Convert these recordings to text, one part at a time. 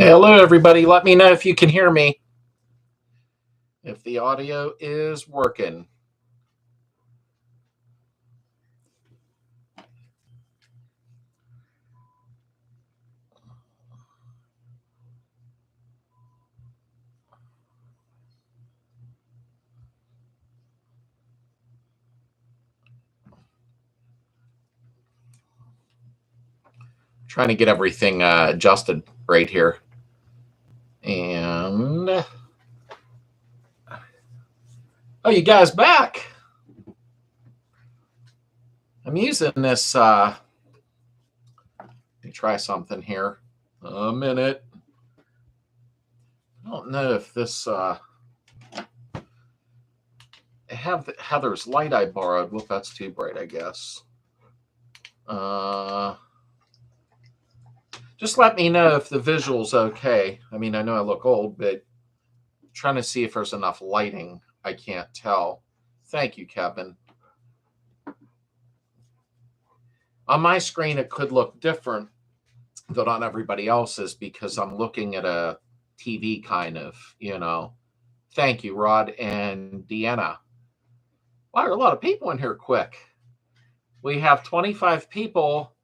Hello, everybody. Let me know if you can hear me, if the audio is working. Trying to get everything adjusted right here. And oh, you guys back? I'm using this. Let me try something here. A minute. I don't know if this. I have Heather's light I borrowed. Well, that's too bright, I guess. Just let me know if the visual's okay. I mean, I know I look old, but I'm trying to see if there's enough lighting. I can't tell. Thank you, Kevin. On my screen, it could look different than on everybody else's because I'm looking at a TV kind of, Thank you, Rod and Deanna. Wow, there are a lot of people in here quick. We have 25 people,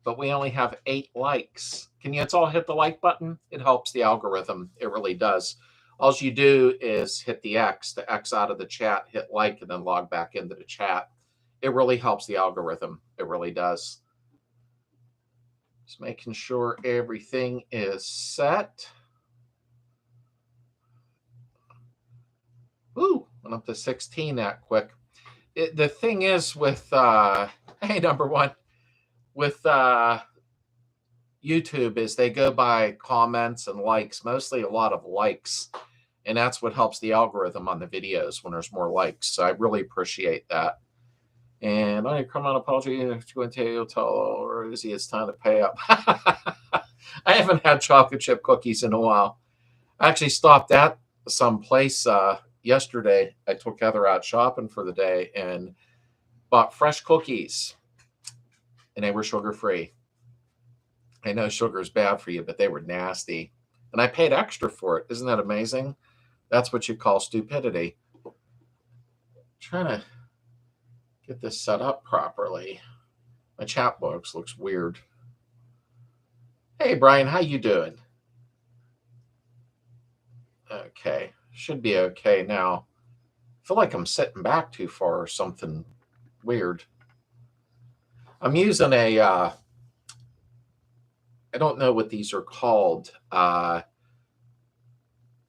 but we only have 8 likes. Can you all hit the like button? It helps the algorithm. It really does. All you do is hit the X out of the chat, hit like, and then log back into the chat. It really helps the algorithm. It really does. Just making sure everything is set. Ooh, went up to 16 that quick. The thing is with, hey, number one, with YouTube is they go by comments and likes, mostly a lot of likes. And that's what helps the algorithm on the videos when there's more likes. So I really appreciate that. And I come on apology to tell or is it's time to pay up. I haven't had chocolate chip cookies in a while. I actually stopped at some place yesterday. I took Heather out shopping for the day and bought fresh cookies. And they were sugar-free. I know sugar is bad for you, but they were nasty. And I paid extra for it. Isn't that amazing? That's what you call stupidity. I'm trying to get this set up properly. My chat box looks weird. Hey, Brian, how you doing? Okay, should be okay now. I feel like I'm sitting back too far or something weird. I'm using a, I don't know what these are called, a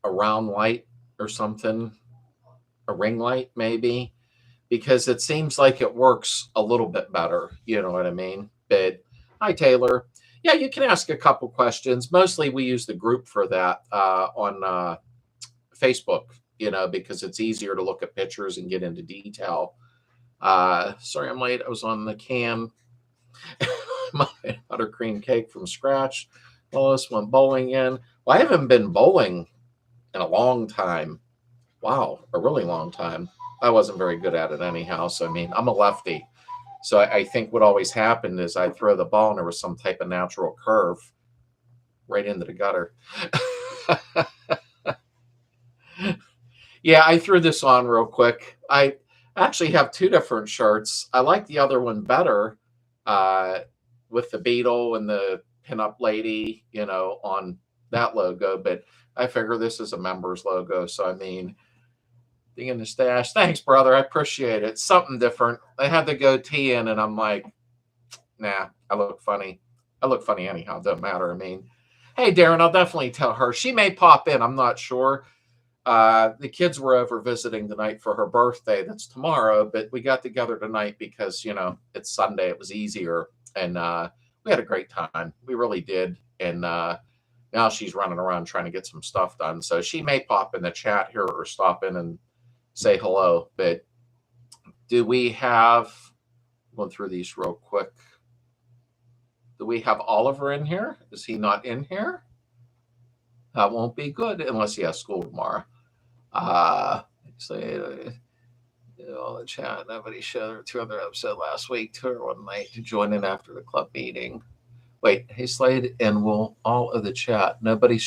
round light or something, a ring light maybe, because it seems like it works a little bit better. You know what I mean? But hi, Taylor. Yeah, you can ask a couple questions. Mostly we use the group for that on Facebook, because it's easier to look at pictures and get into detail. Sorry I'm late. I was on the can. My buttercream cake from scratch. Lois went bowling in. Well, I haven't been bowling in a long time. Wow, a really long time. I wasn't very good at it anyhow. So, I mean, I'm a lefty. So I think what always happened is I'd throw the ball and there was some type of natural curve right into the gutter. Yeah, I threw this on real quick. I actually have 2 different shirts. I like the other one better with the Beetle and the pinup lady, on that logo. But I figure this is a members logo. So, I mean, being in the stash. Thanks, brother. I appreciate it. Something different. I had the goatee in and I'm like, nah, I look funny. I look funny anyhow. Doesn't matter. I mean, hey, Darren, I'll definitely tell her. She may pop in. I'm not sure. The kids were over visiting tonight for her birthday. That's tomorrow, but we got together tonight because, it's Sunday. It was easier. And we had a great time. We really did. And now she's running around trying to get some stuff done. So she may pop in the chat here or stop in and say hello. But do we have, going through these real quick. Do we have Oliver in here? Is he not in here? That won't be good unless he has school tomorrow. Say, all the chat. Nobody showed her 200 upset last week. To her one night to join in after the club meeting. Wait, hey Slade, and will all of the chat. Nobody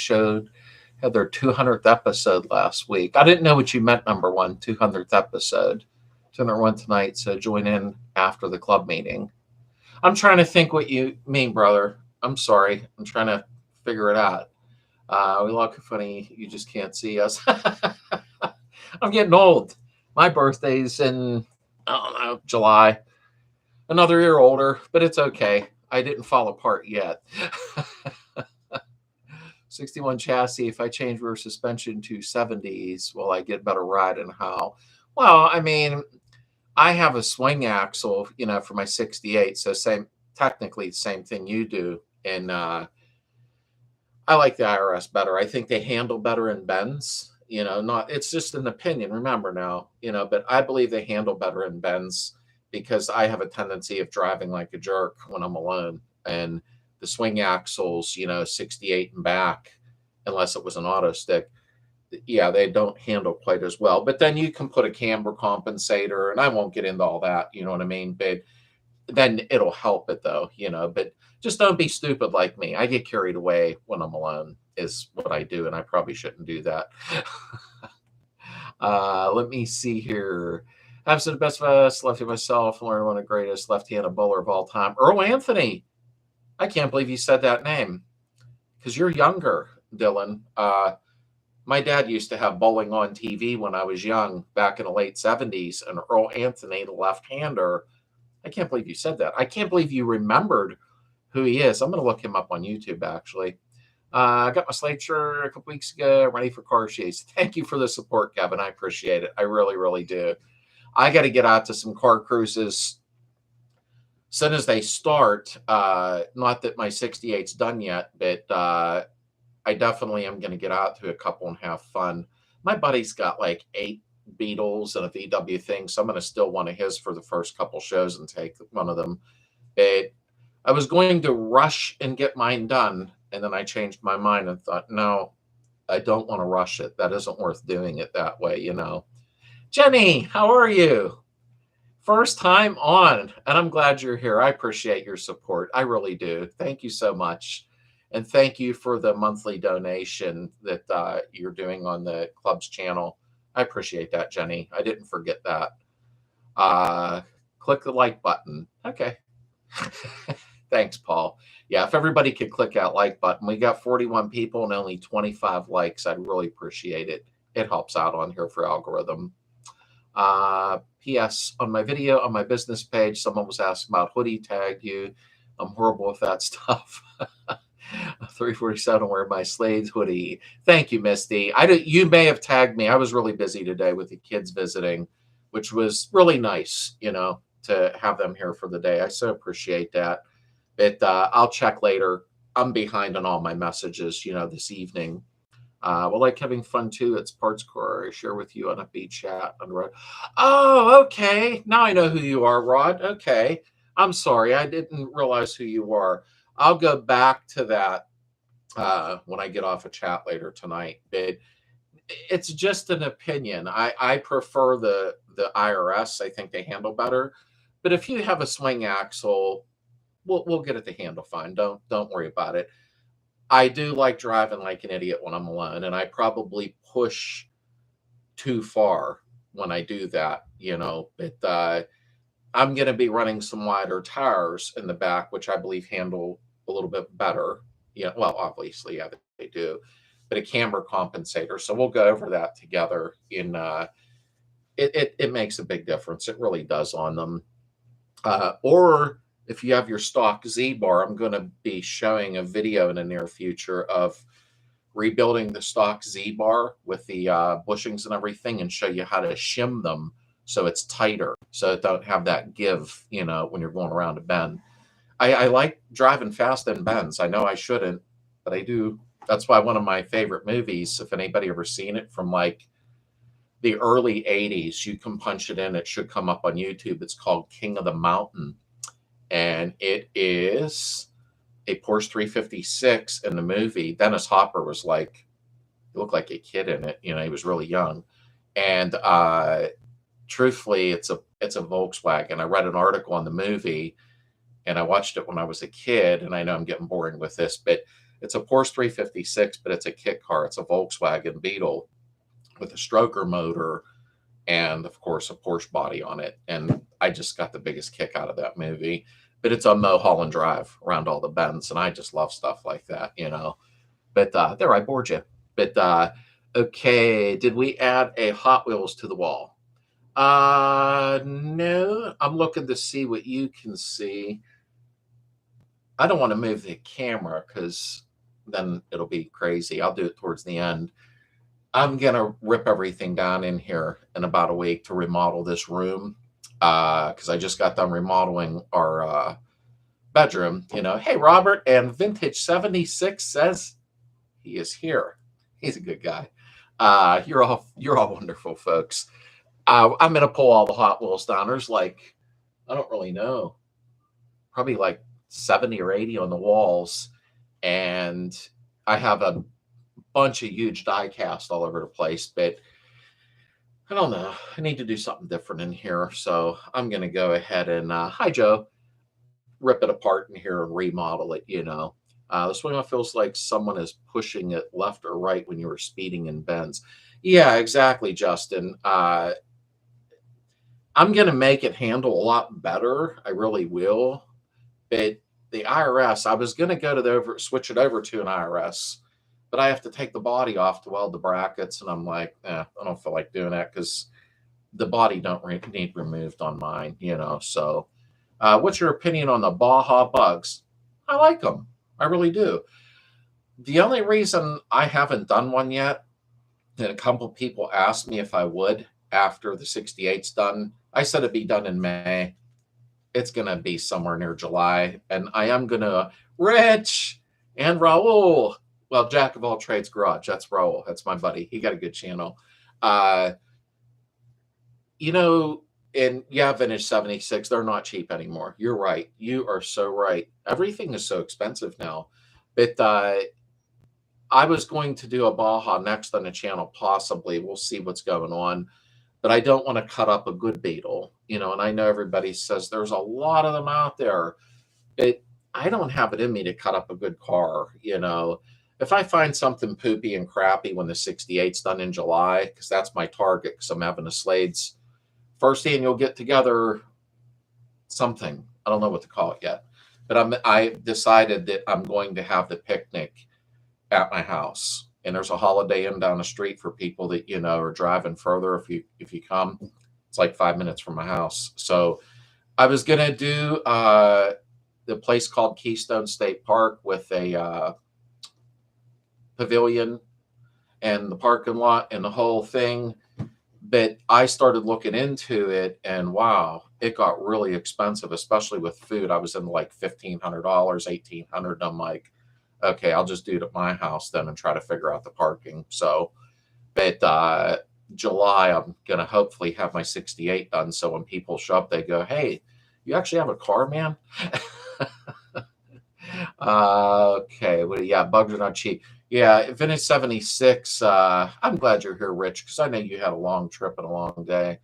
had their 200th episode last week. I didn't know what you meant, number one, 200th episode. 201 tonight, so join in after the club meeting. I'm trying to think what you mean, brother. I'm sorry. I'm trying to figure it out. We look funny. You just can't see us. I'm getting old. My birthday's in, I don't know, July. Another year older, but it's okay. I didn't fall apart yet. 61 chassis. If I change rear suspension to 70s, will I get better ride, and how? Well, I mean, I have a swing axle, for my 68. So technically same thing you do. And I like the IRS better. I think they handle better in bends. It's just an opinion. Remember now, but I believe they handle better in bends because I have a tendency of driving like a jerk when I'm alone. And the swing axles, 68 and back, unless it was an auto stick, yeah, they don't handle quite as well. But then you can put a camber compensator, and I won't get into all that, you know what I mean? But then it'll help it though, but just don't be stupid like me. I get carried away when I'm alone is what I do, and I probably shouldn't do that. Let me see here. I've said the best of us, lefty myself, learn one of the greatest left-handed bowler of all time. Earl Anthony. I can't believe you said that name because you're younger, Dylan. My dad used to have bowling on TV when I was young back in the late 70s, and Earl Anthony, the left-hander. I can't believe you said that. I can't believe you remembered who he is. I'm going to look him up on YouTube, actually. I got my Slade shirt a couple weeks ago, ready for car chase. Thank you for the support, Kevin. I appreciate it. I really, really do. I got to get out to some car cruises as soon as they start. Not that my 68's done yet, but I definitely am going to get out to a couple and have fun. My buddy's got like 8 Beetles and a VW thing, so I'm going to steal one of his for the first couple shows and take one of them. But I was going to rush and get mine done, and then I changed my mind and thought, no, I don't want to rush it. That isn't worth doing it that way, Jenny, how are you? First time on, and I'm glad you're here. I appreciate your support. I really do. Thank you so much. And thank you for the monthly donation that you're doing on the club's channel. I appreciate that, Jenny. I didn't forget that. Click the like button. Okay. Thanks, Paul. Yeah, if everybody could click that like button. We got 41 people and only 25 likes. I'd really appreciate it. It helps out on here for algorithm. P.S. On my video on my business page, someone was asking about hoodie, tagged you. I'm horrible with that stuff. 347 wear my Slades hoodie. Thank you, Misty. You may have tagged me. I was really busy today with the kids visiting, which was really nice, to have them here for the day. I so appreciate that. But I'll check later. I'm behind on all my messages, this evening. Well, like having fun too. It's Parts Core. I share with you on a beach chat on the road. Oh, okay. Now I know who you are, Rod. Okay. I'm sorry. I didn't realize who you are. I'll go back to that when I get off a chat later tonight. But it's just an opinion. I prefer the IRS. I think they handle better. But if you have a swing axle, we'll get it to handle fine. Don't worry about it. I do like driving like an idiot when I'm alone, and I probably push too far when I do that, But I'm going to be running some wider tires in the back, which I believe handle a little bit better. Yeah, well, obviously, yeah, they do. But a camber compensator. So we'll go over that together. It makes a big difference. It really does on them. Or if you have your stock Z bar, I'm going to be showing a video in the near future of rebuilding the stock Z bar with the bushings and everything, and show you how to shim them so it's tighter, so it don't have that give, when you're going around a bend. I like driving fast in bends. I know I shouldn't, but I do. That's why one of my favorite movies, if anybody ever seen it, from like the early 80s, you can punch it in. It should come up on YouTube. It's called King of the Mountain. And it is a Porsche 356 in the movie. Dennis Hopper was like, he looked like a kid in it. He was really young. And truthfully, it's a Volkswagen. I read an article on the movie, and I watched it when I was a kid, and I know I'm getting boring with this, but it's a Porsche 356, but it's a kit car. It's a Volkswagen Beetle with a stroker motor and, of course, a Porsche body on it. And I just got the biggest kick out of that movie. But it's on Mulholland Drive around all the bends, and I just love stuff like that, you know. But there, I bored you. But okay, did we add a Hot Wheels to the wall? No. I'm looking to see what you can see. I don't want to move the camera because then it'll be crazy. I'll do it towards the end. I'm gonna rip everything down in here in about a week to remodel this room because I just got done remodeling our bedroom. You know, hey Robert, and Vintage 76 says he is here. He's a good guy. You're all wonderful folks. I'm gonna pull all the Hot Wheels down. There's like, I don't really know, probably like 70 or 80 on the walls, and I have a bunch of huge die cast all over the place, but I don't know. I need to do something different in here. So I'm going to go ahead and, hi, Joe, rip it apart in here and remodel it, you know. This one feels like someone is pushing it left or right when you were speeding in bends. Yeah, exactly, Justin. I'm going to make it handle a lot better. I really will. But the IRS, I was going to go to switch it over to an IRS, but I have to take the body off to weld the brackets, and I'm like, I don't feel like doing that because the body don't need removed on mine, you know. So, what's your opinion on the Baja bugs? I like them. I really do. The only reason I haven't done one yet, and a couple people asked me if I would after the 68's done. I said it'd be done in May. It's going to be somewhere near July, and I am going to, Rich and Raul, well, Jack of all trades garage. That's Raul. That's my buddy. He got a good channel. You know, and yeah, Vintage 76, they're not cheap anymore. You're right. You are so right. Everything is so expensive now. But I was going to do a Baja next on the channel, possibly. We'll see what's going on. But I don't want to cut up a good Beetle, you know, and I know everybody says there's a lot of them out there. But I don't have it in me to cut up a good car, you know. If I find something poopy and crappy when the 68's done in July, because that's my target, because I'm having a Slades first annual get together, something. I don't know what to call it yet. But I decided that I'm going to have the picnic at my house. And there's a Holiday Inn down the street for people that, you know, are driving further. If you come, it's like 5 minutes from my house. So I was going to do the place called Keystone State Park with a pavilion and the parking lot and the whole thing. But I started looking into it, and wow, it got really expensive, especially with food. I was in like $1,500, $1,800. I'm like, okay, I'll just do it at my house then and try to figure out the parking. So, but July, I'm going to hopefully have my 68 done. So when people show up, they go, hey, you actually have a car, man? Okay. Well, yeah, bugs are not cheap. Yeah, Vintage 76. I'm glad you're here, Rich, because I know you had a long trip and a long day.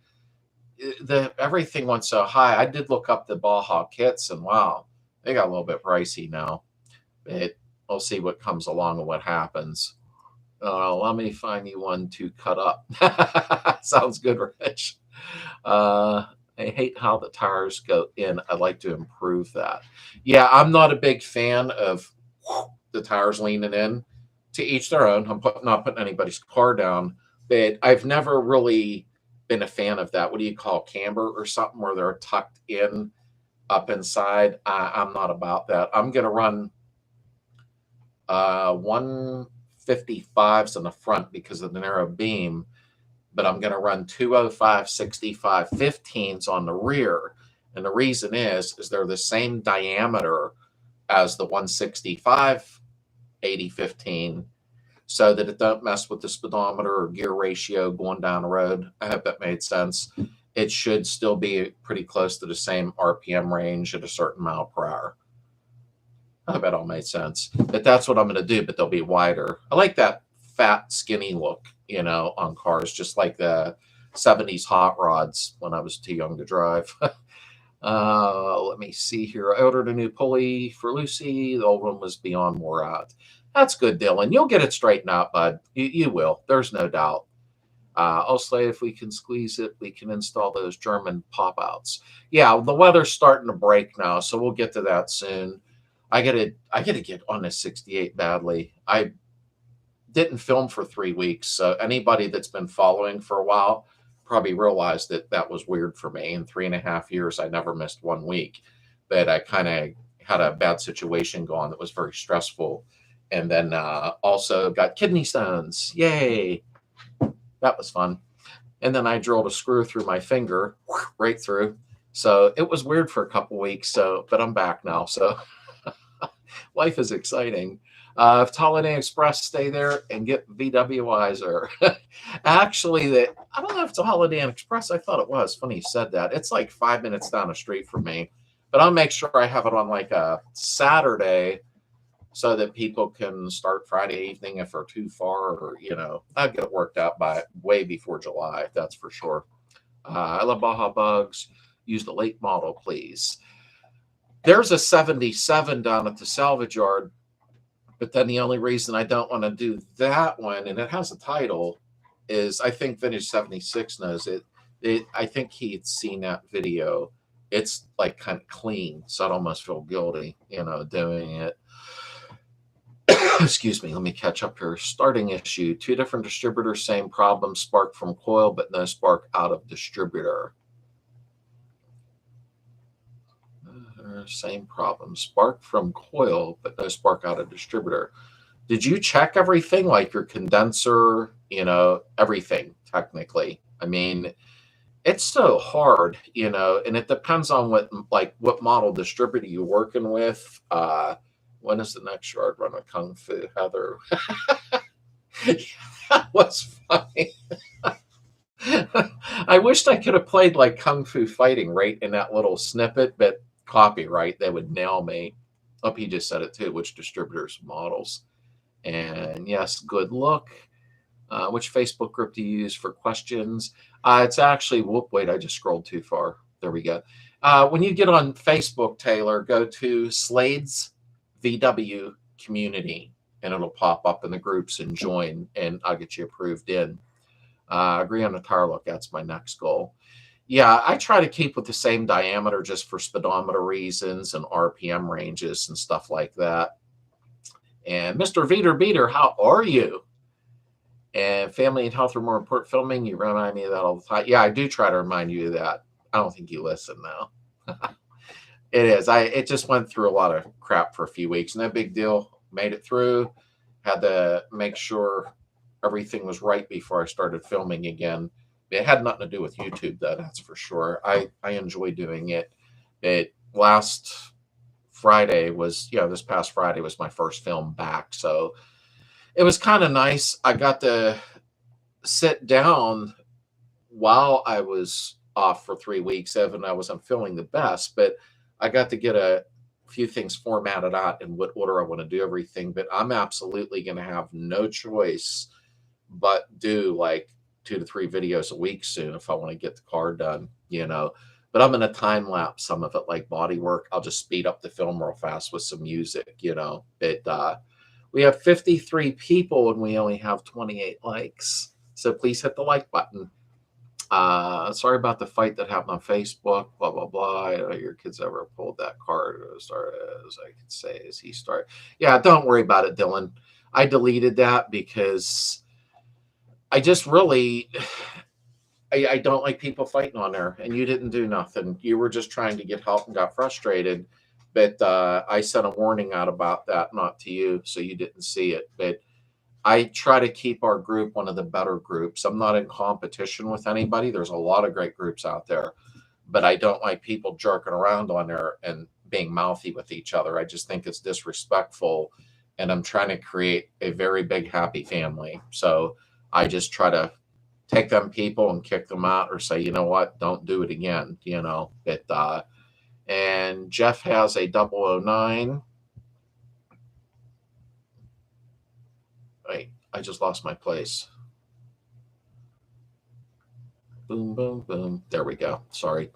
Everything went so high. I did look up the Baja kits, and wow, they got a little bit pricey now. But we'll see what comes along and what happens. Let me find you one to cut up. Sounds good, Rich. I hate how the tires go in. I'd like to improve that. Yeah, I'm not a big fan of the tires leaning in. To each their own. I'm not putting anybody's car down, but I've never really been a fan of that. What do you call camber or something where they're tucked in up inside? I'm not about that. I'm going to run 155s in the front because of the narrow beam, but I'm going to run 205 65 15s on the rear. And the reason is they're the same diameter as the 165 80-15, so that it don't mess with the speedometer or gear ratio going down the road. I hope that made sense. It should still be pretty close to the same RPM range at a certain mile per hour. I hope that all made sense. But that's what I'm going to do, but they'll be wider. I like that fat, skinny look, you know, on cars, just like the 70s hot rods when I was too young to drive. Let me see here. I ordered a new pulley for Lucy. The old one was beyond wore out. That's good, Dylan. You'll get it straightened out, bud. You will. There's no doubt. Also, if we can squeeze it, we can install those German pop-outs. Yeah, the weather's starting to break now, so we'll get to that soon. I gotta get on this 68 badly. I didn't film for 3 weeks, so anybody that's been following for a while probably realized that that was weird for me. In 3.5 years, I never missed 1 week, but I kind of had a bad situation going that was very stressful, and then also got kidney stones. Yay! That was fun. And then I drilled a screw through my finger, right through. So it was weird for a couple weeks. So, but I'm back now. So life is exciting. If Holiday Express, stay there and get VWizer. Actually, I don't know if it's a Holiday Inn Express. I thought it was. Funny you said that. It's like 5 minutes down the street from me. But I'll make sure I have it on like a Saturday so that people can start Friday evening if they're too far, or, I'll get it worked out by way before July. That's for sure. I love Baja Bugs. Use the late model, please. There's a 77 down at the salvage yard, but then the only reason I don't want to do that one, and it has a title, is I think Vintage 76 knows it. I think he'd seen that video. It's like kind of clean, so I'd almost feel guilty, doing it. Excuse me, let me catch up here. Starting issue, 2 different distributors, same problem, spark from coil, but no spark out of distributor. Same problem, spark from coil, but no spark out of distributor. Did you check everything, like your condenser, everything technically? I mean, it's so hard, and it depends on what model distributor you're working with. When is the next yard run with Kung Fu, Heather? That was funny. I wished I could have played like Kung Fu Fighting right in that little snippet, but copyright, they would nail me. Oh, he just said it too, which distributors, models. And yes, good look. Which Facebook group do you use for questions? It's actually, wait, I just scrolled too far. There we go. When you get on Facebook, Taylor, go to Slades VW community, and it'll pop up in the groups and join, and I'll get you approved in. Agree on the tire look. That's my next goal. Yeah, I try to keep with the same diameter just for speedometer reasons and RPM ranges and stuff like that. And Mr. Beater, how are you? And family and health are more important. Filming, you remind me of that all the time. Yeah, I do try to remind you of that. I don't think you listen now. It is. It just went through a lot of crap for a few weeks. No big deal. Made it through. Had to make sure everything was right before I started filming again. It had nothing to do with YouTube, though, that's for sure. I enjoy doing it. Last Friday was, this past Friday was my first film back. So it was kind of nice. I got to sit down while I was off for 3 weeks, even though I wasn't feeling the best, but I got to get a few things formatted out in what order I want to do everything. But I'm absolutely going to have no choice but do like 2 to 3 videos a week soon if I want to get the car done, But I'm going to time lapse some of it, like body work. I'll just speed up the film real fast with some music, But we have 53 people and we only have 28 likes. So please hit the like button. Sorry about the fight that happened on Facebook, blah, blah, blah. Your kids ever pulled that card as I could say, as he started. Yeah, don't worry about it, Dylan. I deleted that because I just really, I don't like people fighting on there, and you didn't do nothing. You were just trying to get help and got frustrated. But I sent a warning out about that, not to you, so you didn't see it. But I try to keep our group one of the better groups. I'm not in competition with anybody. There's a lot of great groups out there, but I don't like people jerking around on there and being mouthy with each other. I just think it's disrespectful, and I'm trying to create a very big, happy family. So I just try to take them people and kick them out or say, you know what, don't do it again, But, and Jeff has a 009. Wait, I just lost my place. Boom, boom, boom. There we go. Sorry.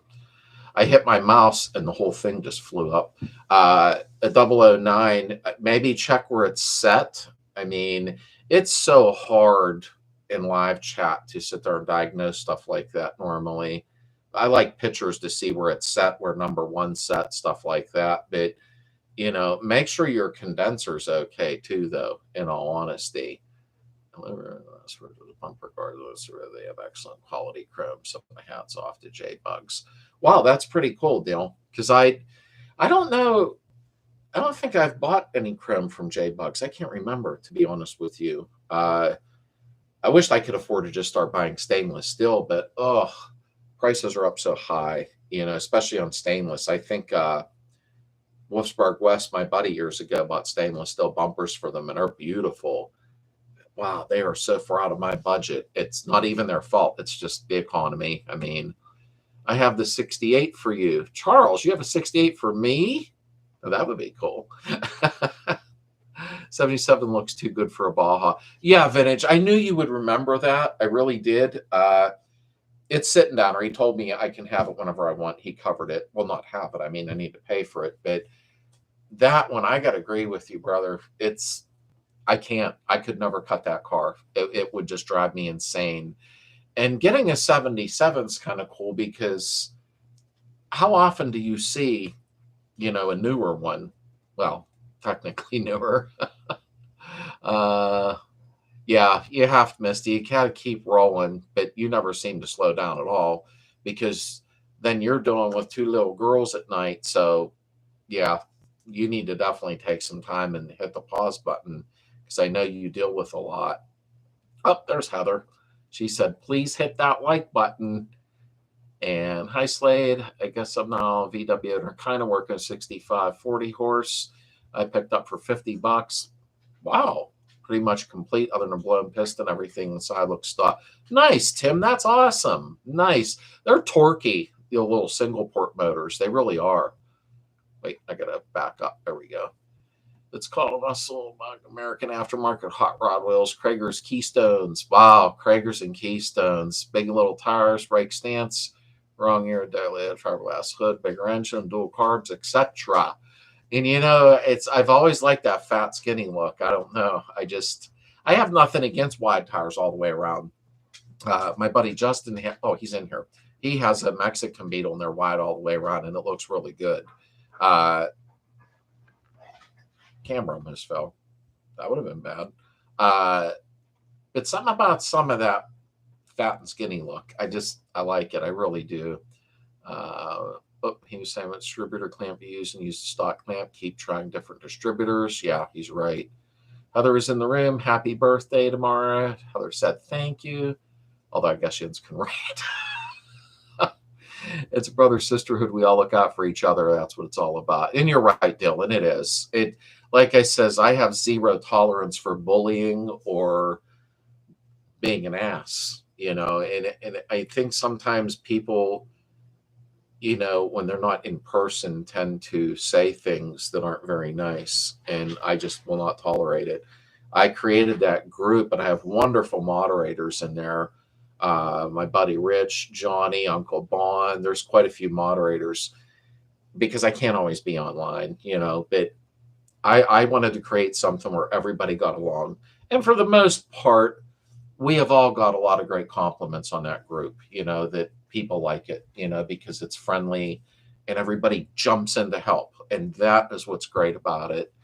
I hit my mouse and the whole thing just flew up. A 009, maybe check where it's set. I mean, it's so hard in live chat to sit there and diagnose stuff like that normally. I like pictures to see where it's set, where number one set, stuff like that. But, make sure your condenser's okay too, though, in all honesty. Bumper guards, they have excellent quality chrome. So my hats off to J-Bugs. Wow, that's pretty cool, Dale. Because I don't know. I don't think I've bought any chrome from J-Bugs. I can't remember, to be honest with you. I wished I could afford to just start buying stainless steel, but prices are up so high, especially on stainless. I think Wolfsburg West, my buddy years ago, bought stainless steel bumpers for them, and they're beautiful. Wow, they are so far out of my budget. It's not even their fault. It's just the economy. I mean, I have the 68 for you. Charles, you have a 68 for me? Oh, that would be cool. 77 looks too good for a Baja. Yeah, vintage. I knew you would remember that. I really did. It's sitting down, or he told me I can have it whenever I want. He covered it. Well, not have it. I mean, I need to pay for it. But that one, I got to agree with you, brother. I can't. I could never cut that car. It would just drive me insane. And getting a 77 is kind of cool because how often do you see, a newer one? Well, technically newer. Yeah, you have to, Misty. You gotta keep rolling, but you never seem to slow down at all because then you're dealing with two little girls at night. So, yeah, you need to definitely take some time and hit the pause button because I know you deal with a lot. Oh, there's Heather. She said, please hit that like button. And hi, Slade. I guess I'm now VW. They're kind of working 6540 horse. I picked up for $50. Wow. Pretty much complete other than a blown piston. Everything inside looks stock. Nice, Tim. That's awesome. Nice. They're torquey, the little single port motors. They really are. Wait, I got to back up. There we go. It's called Russell American Aftermarket Hot Rod Wheels. Krager's Keystones. Wow, Krager's and Keystones. Big little tires, brake stance, wrong ear, dilated fiberglass hood, bigger engine, dual carbs, etc. And I've always liked that fat, skinny look. I don't know. I have nothing against wide tires all the way around. My buddy Justin, he's in here. He has a Mexican Beetle and they're wide all the way around and it looks really good. Camera almost fell. That would have been bad. But something about some of that fat and skinny look. I like it. I really do. He was saying what distributor clamp you use and use the stock clamp. Keep trying different distributors. Yeah, he's right. Heather is in the room. Happy birthday tomorrow. Heather said thank you. Although I guess she can write. It's a brother sisterhood. We all look out for each other. That's what it's all about. And you're right, Dylan. It is. Like I says, I have zero tolerance for bullying or being an ass. And I think sometimes people, when they're not in person, tend to say things that aren't very nice. And I just will not tolerate it. I created that group, and I have wonderful moderators in there. My buddy Rich, Johnny, Uncle Bon. There's quite a few moderators because I can't always be online, but I wanted to create something where everybody got along. And for the most part, we have all got a lot of great compliments on that group, that people like it, because it's friendly and everybody jumps in to help. And that is what's great about it.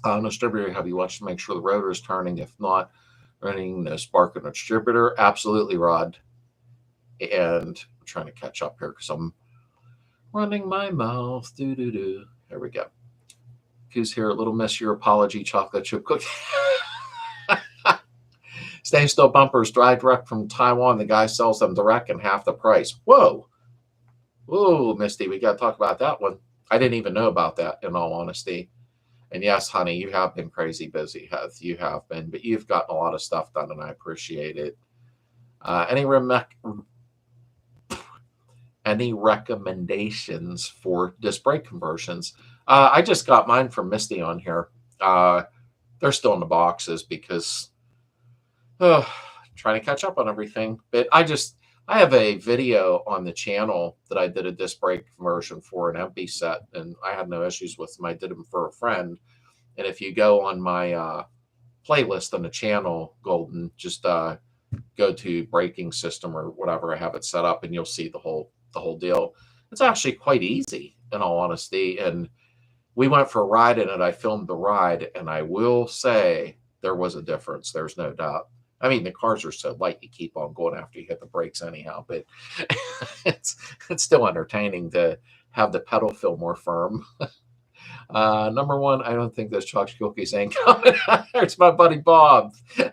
Distributor, have you watched to make sure the rotor is turning? If not, running no spark in the distributor. Absolutely, Rod. And I'm trying to catch up here because I'm running my mouth. There we go. Who's here? Little Miss Your Apology chocolate chip cookie. Stainless steel bumpers, dry direct from Taiwan. The guy sells them direct and half the price. Whoa. Whoa, Misty, we got to talk about that one. I didn't even know about that, in all honesty. And yes, honey, you have been crazy busy, Heath. You have been, but you've gotten a lot of stuff done, and I appreciate it. Any recommendations for disc brake conversions? I just got mine from Misty on here. They're still in the boxes because trying to catch up on everything. But I have a video on the channel that I did a disc brake conversion for an empty set, and I had no issues with them. I did them for a friend. And if you go on my playlist on the channel, Golden, just go to braking system or whatever I have it set up, and you'll see the whole deal. It's actually quite easy, in all honesty. And we went for a ride in it. I filmed the ride, and I will say there was a difference. There's no doubt. I mean, the cars are so light, you keep on going after you hit the brakes anyhow, but it's it's still entertaining to have the pedal feel more firm. Number one, I don't think those chocolate cookies ain't coming. There's my buddy Bob. There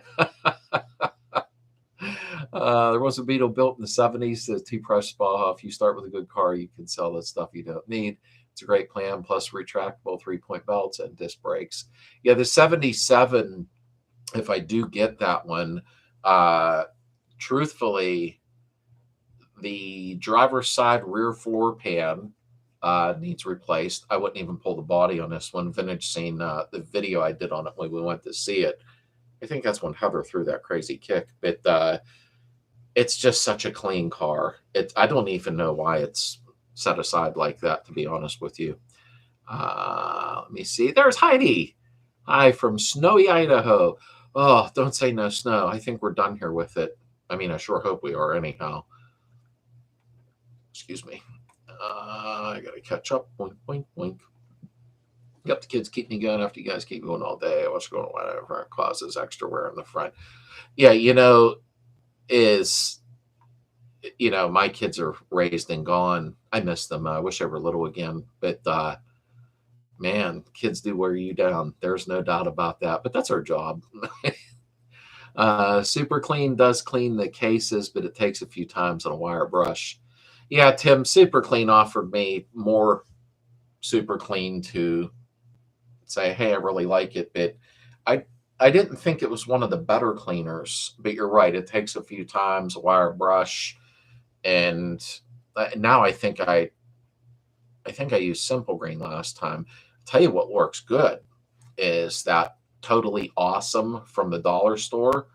was a Beetle built in the 70s. The two-press spa. If you start with a good car, you can sell the stuff you don't need. It's a great plan, plus retractable 3-point belts and disc brakes. Yeah, the 77, if I do get that one, truthfully, the driver's side rear floor pan needs replaced. I wouldn't even pull the body on this one. Vintage Scene, the video I did on it when we went to see it, I think that's when Heather threw that crazy kick. But it's just such a clean car. I don't even know why it's set aside like that, to be honest with you. Let me see. There's Heidi. Hi from snowy Idaho. Oh, don't say no snow. I think we're done here with it. I mean, I sure hope we are anyhow. Excuse me. I got to catch up. Boink, boink, boink. Yep, the kids keep me going after you guys keep going all day. What's going on? Whatever causes extra wear in the front. Yeah, my kids are raised and gone. I miss them. I wish they were little again. But man, kids do wear you down. There's no doubt about that. But that's our job. Super Clean does clean the cases, but it takes a few times on a wire brush. Yeah, Tim, Super Clean offered me more Super Clean to say, hey, I really like it, but I didn't think it was one of the better cleaners. But you're right, it takes a few times, a wire brush, and now I think I used Simple Green last time. I'll tell you what works good is that Totally Awesome from the dollar store.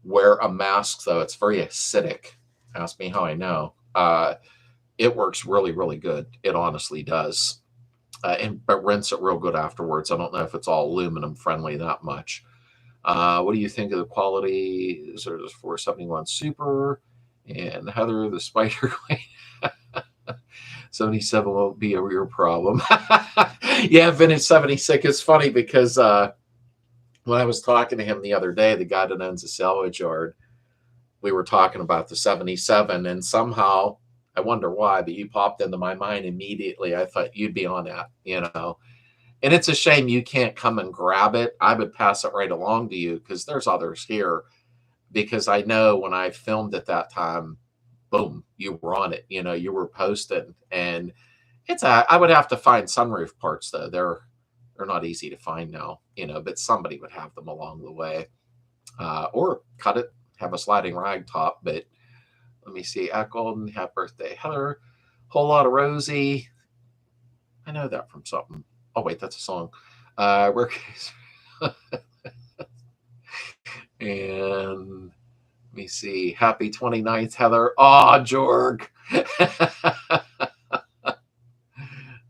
Wear a mask, though. It's very acidic. Ask me how I know. It works really, really good. It honestly does. But rinse it real good afterwards. I don't know if it's all aluminum friendly that much. What do you think of the quality? Is there this 471 Super? And Heather, the Spider Queen. 77 won't be a real problem. Yeah, Vintage 76. It's funny because when I was talking to him the other day, the guy that owns a salvage yard, we were talking about the 77, and somehow, I wonder why, but you popped into my mind immediately. I thought you'd be on that, And it's a shame you can't come and grab it. I would pass it right along to you because there's others here. Because I know when I filmed at that time, boom, you were on it. You were posted, and I would have to find sunroof parts though. They're not easy to find now, but somebody would have them along the way, or cut it, have a sliding rag top. But let me see. Golden, happy birthday, Heather. Whole lot of Rosie. I know that from something. Oh, wait, that's a song. And let me see. Happy 29th, Heather. Oh, Jorg.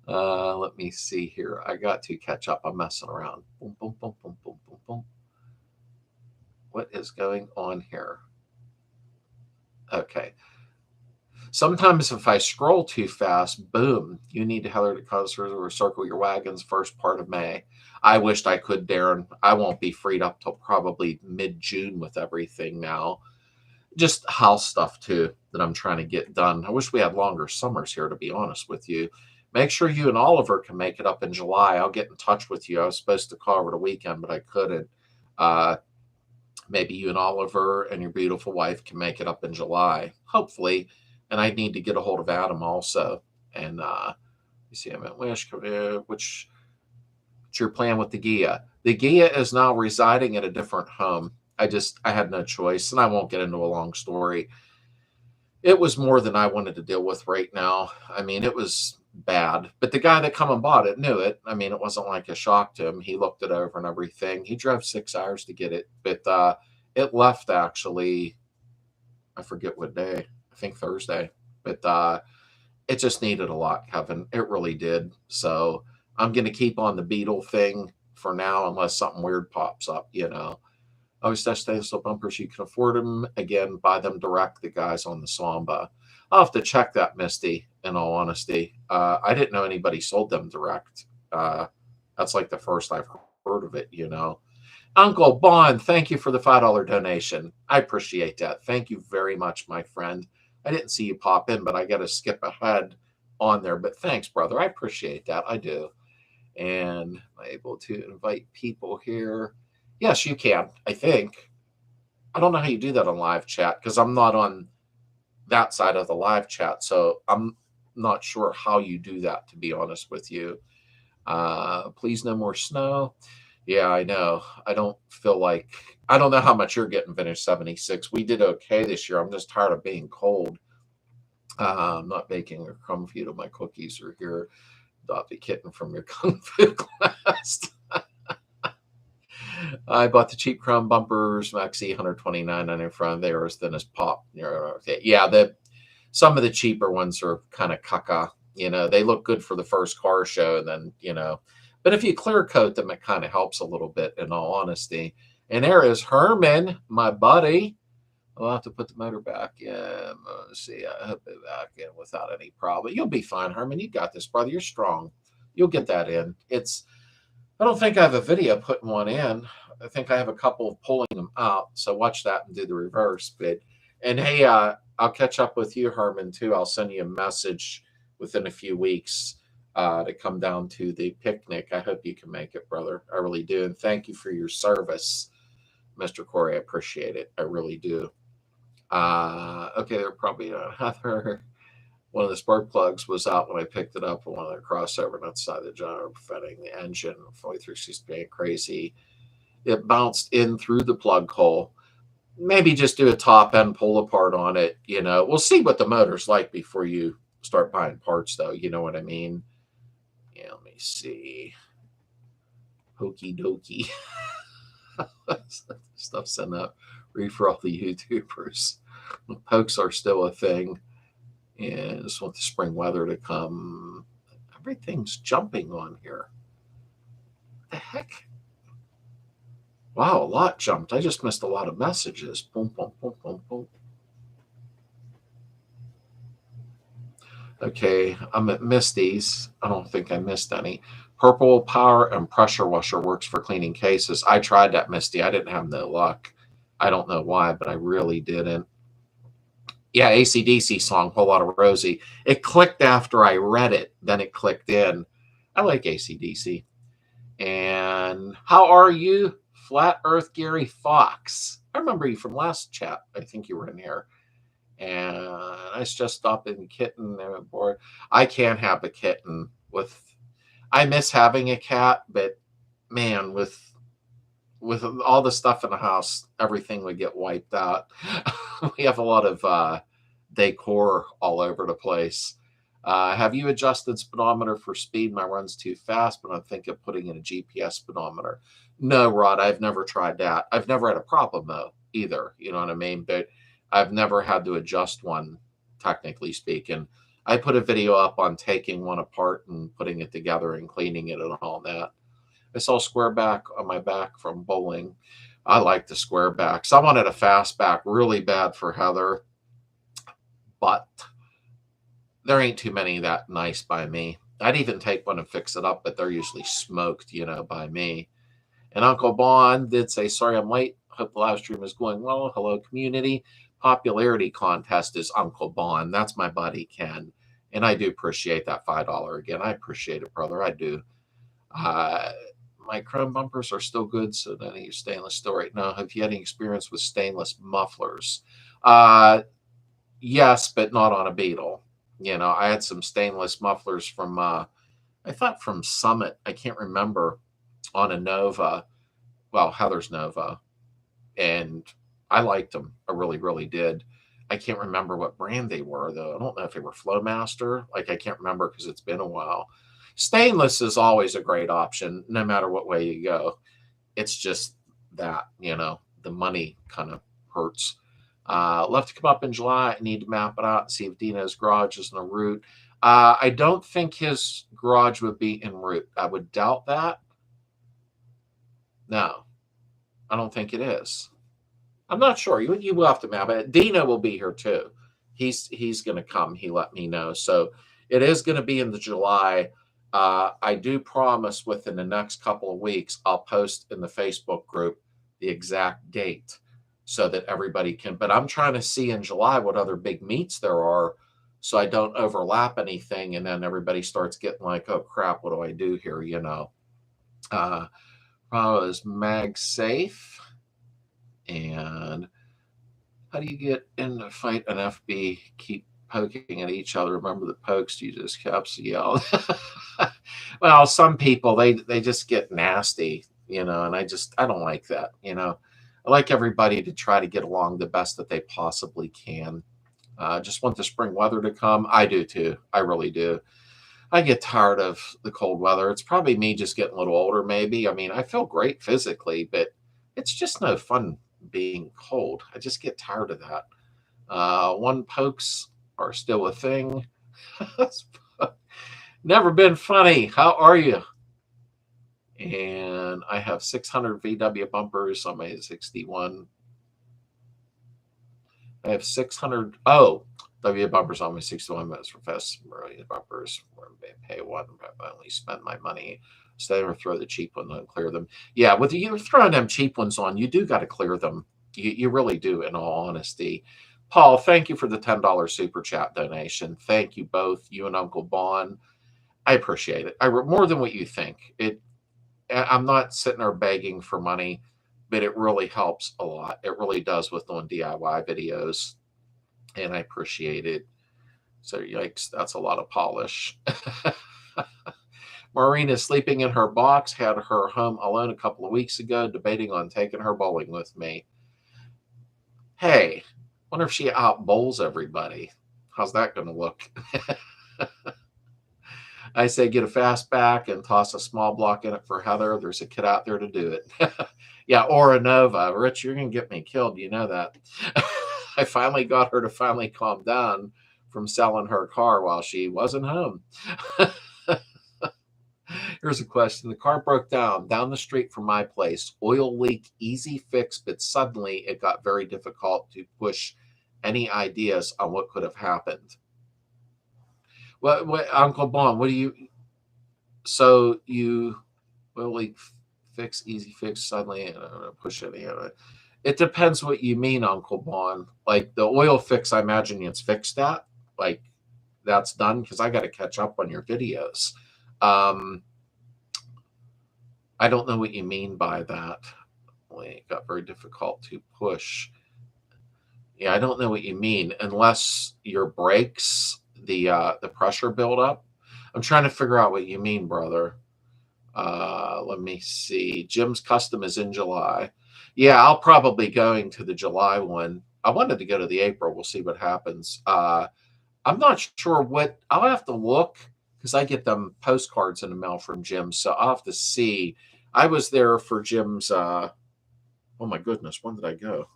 Let me see here. I got to catch up. I'm messing around. Boom, boom, boom, boom, boom, boom, boom. What is going on here? Okay. Sometimes if I scroll too fast, boom, you need to Heather to or circle your wagons first part of May. I wished I could, Darren. I won't be freed up till probably mid-June with everything now. Just house stuff too that I'm trying to get done. I wish we had longer summers here, to be honest with you. Make sure you and Oliver can make it up in July. I'll get in touch with you. I was supposed to call over the weekend, but I couldn't. Maybe you and Oliver and your beautiful wife can make it up in July, hopefully. And I need to get a hold of Adam also. And you see, I'm at What's your plan with the Gia? The Gia is now residing at a different home. I had no choice, and I won't get into a long story. It was more than I wanted to deal with right now. I mean, it was bad. But the guy that come and bought it knew it. I mean, it wasn't like a shock to him. He looked it over and everything. He drove 6 hours to get it. But it left, actually, I forget what day. I think Thursday. But it just needed a lot, Kevin. It really did. So I'm going to keep on the Beetle thing for now, unless something weird pops up, you know. Always touch stainless bumpers. You can afford them. Again, buy them direct, the guys on the Samba. I'll have to check that, Misty, in all honesty. I didn't know anybody sold them direct. That's like the first I've heard of it, you know. Uncle Bond, thank you for the $5 donation. I appreciate that. Thank you very much, my friend. I didn't see you pop in, but I got to skip ahead on there. But thanks, brother. I appreciate that. I do. And am I able to invite people here? Yes, you can, I think. I don't know how you do that on live chat because I'm not on that side of the live chat. So I'm not sure how you do that, to be honest with you. Please no more snow. Yeah, I know. I don't feel like, I don't know how much you're getting, Vintage 76. We did okay this year. I'm just tired of being cold. I'm not baking a crumb feed of my cookies or here. Adopt a kitten from your kung fu class. I bought the cheap crumb bumpers, Maxi, $129.90 in front. They are as thin as pop. Yeah, some of the cheaper ones are kind of caca. You know, they look good for the first car show, and then, you know, but if you clear coat them, it kind of helps a little bit, in all honesty. And there is Herman, my buddy. I'll have to put the motor back in. Let's see. I hope it back in without any problem. You'll be fine, Herman. You got this, brother. You're strong. You'll get that in. I don't think I have a video putting one in. I think I have a couple of pulling them out. So watch that and do the reverse bit. And hey, I'll catch up with you, Herman, too. I'll send you a message within a few weeks to come down to the picnic. I hope you can make it, brother. I really do. And thank you for your service, Mr. Corey. I appreciate it. I really do. Okay, they're probably not Heather. One of the spark plugs was out when I picked it up on one of their crossover nuts side of the generator, preventing the engine fully through. She's being crazy. It bounced in through the plug hole. Maybe just do a top end pull apart on it. You know, we'll see what the motor's like before you start buying parts, though. You know what I mean? Yeah, let me see. Hokey dokey. Stuff sent up. Read for all the YouTubers. Pokes are still a thing. And just want the spring weather to come. Everything's jumping on here. What the heck? Wow, a lot jumped. I just missed a lot of messages. Boom, boom, boom, boom, boom. Okay, I'm at Misty's. I don't think I missed any. Purple Power and Pressure Washer works for cleaning cases. I tried that, Misty. I didn't have no luck. I don't know why, but I really didn't. Yeah, AC/DC song, Whole Lot of Rosie. It clicked after I read it. Then it clicked in. I like AC/DC. And how are you, Flat Earth Gary Fox? I remember you from last chat. I think you were in here. And I just stopped in kitten. Bored. I can't have a kitten. I miss having a cat, but man, with all the stuff in the house, everything would get wiped out. We have a lot of decor all over the place. Have you adjusted speedometer for speed? My run's too fast, but I'm thinking of putting in a GPS speedometer. No, Rod, I've never tried that. I've never had a problem, though, either. You know what I mean? But I've never had to adjust one, technically speaking. I put a video up on taking one apart and putting it together and cleaning it and all that. I saw square back on my back from bowling. I like the square backs. I wanted a fast back really bad for Heather, but there ain't too many that nice by me. I'd even take one and fix it up, but they're usually smoked, you know, by me. And Uncle Bond did say, sorry I'm late. Hope the live stream is going well. Hello, community. Popularity contest is Uncle Bond. That's my buddy, Ken. And I do appreciate that $5 again. I appreciate it, brother. I do. My chrome bumpers are still good, so then I use stainless steel right now. Have you had any experience with stainless mufflers? Yes, but not on a Beetle. You know, I had some stainless mufflers from, I thought from Summit. I can't remember, on a Nova. Well, Heather's Nova. And I liked them. I really, really did. I can't remember what brand they were, though. I don't know if they were Flowmaster. Like, I can't remember because it's been a while. Stainless is always a great option, no matter what way you go. It's just that, you know, the money kind of hurts. Left to come up in July. I need to map it out and see if Dino's garage is in a route. I don't think his garage would be en route. I would doubt that. No, I don't think it is. I'm not sure. You will have to map it. Dino will be here too. He's going to come. He let me know. So it is going to be in the July. I do promise within the next couple of weeks, I'll post in the Facebook group the exact date so that everybody can. But I'm trying to see in July what other big meets there are so I don't overlap anything. And then everybody starts getting like, oh, crap, what do I do here? You know, is mag safe. And how do you get in a fight an FB? Keep poking at each other. Remember the pokes you just kept yelling. Well, some people they just get nasty, you know, and I don't like that, you know. I like everybody to try to get along the best that they possibly can. Just want the spring weather to come. I do too. I really do. I get tired of the cold weather. It's probably me just getting a little older, maybe. I mean, I feel great physically, but it's just no fun being cold. I just get tired of that. One pokes are still a thing. Never been funny. How are you? And I have 600 VW bumpers on my 61. I have 600. Oh, W bumpers on my 61 minutes for fast bumpers. Where I pay one, but I only spend my money. So they never throw the cheap ones and clear them. Yeah, with you throwing them cheap ones on, you do got to clear them. You really do, in all honesty. Paul, thank you for the $10 super chat donation. Thank you both, you and Uncle Bon. I appreciate it. More than what you think. I'm not sitting there begging for money, but it really helps a lot. It really does with doing DIY videos, and I appreciate it. So, yikes, that's a lot of polish. Maureen is sleeping in her box, had her home alone a couple of weeks ago, debating on taking her bowling with me. Hey, wonder if she out bowls everybody. How's that going to look? I say get a fastback and toss a small block in it for Heather. There's a kid out there to do it. Yeah, or a Nova. Rich, you're going to get me killed. You know that. I finally got her to finally calm down from selling her car while she wasn't home. Here's a question. The car broke down the street from my place. Oil leak, easy fix, but suddenly it got very difficult to push any ideas on what could have happened. What Uncle Bon, what do you, so you oil leak, fix, easy fix, suddenly I don't know, push any of it. It depends what you mean, Uncle Bon. Like the oil fix, I imagine it's fixed at. Like that's done because I got to catch up on your videos. I don't know what you mean by that. It got very difficult to push. Yeah, I don't know what you mean unless your brakes, the pressure buildup. I'm trying to figure out what you mean, brother. Let me see. Jim's custom is in July. Yeah, I'll probably going to the July one. I wanted to go to the April. We'll see what happens. I'm not sure what. I'll have to look because I get them postcards in the mail from Jim. So I'll have to see. I was there for Jim's. Oh my goodness, when did I go?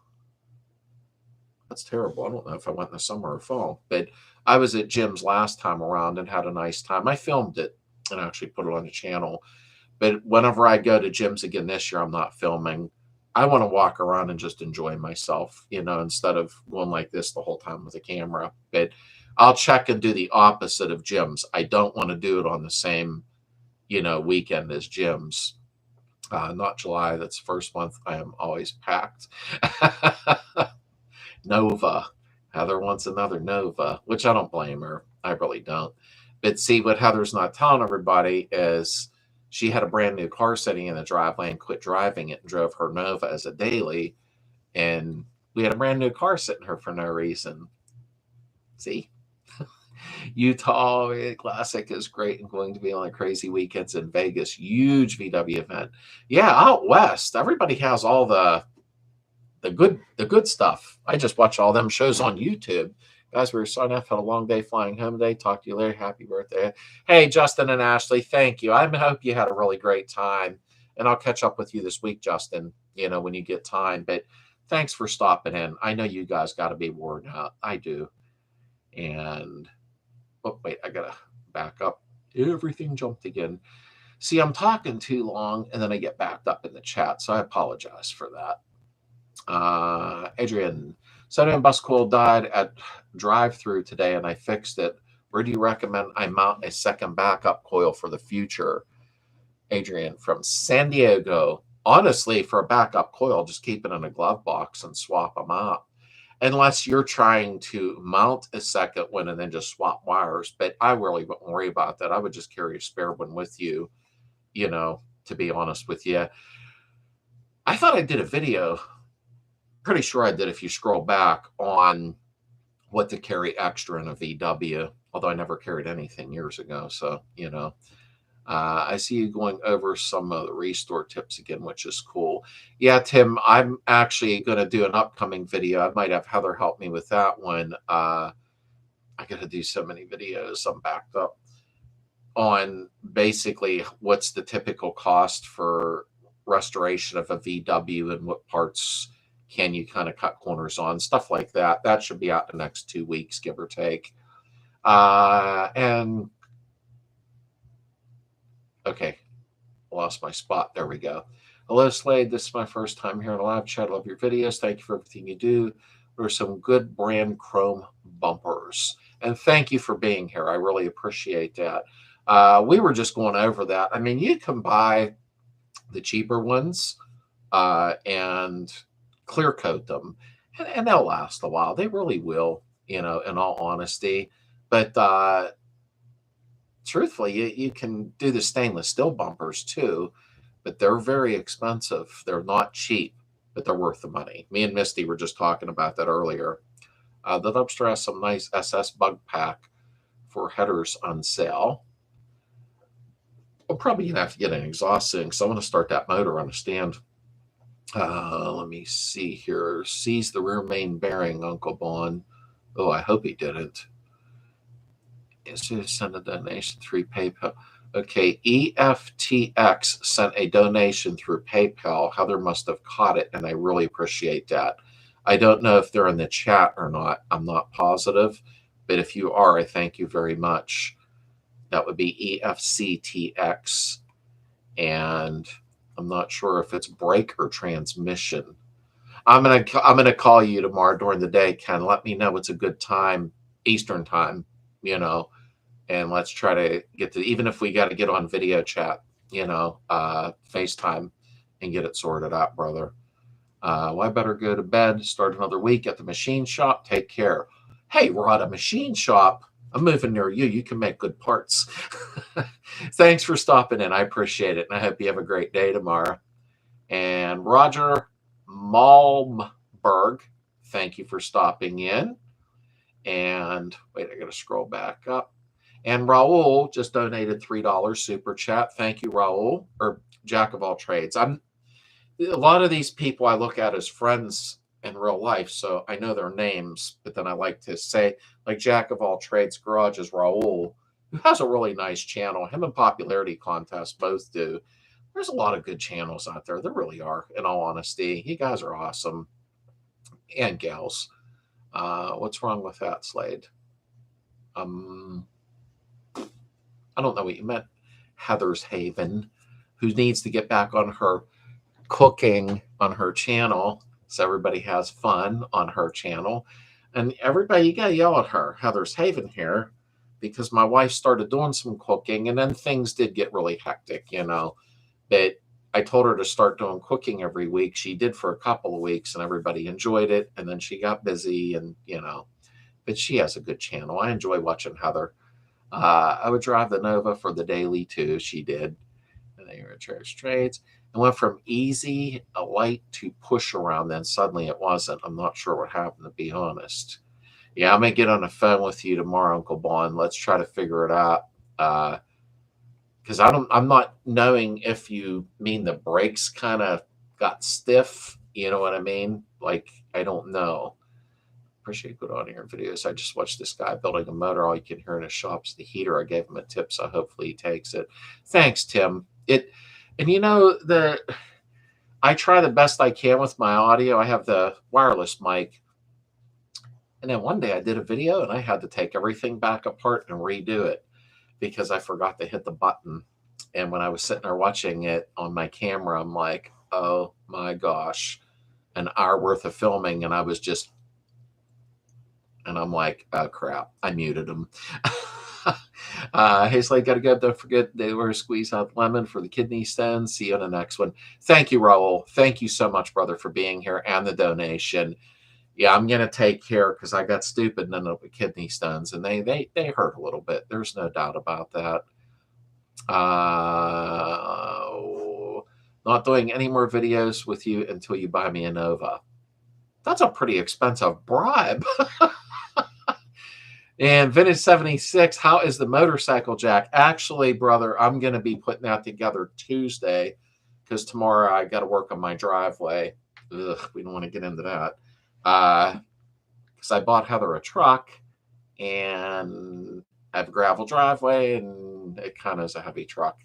That's terrible. I don't know if I went in the summer or fall, but I was at Jim's last time around and had a nice time. I filmed it and actually put it on the channel. But whenever I go to Jim's again this year, I'm not filming. I want to walk around and just enjoy myself, you know, instead of going like this the whole time with a camera. But I'll check and do the opposite of Jim's. I don't want to do it on the same, you know, weekend as Jim's. Not July. That's the first month I am always packed. Nova. Heather wants another Nova, which I don't blame her. I really don't. But see, what Heather's not telling everybody is she had a brand new car sitting in the driveway and quit driving it and drove her Nova as a daily. And we had a brand new car sitting here for no reason. See? Utah Classic is great and going to be on crazy weekends in Vegas. Huge VW event. Yeah, out west, everybody has all the good stuff. I just watch all them shows on YouTube. Guys, we're signing off. Had a long day flying home today. Talk to you later. Happy birthday. Hey, Justin and Ashley, thank you. I hope you had a really great time. And I'll catch up with you this week, Justin, you know, when you get time. But thanks for stopping in. I know you guys got to be worn out. I do. And, oh, wait, I got to back up. Everything jumped again. See, I'm talking too long, and then I get backed up in the chat, so I apologize for that. Adrian, sodium bus coil died at drive-through today, and I fixed it. Where do you recommend I mount a second backup coil for the future? Adrian from San Diego. Honestly, for a backup coil, just keep it in a glove box and swap them out. Unless you're trying to mount a second one and then just swap wires. But I really wouldn't worry about that. I would just carry a spare one with you, to be honest with you. I thought I did a video, pretty sure I did if you scroll back, on what to carry extra in a VW, although I never carried anything years ago. So, I see you going over some of the restore tips again, which is cool. Yeah, Tim, I'm actually going to do an upcoming video. I might have Heather help me with that one. I got to do so many videos. I'm backed up on basically what's the typical cost for restoration of a VW and what parts can you kind of cut corners on, stuff like that. That should be out in the next 2 weeks, give or take. And okay, lost my spot. There we go. Hello, Slade. This is my first time here in a live chat. I love your videos. Thank you for everything you do. There are some good brand chrome bumpers. And thank you for being here. I really appreciate that. We were just going over that. I mean, you can buy the cheaper ones and clear coat them, and they'll last a while. They really will, in all honesty. But truthfully, you can do the stainless steel bumpers too, but they're very expensive. They're not cheap, but they're worth the money. Me and Misty were just talking about that earlier. The dumpster has some nice SS bug pack for headers on sale. We're probably going to have to get an exhaust soon, because I want to start that motor on a stand. Let me see here. Seize the rear main bearing, Uncle Bon. Oh, I hope he didn't. Send a donation through PayPal. Okay, EFTX sent a donation through PayPal. Heather must have caught it, and I really appreciate that. I don't know if they're in the chat or not. I'm not positive, but if you are, I thank you very much. That would be EFCTX, and I'm not sure if it's brake or transmission. I'm gonna call you tomorrow during the day, Ken. Let me know what's a good time, Eastern time, and let's try to get to, even if we got to get on video chat, FaceTime, and get it sorted out, brother. Well, I better go to bed, start another week at the machine shop. Take care. Hey, we're at a machine shop. I'm moving near you. You can make good parts. Thanks for stopping in. I appreciate it. And I hope you have a great day tomorrow. And Roger Malmberg, thank you for stopping in. And wait, I got to scroll back up. And Raul just donated $3 super chat. Thank you, Raul, or Jack of all trades. A lot of these people I look at as friends in real life, so I know their names, but then I like to say, like Jack of all trades garage is Raul, who has a really nice channel. Him and Popularity Contest both do. There's a lot of good channels out there. There really are, in all honesty. You guys are awesome. And gals. What's wrong with that, Slade? I don't know what you meant. Heather's Haven, who needs to get back on her cooking on her channel, so everybody has fun on her channel. And everybody, you gotta yell at her, Heather's Haven here, because my wife started doing some cooking, and then things did get really hectic, But I told her to start doing cooking every week. She did for a couple of weeks, and everybody enjoyed it. And then she got busy, and but she has a good channel. I enjoy watching Heather. I would drive the Nova for the daily too. She did. And they were church trades. It went from easy, a light, to push around. Then suddenly it wasn't. I'm not sure what happened, to be honest. Yeah, I'm going to get on the phone with you tomorrow, Uncle Bon. Let's try to figure it out. Because I'm not knowing if you mean the brakes kind of got stiff. You know what I mean? Like, I don't know. Appreciate good on your videos. I just watched this guy building a motor. All you can hear in his shop is the heater. I gave him a tip, so hopefully he takes it. Thanks, Tim. I'm I try the best I can with my audio. I have the wireless mic. And then one day I did a video and I had to take everything back apart and redo it because I forgot to hit the button. And when I was sitting there watching it on my camera, I'm like, oh my gosh, an hour worth of filming. And I'm like, oh crap, I muted him. Hey, Slade, gotta go. Don't forget they were squeeze out lemon for the kidney stones. See you on the next one. Thank you, Raul. Thank you so much, brother, for being here and the donation. Yeah, I'm gonna take care because I got stupid and ended up with kidney stones, and they hurt a little bit. There's no doubt about that. Not doing any more videos with you until you buy me a Nova. That's a pretty expensive bribe. And Vintage 76, how is the motorcycle jack? Actually, brother, I'm going to be putting that together Tuesday because tomorrow I got to work on my driveway. Ugh, we don't want to get into that. Because I bought Heather a truck and I have a gravel driveway and it kind of is a heavy truck.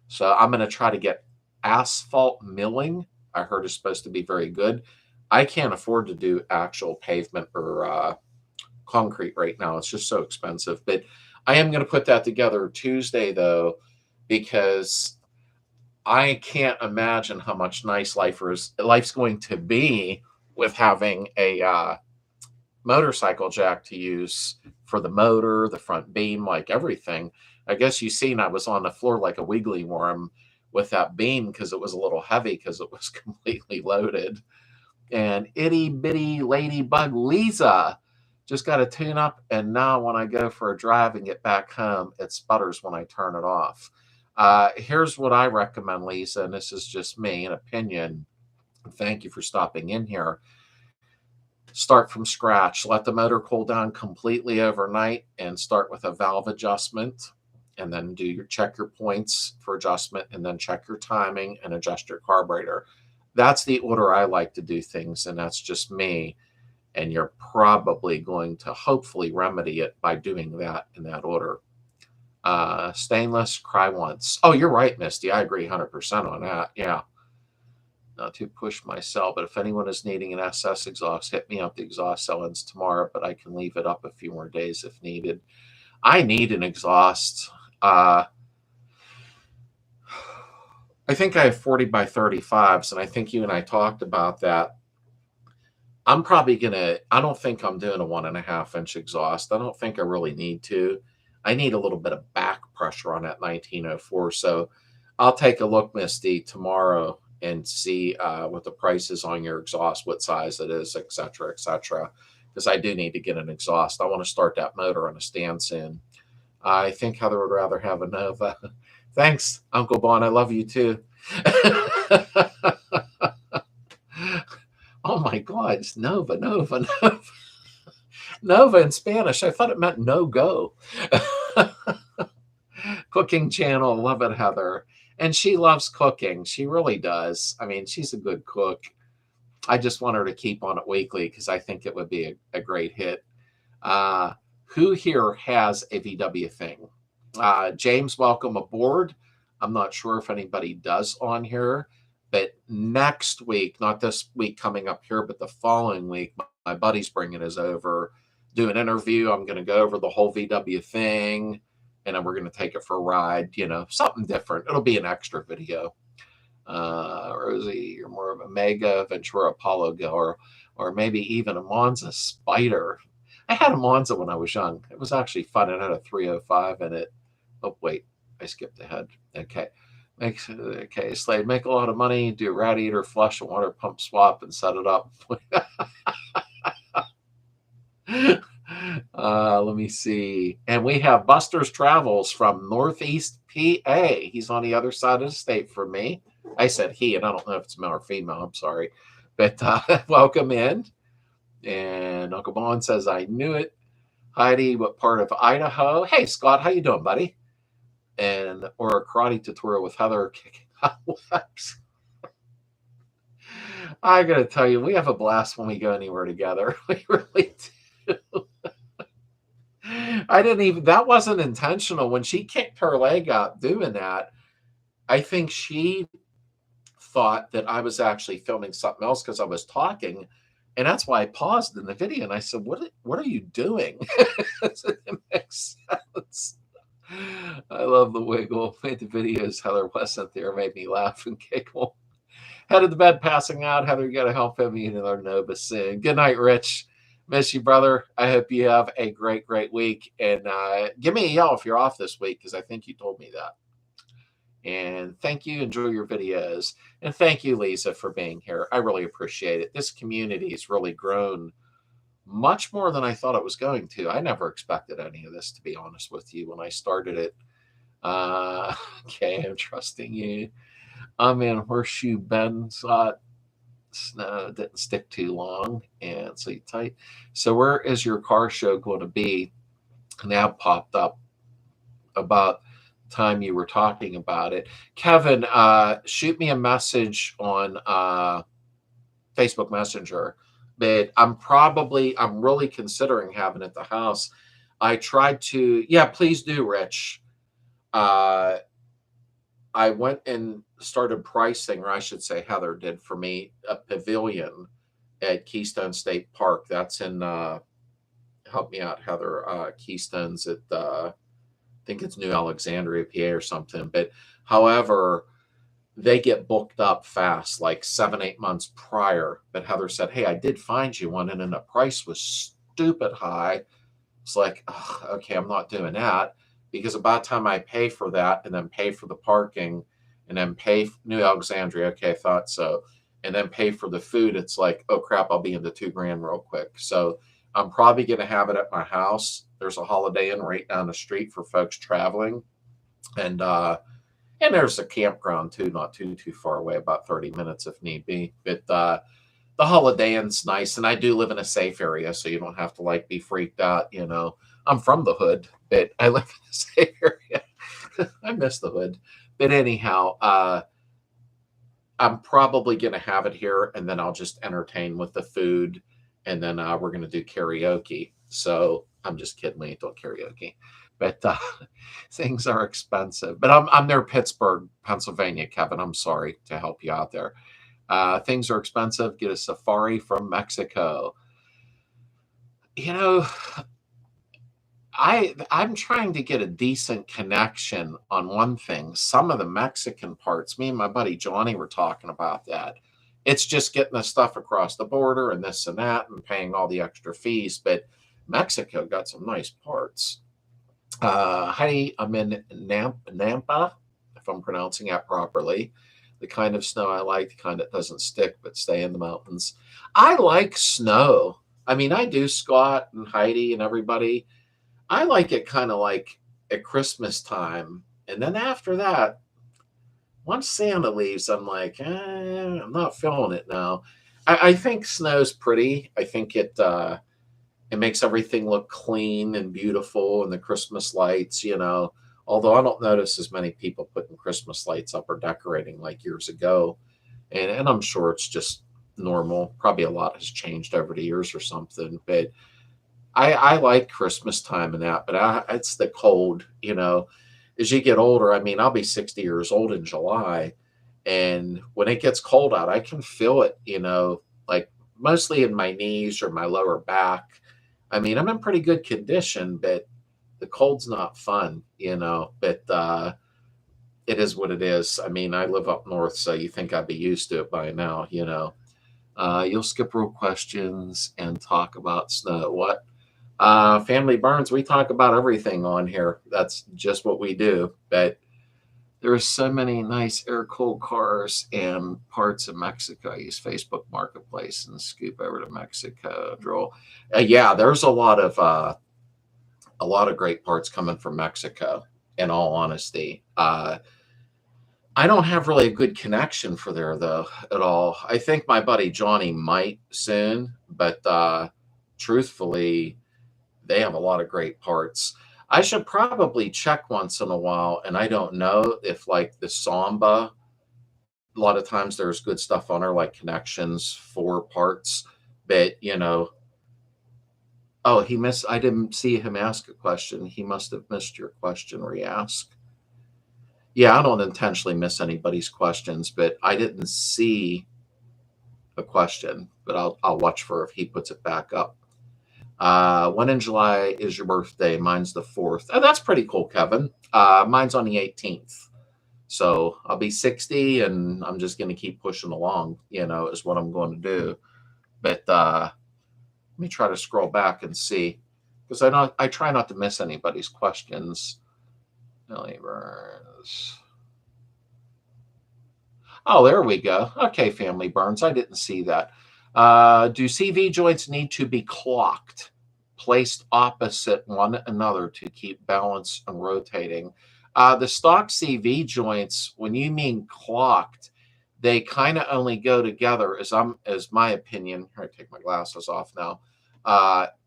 So I'm going to try to get asphalt milling. I heard it's supposed to be very good. I can't afford to do actual pavement or concrete right now. It's just so expensive. But I am going to put that together Tuesday, though, because I can't imagine how much life's going to be with having a motorcycle jack to use for the motor, the front beam, like everything. I guess you've seen I was on the floor like a wiggly worm with that beam because it was a little heavy because it was completely loaded. And itty bitty ladybug Lisa just got to tune up. And now when I go for a drive and get back home, it sputters when I turn it off. Here's what I recommend, Lisa, and this is just me, an opinion. Thank you for stopping in here. Start from scratch. Let the motor cool down completely overnight and start with a valve adjustment. And then check your points for adjustment and then check your timing and adjust your carburetor. That's the order I like to do things, and that's just me. And you're probably going to hopefully remedy it by doing that in that order. Stainless, cry once. Oh, you're right, Misty. I agree 100% on that. Yeah. Not to push myself, but if anyone is needing an SS exhaust, hit me up. The exhaust cell ends tomorrow, but I can leave it up a few more days if needed. I need an exhaust. I think I have 40 by 35s, and I think you and I talked about that. I'm probably I don't think I'm doing a 1.5-inch exhaust. I don't think I really need to. I need a little bit of back pressure on that 1904. So I'll take a look, Misty, tomorrow and see what the price is on your exhaust, what size it is, et cetera, because I do need to get an exhaust. I want to start that motor on a stand soon. I think Heather would rather have a Nova. Thanks, Uncle Bon. I love you too. Oh my God, it's Nova. Nova in Spanish. I thought it meant no go. Cooking channel. Love it, Heather. And she loves cooking. She really does. I mean, she's a good cook. I just want her to keep on it weekly because I think it would be a great hit. Who here has a VW thing? James, welcome aboard. I'm not sure if anybody does on here, but next week, not this week coming up here, but the following week, my buddy's bringing us over, do an interview. I'm going to go over the whole VW thing, and then we're going to take it for a ride, something different. It'll be an extra video. Rosie, you're more of a Mega Ventura Apollo goer, or maybe even a Monza Spider. I had a Monza when I was young. It was actually fun. It had a 305 in it. Oh, wait, I skipped ahead. Okay. Slade, make a lot of money, do a radiator flush and water pump swap and set it up. Let me see. And we have Buster's Travels from Northeast PA. He's on the other side of the state from me. I said he, and I don't know if it's male or female. I'm sorry. But welcome in. And Uncle Bon says, I knew it. Heidi, what part of Idaho? Hey, Scott, how you doing, buddy? Or a karate tutorial with Heather kicking hot webs. I got to tell you, we have a blast when we go anywhere together. We really do. That wasn't intentional. When she kicked her leg up doing that, I think she thought that I was actually filming something else because I was talking, and that's why I paused in the video and I said, what are you doing?" So it makes sense. I love the wiggle. Made the videos. Heather wasn't there. Made me laugh and giggle. Headed to bed, passing out. Heather, you got to help him eat another Nova soon. Good night, Rich. Miss you, brother. I hope you have a great, great week. And give me a yell if you're off this week, because I think you told me that. And thank you. Enjoy your videos. And thank you, Lisa, for being here. I really appreciate it. This community has really grown much more than I thought it was going to. I never expected any of this, to be honest with you, when I started it. Okay, I'm trusting you. I'm in Horseshoe Bend. Snow didn't stick too long, and so you tight. So where is your car show going to be? And that popped up about time you were talking about it. Kevin, shoot me a message on Facebook Messenger. But I'm really considering having it at the house. I tried to, yeah, please do, Rich. I went and started pricing, or I should say Heather did for me, a pavilion at Keystone State Park. That's in, help me out, Heather, Keystone's at, I think it's New Alexandria, PA or something. But however, they get booked up fast, like 7-8 months prior. But Heather said, "Hey, I did find you one," and then the price was stupid high. It's like, okay, I'm not doing that, because about the time I pay for that and then pay for the parking and then pay New Alexandria, okay, I thought so, and then pay for the food, it's like, oh crap, I'll be into $2,000 real quick. So I'm probably going to have it at my house. There's a Holiday Inn right down the street for folks traveling, and there's a campground too, not too far away, about 30 minutes if need be. But the Holiday Inn's nice, and I do live in a safe area, so you don't have to like be freaked out. You know, I'm from the hood, but I live in a safe area. I miss the hood, but anyhow, I'm probably gonna have it here, and then I'll just entertain with the food, and then we're gonna do karaoke. So I'm just kidding, we ain't doing karaoke, but things are expensive. But I'm near Pittsburgh, Pennsylvania, Kevin. I'm sorry to help you out there. Things are expensive. Get a safari from Mexico. You know, I'm trying to get a decent connection on one thing. Some of the Mexican parts, me and my buddy Johnny were talking about that. It's just getting the stuff across the border and this and that and paying all the extra fees. But Mexico got some nice parts. Hi, I'm in Nampa, if I'm pronouncing that properly. The kind of snow I like, the kind that doesn't stick but stay in the mountains. I like snow. I mean, I do, Scott and Heidi and everybody. I like it kind of like at Christmas time. And then after that, once Santa leaves, I'm like, I'm not feeling it now. I think snow's pretty. I think it makes everything look clean and beautiful, and the Christmas lights, you know. Although I don't notice as many people putting Christmas lights up or decorating like years ago. And I'm sure it's just normal. Probably a lot has changed over the years or something. But I like Christmas time and that. But it's the cold, you know. As you get older, I mean, I'll be 60 years old in July. And when it gets cold out, I can feel it, you know, like mostly in my knees or my lower back. I mean, I'm in pretty good condition, but the cold's not fun, you know, but it is what it is. I mean, I live up north, so you think I'd be used to it by now, you know. You'll skip real questions and talk about snow. What? Family Burns, we talk about everything on here. That's just what we do. But there's so many nice air-cooled cars and parts of Mexico. I use Facebook Marketplace and scoop over to Mexico. Yeah, there's a lot of great parts coming from Mexico, in all honesty. I don't have really a good connection for there, though, at all. I think my buddy Johnny might soon, but truthfully, they have a lot of great parts. I should probably check once in a while, and I don't know if, like, the Samba, a lot of times there's good stuff on there, like connections for parts, but, you know, oh, I didn't see him ask a question. He must have missed your question re-ask. Yeah, I don't intentionally miss anybody's questions, but I didn't see a question, but I'll watch for if he puts it back up. When in July is your birthday? Mine's the 4th. Oh, that's pretty cool, Kevin. Mine's on the 18th. So I'll be 60 and I'm just going to keep pushing along, is what I'm going to do. But let me try to scroll back and see because I try not to miss anybody's questions. Millie Burns. Oh, there we go. Okay, Family Burns. I didn't see that. Do CV joints need to be clocked, placed opposite one another to keep balance and rotating? The stock CV joints, when you mean clocked, they kind of only go together, as my opinion. Here, I take my glasses off now.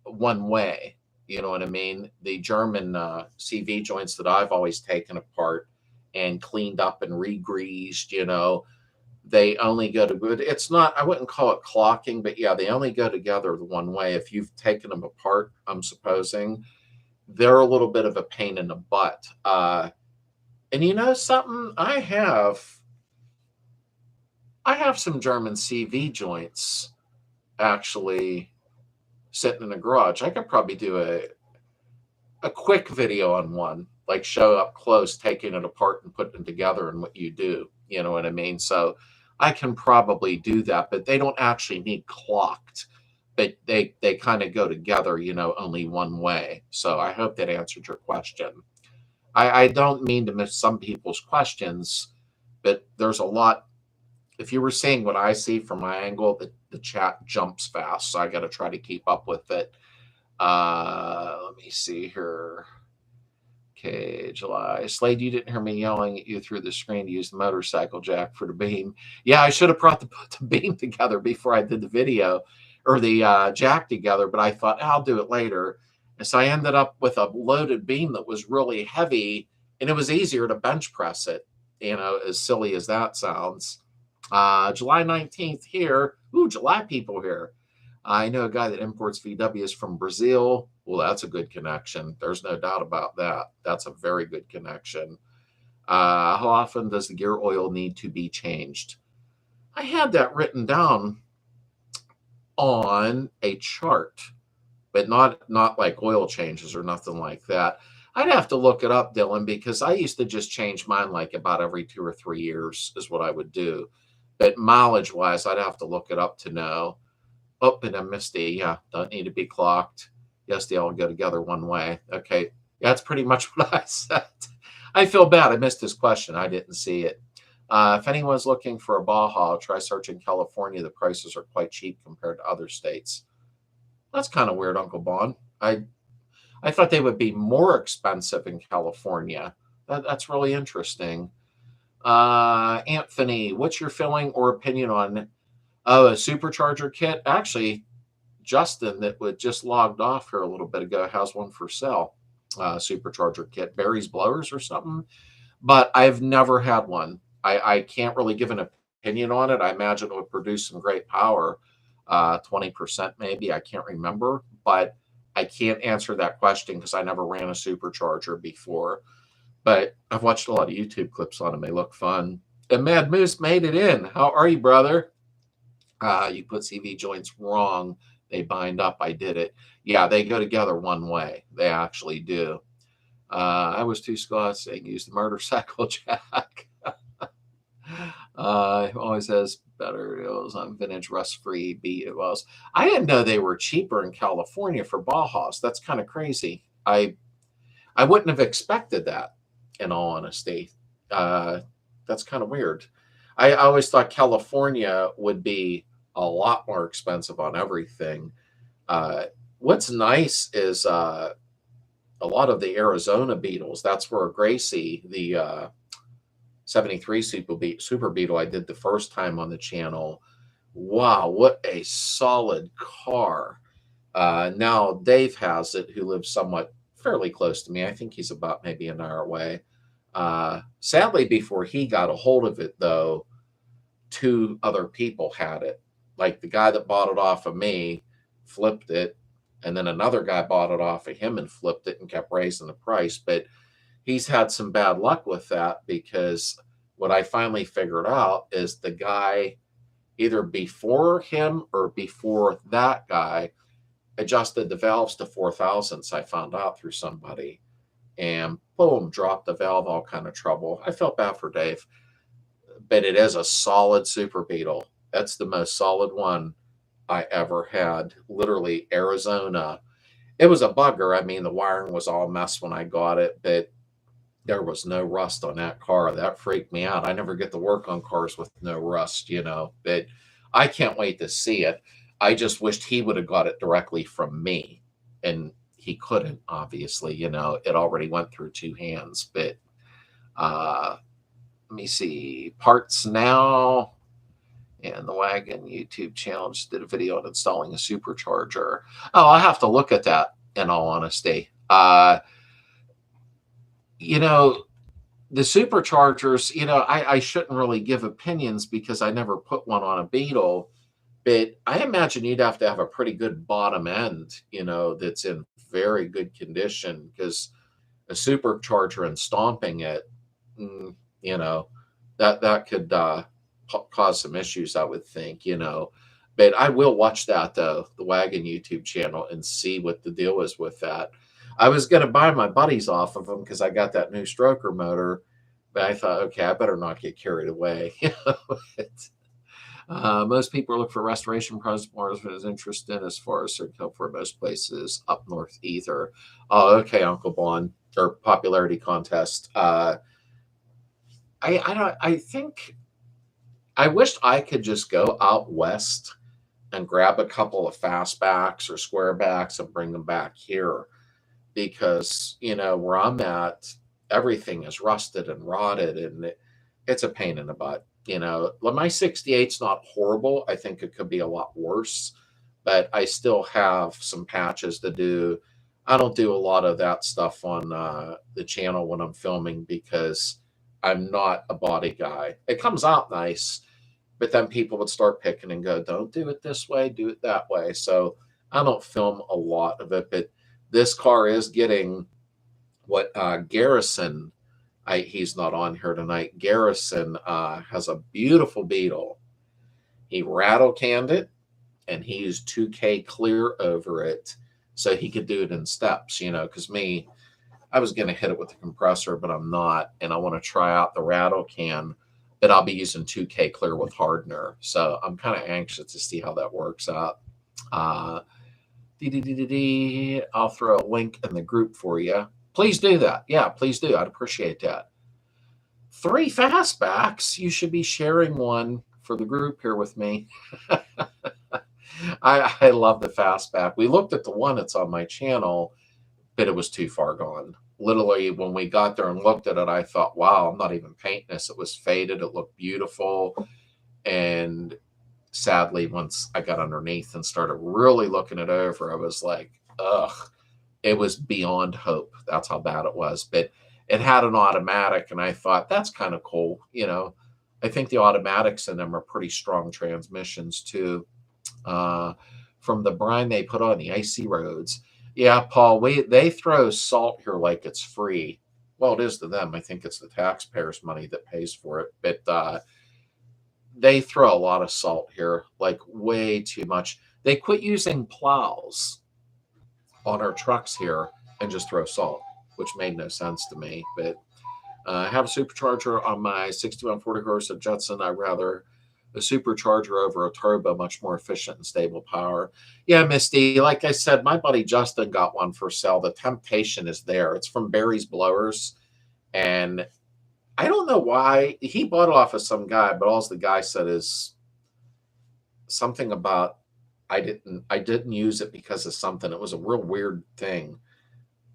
One way. You know what I mean? The German CV joints that I've always taken apart and cleaned up and re-greased, they only go to good. It's not, I wouldn't call it clocking, but yeah, they only go together the one way. If you've taken them apart, I'm supposing they're a little bit of a pain in the butt. And you know something? I have some German CV joints actually sitting in a garage. I could probably do a quick video on one, like show up close, taking it apart and putting it together and what you do. You know what I mean? So I can probably do that, but they don't actually need clocked. But they kind of go together, only one way. So I hope that answered your question. I don't mean to miss some people's questions, but there's a lot. If you were seeing what I see from my angle, the chat jumps fast, so I got to try to keep up with it. Let me see here. Okay, July. Slade, you didn't hear me yelling at you through the screen to use the motorcycle jack for the beam. Yeah, I should have put the beam together before I did the video or the jack together, but I thought I'll do it later. And so I ended up with a loaded beam that was really heavy, and it was easier to bench press it, as silly as that sounds. July 19th here. Ooh, July people here. I know a guy that imports VWs from Brazil. Well, that's a good connection. There's no doubt about that. That's a very good connection. How often does the gear oil need to be changed? I had that written down on a chart, but not like oil changes or nothing like that. I'd have to look it up, Dylan, because I used to just change mine like about every 2 or 3 years is what I would do. But mileage-wise, I'd have to look it up to know. Oh, and then Misty, yeah, don't need to be clocked. Yes, they all go together one way. Okay, yeah, that's pretty much what I said. I feel bad. I missed his question. I didn't see it. If anyone's looking for a Baja, try searching California. The prices are quite cheap compared to other states. That's kind of weird, Uncle Bon. I thought they would be more expensive in California. That's really interesting. Anthony, what's your feeling or opinion on a supercharger kit? Actually, Justin, that would just logged off here a little bit ago, has one for sale. Supercharger kit, Barry's blowers or something. But I've never had one. I can't really give an opinion on it. I imagine it would produce some great power, 20% maybe. I can't remember, but I can't answer that question because I never ran a supercharger before. But I've watched a lot of YouTube clips on them. They look fun. And Mad Moose made it in. How are you, brother? You put CV joints wrong. They bind up. I did it. Yeah, they go together one way. They actually do. I was too Scott saying use the motorcycle jack. Always has better deals on vintage rust-free Beetles. I didn't know they were cheaper in California for Bajas. That's kind of crazy. I wouldn't have expected that, in all honesty. That's kind of weird. I always thought California would be a lot more expensive on everything. What's nice is a lot of the Arizona Beetles. That's where Gracie, the 73 Super Beetle I did the first time on the channel. Wow, what a solid car. Now Dave has it, who lives somewhat fairly close to me. I think he's about maybe an hour away. Sadly, before he got a hold of it, though, 2 other people had it. Like the guy that bought it off of me flipped it, and then another guy bought it off of him and flipped it and kept raising the price. But he's had some bad luck with that, because what I finally figured out is the guy either before him or before that guy adjusted the valves to 4,000s. I found out through somebody, and boom, dropped the valve, all kind of trouble. I felt bad for Dave, but it is a solid Super Beetle. That's the most solid one I ever had. Literally, Arizona. It was a bugger. I mean, the wiring was all messed when I got it, but there was no rust on that car. That freaked me out. I never get to work on cars with no rust, but I can't wait to see it. I just wished he would have got it directly from me, and he couldn't, obviously. It already went through two hands. But let me see. Parts Now and the Wagon YouTube channel just did a video on installing a supercharger. Oh, I'll have to look at that, in all honesty. The superchargers, I shouldn't really give opinions because I never put one on a Beetle, but I imagine you'd have to have a pretty good bottom end, that's in very good condition, because a supercharger and stomping it, that could cause some issues, I would think, But I will watch that, though, the Wagon YouTube channel, and see what the deal is with that. I was going to buy my buddies off of them because I got that new stroker motor, but I thought, okay, I better not get carried away. Most people look for restoration projects more as interested as far as for most places up north either. Oh, okay, Uncle Bon, or popularity contest. I think I wished I could just go out west and grab a couple of fastbacks or squarebacks and bring them back here, because where I'm at, everything is rusted and rotted, and it's a pain in the butt. My 68's not horrible. I think it could be a lot worse, but I still have some patches to do. I don't do a lot of that stuff on the channel when I'm filming, because I'm not a body guy. It comes out nice, but then people would start picking and go, don't do it this way, do it that way. So I don't film a lot of it, but this car is getting what Garrison, he's not on here tonight. Garrison has a beautiful Beetle. He rattle canned it, and he used 2K clear over it so he could do it in steps, because I was going to hit it with the compressor, but I'm not, and I want to try out the rattle can, but I'll be using 2K clear with hardener. So I'm kind of anxious to see how that works out. I'll throw a link in the group for you. Please do that. Yeah, please do. I'd appreciate that. 3 fastbacks. You should be sharing one for the group here with me. I love the fastback. We looked at the one that's on my channel, but it was too far gone. Literally, when we got there and looked at it, I thought, wow, I'm not even painting this. It was faded. It looked beautiful. And sadly, once I got underneath and started really looking it over, I was like, ugh, it was beyond hope. That's how bad it was. But it had an automatic, and I thought, that's kind of cool. I think the automatics in them are pretty strong transmissions too. From the brine they put on the icy roads. Yeah, Paul, they throw salt here like it's free. Well, it is to them. I think it's the taxpayers' money that pays for it. But they throw a lot of salt here, like way too much. They quit using plows on our trucks here and just throw salt, which made no sense to me. But I have a supercharger on my 6140 horse of Jetson. I'd rather a supercharger over a turbo, much more efficient and stable power. Yeah, Misty, like I said, my buddy Justin got one for sale. The temptation is there. It's from Barry's Blowers, and I don't know why he bought it off of some guy, but all the guy said is something about I didn't use it because of something. It was a real weird thing.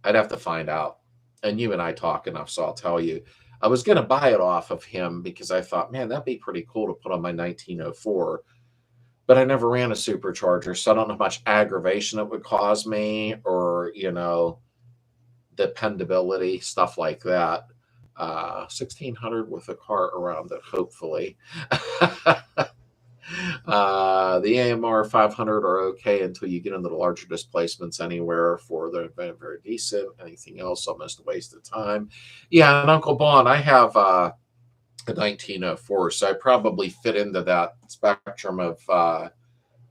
I'd have to find out. And you and I talk enough, so I'll tell you. I was going to buy it off of him because I thought, man, that'd be pretty cool to put on my 1904. But I never ran a supercharger, so I don't know how much aggravation it would cause me, or, dependability, stuff like that. 1600 with a car around it, hopefully. The AMR 500 are okay until you get into the larger displacements anywhere for the very, very decent. Anything else, almost a waste of time. Yeah, and Uncle Bon, I have a 1904, so I probably fit into that spectrum of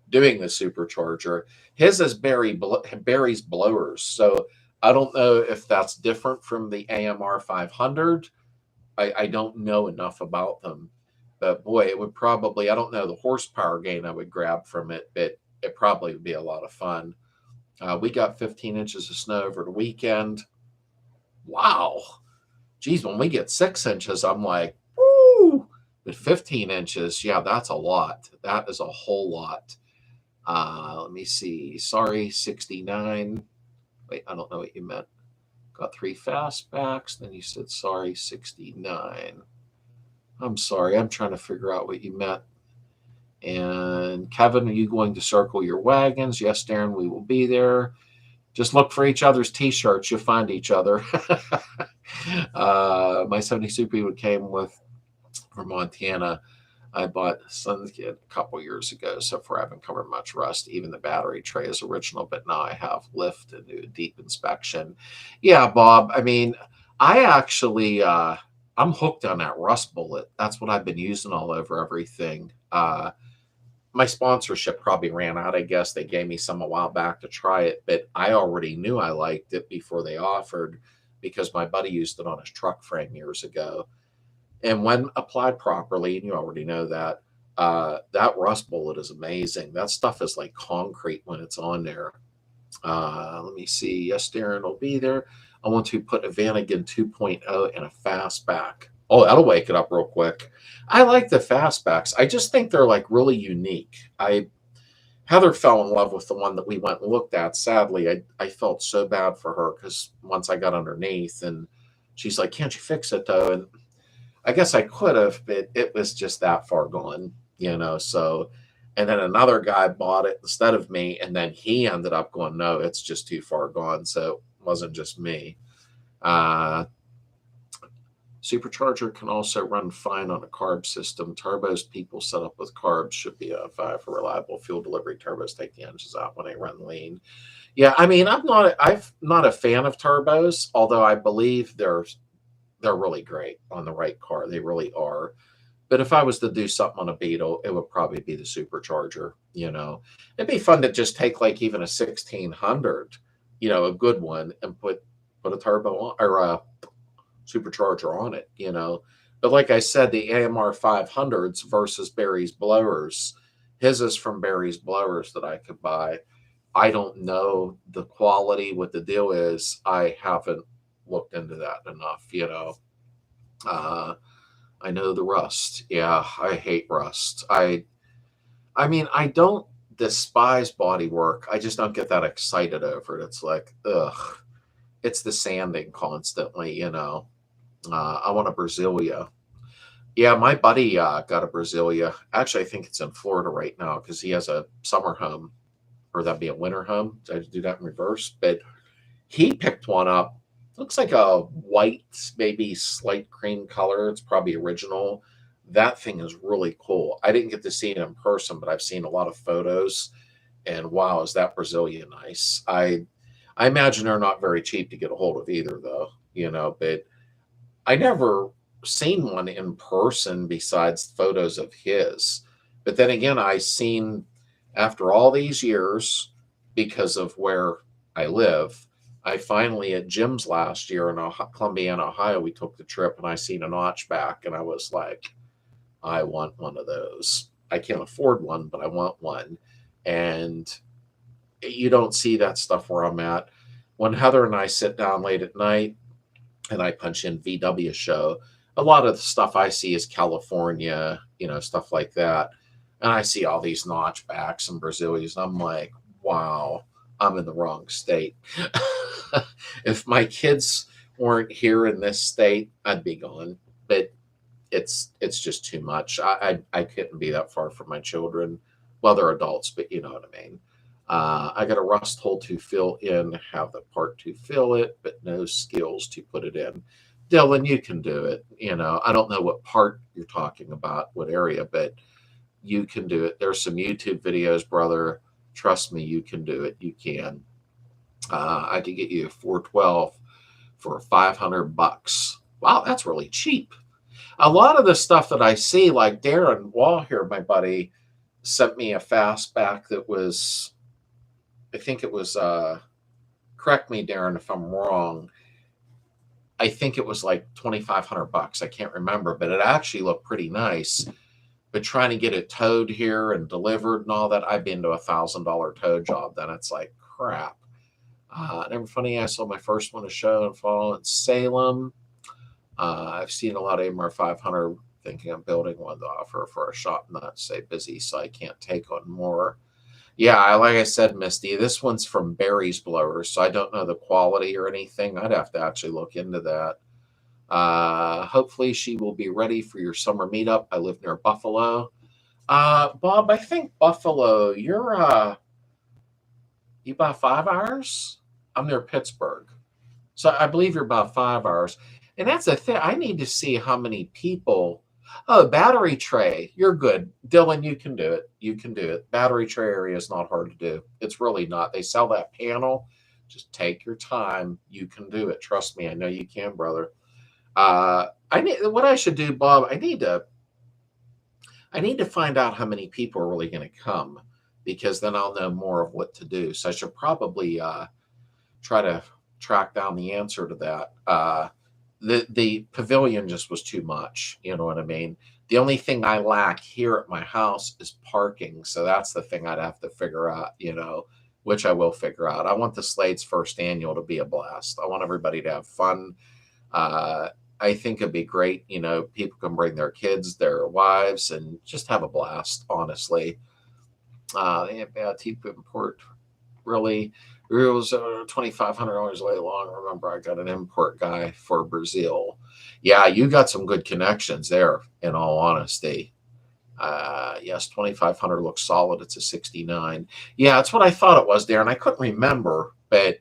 doing the supercharger. His is Barry's blowers, so I don't know if that's different from the AMR 500. I don't know enough about them, but boy, it would probably, I don't know the horsepower gain I would grab from it, but it probably would be a lot of fun. We got 15 inches of snow over the weekend. Wow. Geez, when we get 6 inches, I'm like, woo. But 15 inches, yeah, that's a lot. That is a whole lot. Let me see. Sorry, 69. Wait, I don't know what you meant. Got 3 fastbacks. Then you said, sorry, 69. I'm sorry. I'm trying to figure out what you meant. And Kevin, are you going to circle your wagons? Yes, Darren, we will be there. Just look for each other's T-shirts. You'll find each other. My 70 Super came with from Montana. I bought Sun's Kid a couple years ago, so far I haven't covered much rust. Even the battery tray is original, but now I have lift and do a deep inspection. Yeah, Bob, I mean, I actually, I'm hooked on that rust bullet. That's what I've been using all over everything. My sponsorship probably ran out, I guess. They gave me some a while back to try it, but I already knew I liked it before they offered because my buddy used it on his truck frame years ago. And when applied properly, and you already know that, that rust bullet is amazing. That stuff is like concrete when it's on there. Let me see. Yes, Darren will be there. I want to put a Vanagon 2.0 and a fastback. Oh, that'll wake it up real quick. I like the fastbacks. I just think they're like really unique. Heather fell in love with the one that we went and looked at. Sadly, I felt so bad for her because once I got underneath and she's like, can't you fix it though? And I guess I could have, but it was just that far gone, so, and then another guy bought it instead of me. And then he ended up going, no, it's just too far gone. So it wasn't just me. Supercharger can also run fine on a carb system. Turbos people set up with carbs should be a 5 for reliable fuel delivery. Turbos take the engines out when they run lean. Yeah, I mean, I'm not a fan of turbos, although I believe they're really great on the right car. They really are. But if I was to do something on a Beetle, it would probably be the supercharger. It'd be fun to just take like even a 1600, a good one, and put a turbo on or a supercharger on it. But like I said, the AMR 500s versus Barry's blowers, his is from Barry's blowers that I could buy. I don't know the quality, what the deal is. I haven't looked into that enough. I know the rust. Yeah, I hate rust. I mean, I don't despise body work. I just don't get that excited over it. It's like, ugh, it's the sanding constantly. I want a Brasilia. Yeah, my buddy got a Brasilia. Actually, I think it's in Florida right now because he has a summer home, or that'd be a winter home. I do that in reverse, but he picked one up. Looks like a white, maybe slight cream color. It's probably original. That thing is really cool. I didn't get to see it in person, but I've seen a lot of photos. And wow, is that Brasilia nice? I imagine they're not very cheap to get a hold of either, though. But I never seen one in person besides photos of his. But then again, I seen after all these years, because of where I live, I finally at Jim's last year in Columbiana, Ohio, we took the trip and I seen a notchback and I was like, I want one of those. I can't afford one, but I want one. And you don't see that stuff where I'm at. When Heather and I sit down late at night and I punch in VW show, a lot of the stuff I see is California, stuff like that. And I see all these notchbacks and Brasilias. And I'm like, wow, I'm in the wrong state. If my kids weren't here in this state, I'd be gone. But it's just too much. I couldn't be that far from my children. Well, they're adults, but you know what I mean. I got a rust hole to fill in, have the part to fill it, but no skills to put it in. Dylan, you can do it. I don't know what part you're talking about, what area, but You can do it. There's some YouTube videos, brother. Trust me, you can do it. You can. I could get you a 412 for $500. Wow, that's really cheap. A lot of the stuff that I see, like Darren Wall here, my buddy, sent me a fastback that was, I think it was, correct me, Darren, if I'm wrong. I think it was like $2,500. I can't remember, but it actually looked pretty nice. But trying to get it towed here and delivered and all that, I've been to $1,000 tow job. Then it's like crap. Never funny. I saw my first one to show and fall in Salem. I've seen a lot of AMR 500. Thinking of building one to offer for a shop. Not say busy, so I can't take on more. Yeah, like I said, Misty, this one's from Barry's Blowers, so I don't know the quality or anything. I'd have to actually look into that. Hopefully she will be ready for your summer meetup. I live near Buffalo. Bob, I think Buffalo, you're you about 5 hours? I'm near Pittsburgh. So I believe you're about 5 hours. And that's the thing. I need to see how many people. Oh, battery tray. You're good. Dylan, you can do it. You can do it. Battery tray area is not hard to do. It's really not. They sell that panel. Just take your time. You can do it. Trust me. I know you can, brother. What I should do, Bob, I need to find out how many people are really going to come, because then I'll know more of what to do. So I should probably try to track down the answer to that. The pavilion just was too much. You know what I mean? The only thing I lack here at my house is parking. So that's the thing I'd have to figure out, which I will figure out. I want the Slades first annual to be a blast. I want everybody to have fun. I think it'd be great. People can bring their kids, their wives, and just have a blast, honestly. They have bad teeth import. Really, it was $2,500 way long. Remember, I got an import guy for Brazil. Yeah, you got some good connections there, in all honesty. Yes, 2,500 looks solid. It's a 69. Yeah, that's what I thought it was, Darren. I couldn't remember, but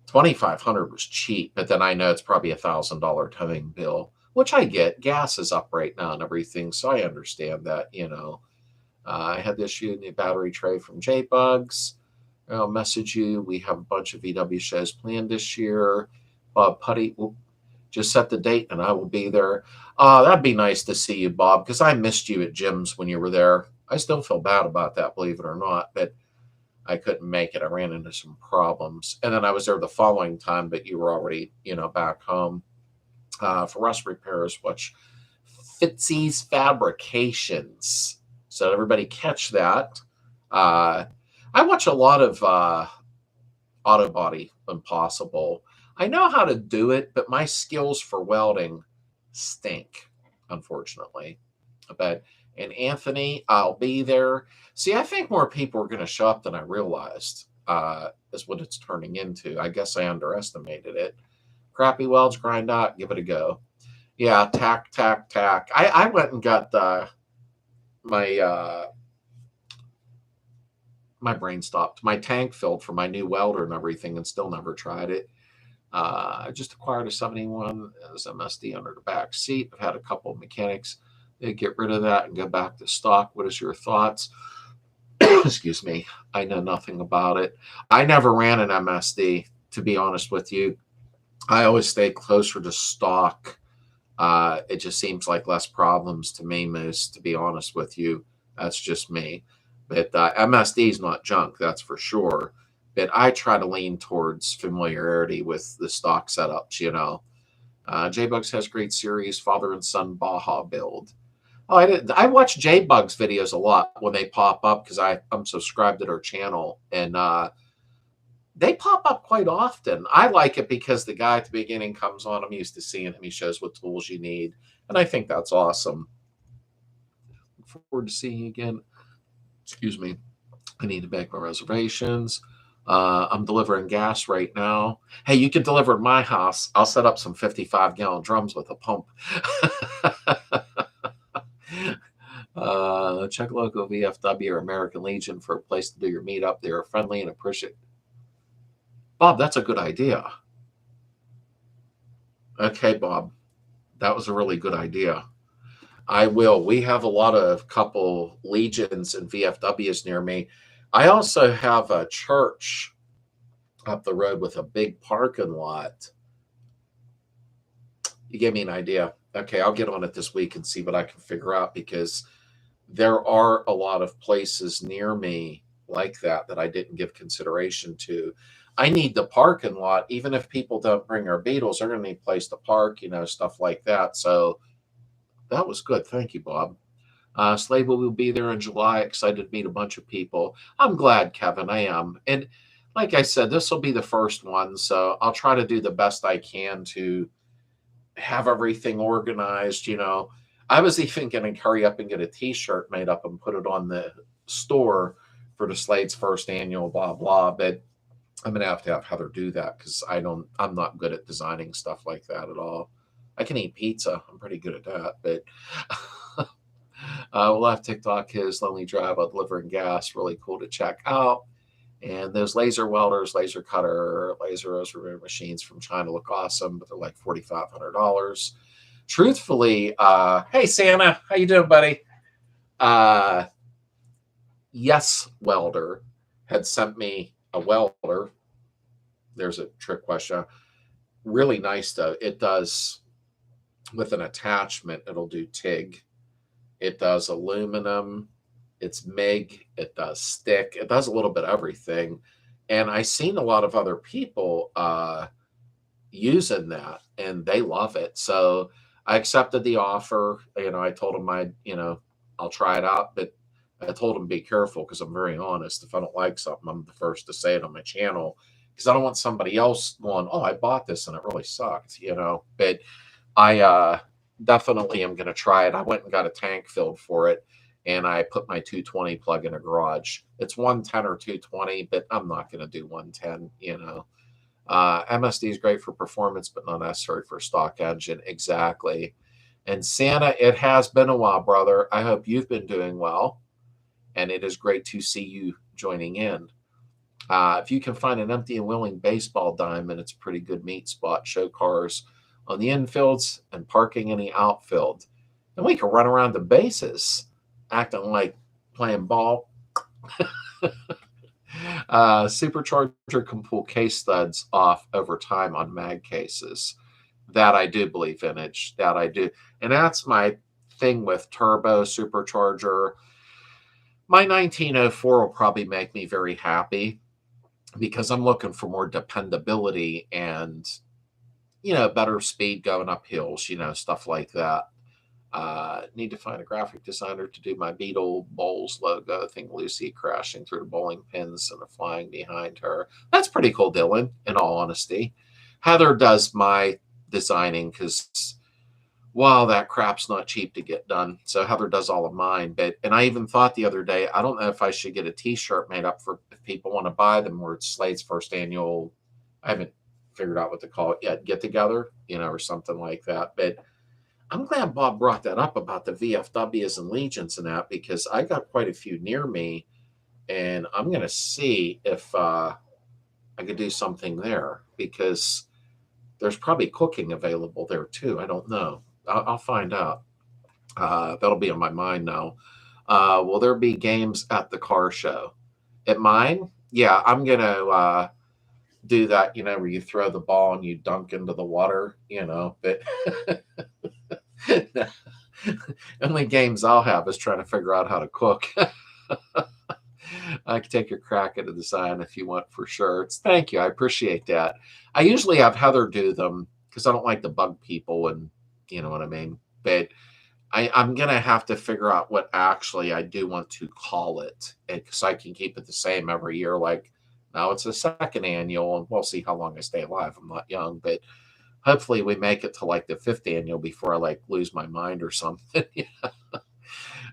2,500 was cheap. But then I know it's probably $1,000 towing bill, which I get. Gas is up right now and everything, so I understand that. I had this new battery tray from J-Bugs. I'll message you. We have a bunch of VW shows planned this year. Bob Putty will just set the date and I will be there. That'd be nice to see you, Bob, because I missed you at Jim's when you were there. I still feel bad about that, believe it or not, but I couldn't make it. I ran into some problems. And then I was there the following time, but you were already, back home. For rust repairs, watch Fitzy's Fabrications. So everybody catch that. I watch a lot of Auto Body when possible. I know how to do it, but my skills for welding stink, unfortunately. And Anthony, I'll be there. See, I think more people are going to show up than I realized, is what it's turning into. I guess I underestimated it. Crappy welds, grind out, give it a go. Yeah, tack. I went and got my brain stopped. My tank filled for my new welder and everything, and still never tried it. I just acquired a 71 as MSD under the back seat. I've had a couple of mechanics. They get rid of that and go back to stock. What is your thoughts? Excuse me. I know nothing about it. I never ran an MSD, to be honest with you. I always stay closer to stock. It just seems like less problems to me, Moose, to be honest with you. That's just me. But MSD is not junk, that's for sure. But I try to lean towards familiarity with the stock setups, J-Bugs has great series, father and son Baja build. Oh, I watch J-Bugs videos a lot when they pop up because I'm subscribed to their channel. And they pop up quite often. I like it because the guy at the beginning comes on. I'm used to seeing him. He shows what tools you need. And I think that's awesome. Look forward to seeing you again. Excuse me. I need to make my reservations. I'm delivering gas right now. Hey, you can deliver at my house. I'll set up some 55-gallon drums with a pump. Check local VFW or American Legion for a place to do your meetup. They are friendly and appreciative. Bob, that's a good idea. Okay, Bob. That was a really good idea. I will. We have a lot of couple Legions and VFWs near me. I also have a church up the road with a big parking lot. You gave me an idea. Okay, I'll get on it this week and see what I can figure out, because there are a lot of places near me like that I didn't give consideration to. I need the parking lot. Even if people don't bring their Beetles, they're going to need a place to park, stuff like that. So that was good. Thank you, Bob. Slade will be there in July. Excited to meet a bunch of people. I'm glad, Kevin. I am. And like I said, this will be the first one. So I'll try to do the best I can to have everything organized. I was even going to hurry up and get a T-shirt made up and put it on the store for the Slades first annual blah blah. But I'm going to have Heather do that, because I'm not good at designing stuff like that at all. I can eat pizza. I'm pretty good at that, but we'll have TikTok. His Lonely Drive while delivering gas, really cool to check out. And those laser welders, laser cutter, laser rosary machines from China look awesome, but they're like $4,500. Truthfully, hey Santa, how you doing, buddy? Yes Welder had sent me a welder. There's a trick question. Really nice though. It does, with an attachment, it'll do TIG. It does aluminum. It's MIG. It does stick. It does a little bit of everything. And I've seen a lot of other people using that, and they love it. So I accepted the offer. I told them I'll try it out, but I told them be careful, because I'm very honest. If I don't like something, I'm the first to say it on my channel, because I don't want somebody else going, "Oh, I bought this and it really sucked," But I definitely am going to try it. I went and got a tank filled for it, and I put my 220 plug in a garage. It's 110 or 220, but I'm not going to do 110. MSD is great for performance, but not necessary for stock engine. Exactly. And Santa, it has been a while, brother. I hope you've been doing well, and it is great to see you joining in. If you can find an empty and willing baseball diamond, it's a pretty good meet spot. Show cars on the infields and parking in the outfield. And we can run around the bases acting like playing ball. Supercharger can pull case studs off over time on mag cases. That I do believe, vintage. That I do. And that's my thing with turbo supercharger. My 1904 will probably make me very happy, because I'm looking for more dependability and better speed going up hills, stuff like that. Need to find a graphic designer to do my Beetle Bowls logo thing. Lucy crashing through the bowling pins and flying behind her. That's pretty cool, Dylan, in all honesty. Heather does my designing, because that crap's not cheap to get done. So Heather does all of mine. And I even thought the other day, I don't know if I should get a T-shirt made up for if people want to buy them, where it's Slade's first annual, I haven't figured out what to call it yet, get together, or something like that. But I'm glad Bob brought that up about the VFWs and Legions and that, because I got quite a few near me, and I'm going to see if I could do something there, because there's probably cooking available there too. I don't know. I'll find out. That'll be on my mind now. Will there be games at the car show? At mine? Yeah, I'm going to do that, where you throw the ball and you dunk into the water, but only games I'll have is trying to figure out how to cook. I can take your crack at the design if you want, for sure. Thank you. I appreciate that. I usually have Heather do them, because I don't like to bug people, and you know what I mean. But I'm going to have to figure out what actually I do want to call it, because I can keep it the same every year. Like now it's the second annual, and we'll see how long I stay alive. I'm not young, but hopefully we make it to like the 5th annual before I lose my mind or something.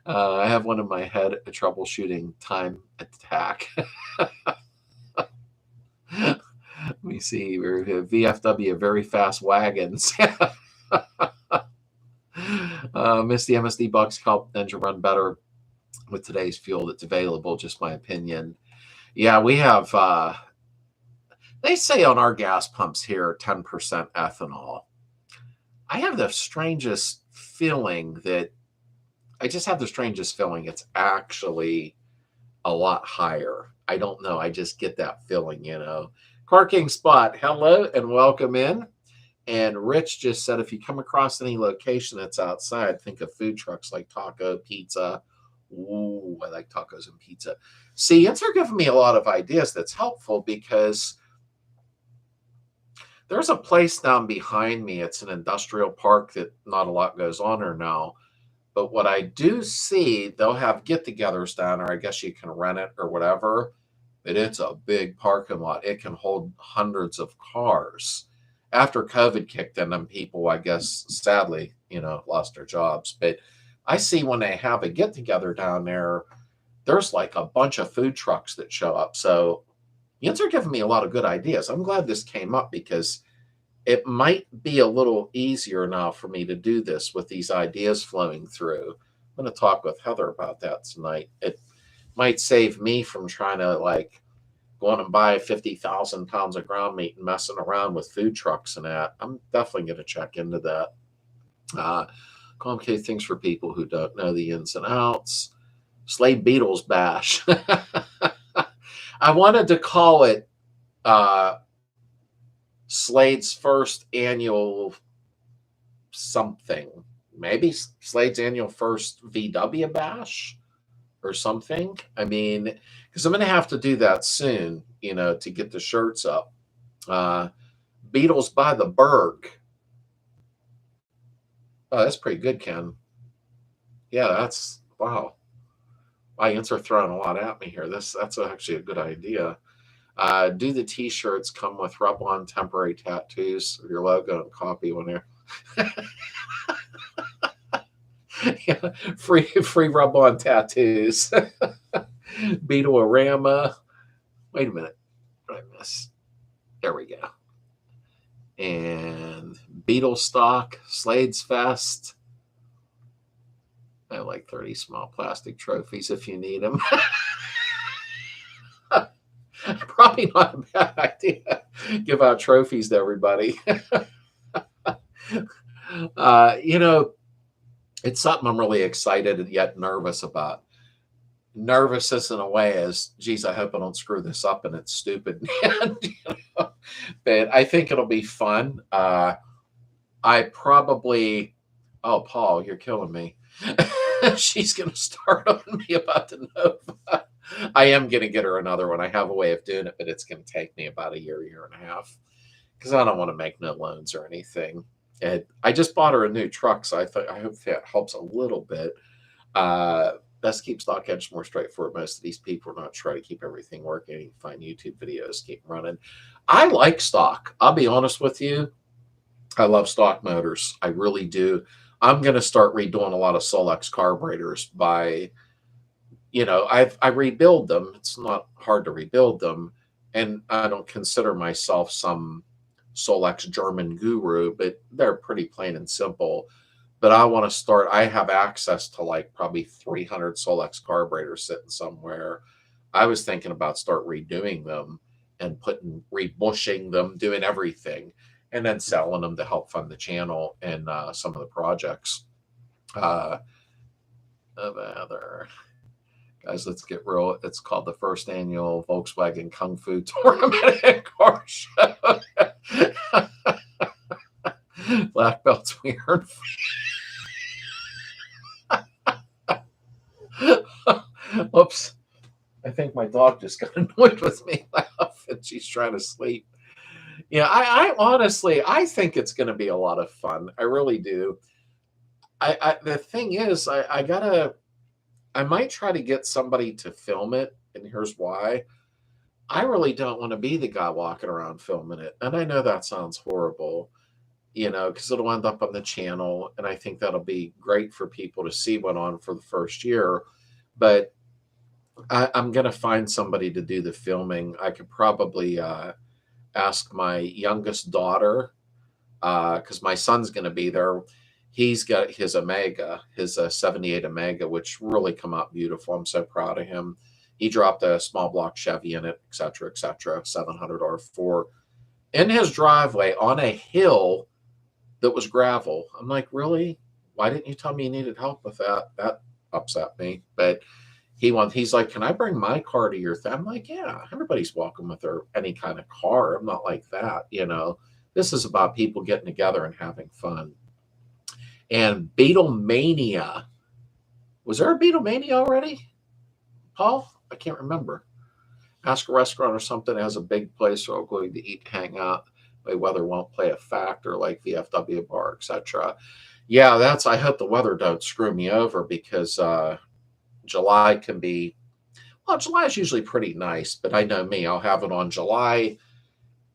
I have one in my head, a troubleshooting time attack. Let me see. We're VFW, very fast wagons. Miss the MSD bucks help engine run better with today's fuel that's available. Just my opinion. Yeah, we have. They say on our gas pumps here 10% ethanol. I have the strangest feeling that I just have the strangest feeling it's actually a lot higher. I don't know. I just get that feeling, you know. Parking spot, hello and welcome in. And Rich just said if you come across any location that's outside, think of food trucks like taco, pizza. Ooh, I like tacos and pizza. See, it's giving me a lot of ideas that's helpful because there's a place down behind me. It's an industrial park that not a lot goes on there now. But what I do see, they'll have get-togethers down there. I guess you can rent it or whatever. But it's a big parking lot. It can hold hundreds of cars. After COVID kicked in, and people, I guess, sadly, you know, lost their jobs. But I see when they have a get-together down there, there's like a bunch of food trucks that show up. So Jens are giving me a lot of good ideas. I'm glad this came up because it might be a little easier now for me to do this with these ideas flowing through. I'm going to talk with Heather about that tonight. It might save me from trying to like go on and buy 50,000 pounds of ground meat and messing around with food trucks and that. I'm definitely going to check into that. Complicated things for people who don't know the ins and outs. Slade Beetle's Bash. I wanted to call it Slade's first annual something. Maybe Slade's annual first VW Bash or something. I mean, because I'm going to have to do that soon, you know, to get the shirts up. Beetles by the Berg. Oh, that's pretty good, Ken. Yeah, that's, wow. My ants are throwing a lot at me here. That's actually a good idea. Do the T-shirts come with rub-on temporary tattoos of your logo and copy when they're yeah, free rub-on tattoos. Beetle-orama. Wait a minute. What did I miss? There we go. And Beetle stock, Slades Fest. I have like 30 small plastic trophies if you need them. Probably not a bad idea. Give out trophies to everybody. You know, it's something I'm really excited yet nervous about. Nervous in a way as, geez, I hope I don't screw this up and it's stupid. You know? But I think it'll be fun. I probably, oh, Paul, you're killing me. She's going to start on me about the Nova. I am going to get her another one. I have a way of doing it, but it's going to take me about a year and a half because I don't want to make no loans or anything. And I just bought her a new truck, so I hope that helps a little bit. Best keep stock edge more straightforward. Most of these people are not trying to keep everything working. You can find YouTube videos, keep running. I like stock. I'll be honest with you. I love stock motors. I really do. I'm going to start redoing a lot of Solex carburetors by, you know, I rebuild them. It's not hard to rebuild them. And I don't consider myself some Solex German guru, but they're pretty plain and simple. But I want to start, I have access to like probably 300 Solex carburetors sitting somewhere. I was thinking about start redoing them and rebushing them, doing everything, and then selling them to help fund the channel and some of the projects. Other guys, let's get real. It's called the first annual Volkswagen Kung Fu Tournament and Car Show. Black belts we earned. Oops. I think my dog just got annoyed with me laughing. She's trying to sleep. Yeah, I honestly, I think it's going to be a lot of fun. I really do. The thing is, I might try to get somebody to film it, and here's why. I really don't want to be the guy walking around filming it. And I know that sounds horrible, you know, because it'll end up on the channel, and I think that'll be great for people to see what on for the first year. But I'm going to find somebody to do the filming. I could probably ask my youngest daughter, because my son's going to be there. He's got his Omega, his 78 Omega, which really come out beautiful. I'm so proud of him. He dropped a small block Chevy in it, et cetera, 700 R4 in his driveway on a hill that was gravel. I'm like, really? why didn't you tell me you needed help with that? That upset me. But he's like, can I bring my car to your thing? I'm like, yeah, everybody's welcome with their any kind of car. I'm not like that, you know. This is about people getting together and having fun. And Beetle Mania. Was there a Beetle Mania already, Paul? I can't remember. Ask a restaurant or something that has a big place or going to eat, hang out. My weather won't play a factor like VFW bar, etc. Yeah, that's. I hope the weather don't screw me over because July can be. Well, July is usually pretty nice, but I know me. I'll have it on July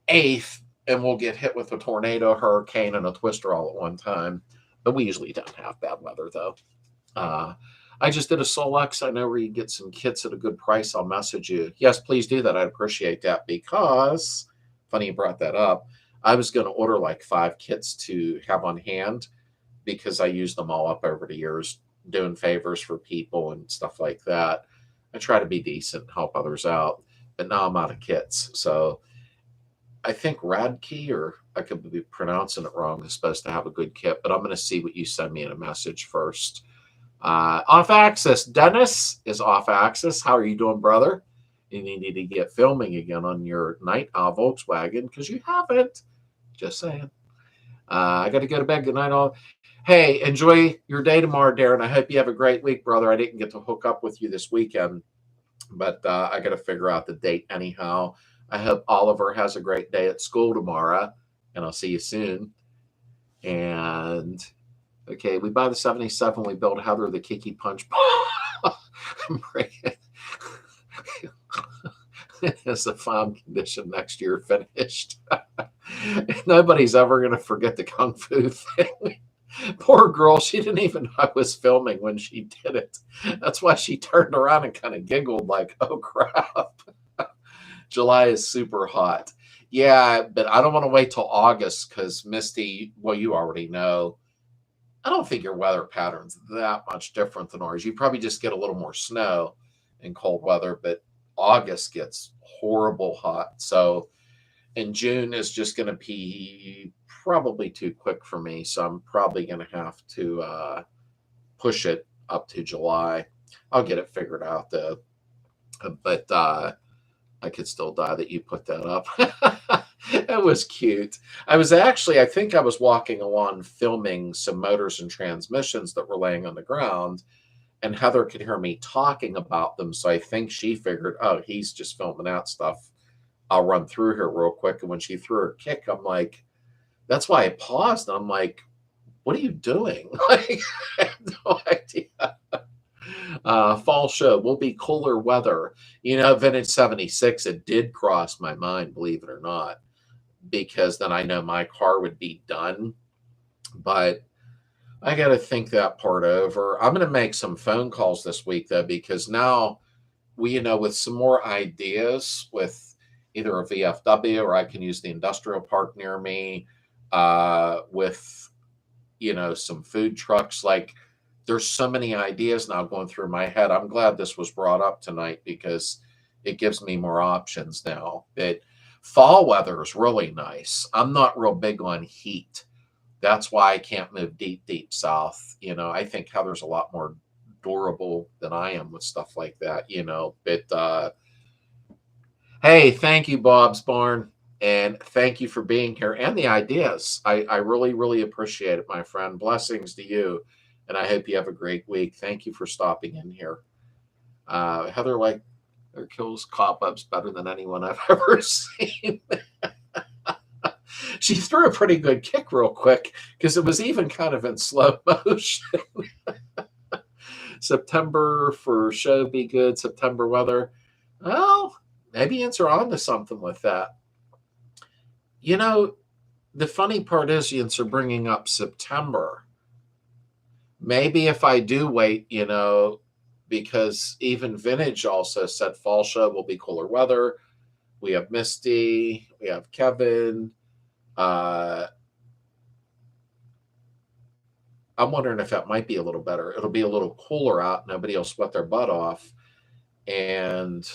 8th, and we'll get hit with a tornado, hurricane, and a twister all at one time. But we usually don't have bad weather though. Uh, I just did a Solex. I know where you get some kits at a good price. I'll message you. Yes, please do that. I'd appreciate that because, funny you brought that up, I was going to order like 5 kits to have on hand because I used them all up over the years doing favors for people and stuff like that. I try to be decent and help others out, but now I'm out of kits. So I think Radkey, or I could be pronouncing it wrong, is supposed to have a good kit, but I'm going to see what you send me in a message first. Off axis. Dennis is off axis. How are you doing, brother? You need to get filming again on your night Volkswagen because you haven't. Just saying. I got to go to bed. Good night, all. Hey, enjoy your day tomorrow, Darren. I hope you have a great week, brother. I didn't get to hook up with you this weekend, but I got to figure out the date anyhow. I hope Oliver has a great day at school tomorrow, and I'll see you soon. And okay, we buy the 77. We build Heather the Kiki Punch. Bring it. As the farm condition next year finished. Nobody's ever going to forget the Kung Fu thing. Poor girl, she didn't even know I was filming when she did it. That's why she turned around and kind of giggled like, oh crap. July is super hot. Yeah, but I don't want to wait till August because Misty, well, you already know, I don't think your weather pattern's that much different than ours. You probably just get a little more snow in cold weather, but August gets horrible hot. So, and June is just going to be probably too quick for me. So I'm probably going to have to push it up to July. I'll get it figured out though. But I could still die that you put that up. That was cute. I think I was walking along filming some motors and transmissions that were laying on the ground, and Heather could hear me talking about them. So I think she figured, oh, he's just filming that stuff. I'll run through here real quick. And when she threw her kick, I'm like, that's why I paused. And I'm like, what are you doing? Like, I have no idea. Fall show will be cooler weather. You know, Vintage 76, it did cross my mind, believe it or not, because then I know my car would be done. But I got to think that part over. I'm going to make some phone calls this week, though, because now with some more ideas with either a VFW or I can use the industrial park near me with, some food trucks. Like, there's so many ideas now going through my head. I'm glad this was brought up tonight because it gives me more options now. But fall weather is really nice. I'm not real big on heat. That's why I can't move deep south. I think Heather's a lot more durable than I am with stuff like that, But hey, thank you, Bob's Barn. And thank you for being here and the ideas. I really, really appreciate it, my friend. Blessings to you. And I hope you have a great week. Thank you for stopping in here. Heather, her kills cobwebs better than anyone I've ever seen. She threw a pretty good kick real quick because it was even kind of in slow motion. September for show be good. September weather. Well, maybe answer on to something with that. The funny part is, Yin's are bringing up September. Maybe if I do wait, because even Vintage also said fall show will be cooler weather. We have Misty, we have Kevin. I'm wondering if that might be a little better. It'll be a little cooler out. Nobody will sweat their butt off. And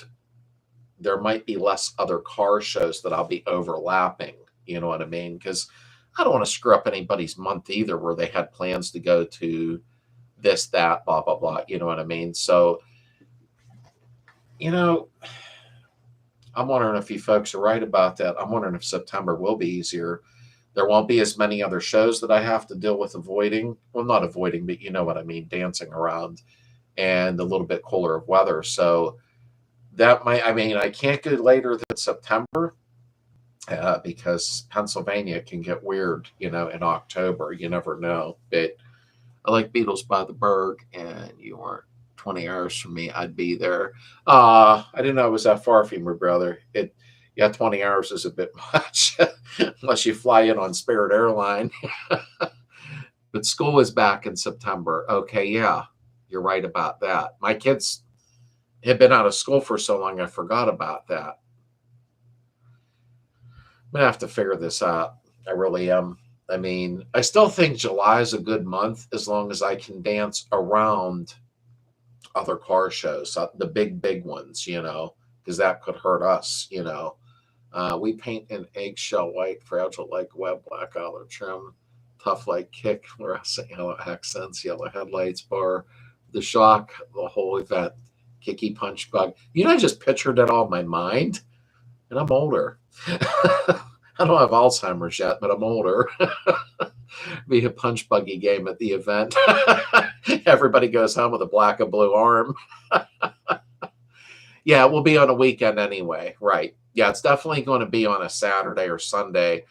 there might be less other car shows that I'll be overlapping. You know what I mean? Because I don't want to screw up anybody's month either where they had plans to go to this, that, blah, blah, blah. You know what I mean? So, you know, I'm wondering if you folks are right about that. I'm wondering if September will be easier. There won't be as many other shows that I have to deal with avoiding. Well, not avoiding, but you know what I mean, dancing around, and a little bit cooler of weather. So that might, I mean, I can't go later than September because Pennsylvania can get weird, you know, in October. You never know. But I like Beatles by the Berg, and you weren't 20 hours from me, I'd be there. I didn't know it was that far from you, brother. Yeah, 20 hours is a bit much, unless you fly in on Spirit Airline. But school is back in September. Okay, yeah, you're right about that. My kids have been out of school for so long, I forgot about that. I'm going to have to figure this out. I really am. I mean, I still think July is a good month as long as I can dance around other car shows, the big ones, you know, because that could hurt us, you know. We paint in eggshell white, fragile like web, black olive trim, tough like kick, fluorescent yellow accents, yellow headlights, bar, the shock, the whole event, kicky punch bug. You know, I just pictured it all in my mind, and I'm older. I don't have Alzheimer's yet, but I'm older. Be a punch buggy game at the event. Everybody goes home with a black and blue arm. Yeah, it will be on a weekend anyway. Right. Yeah, it's definitely going to be on a Saturday or Sunday.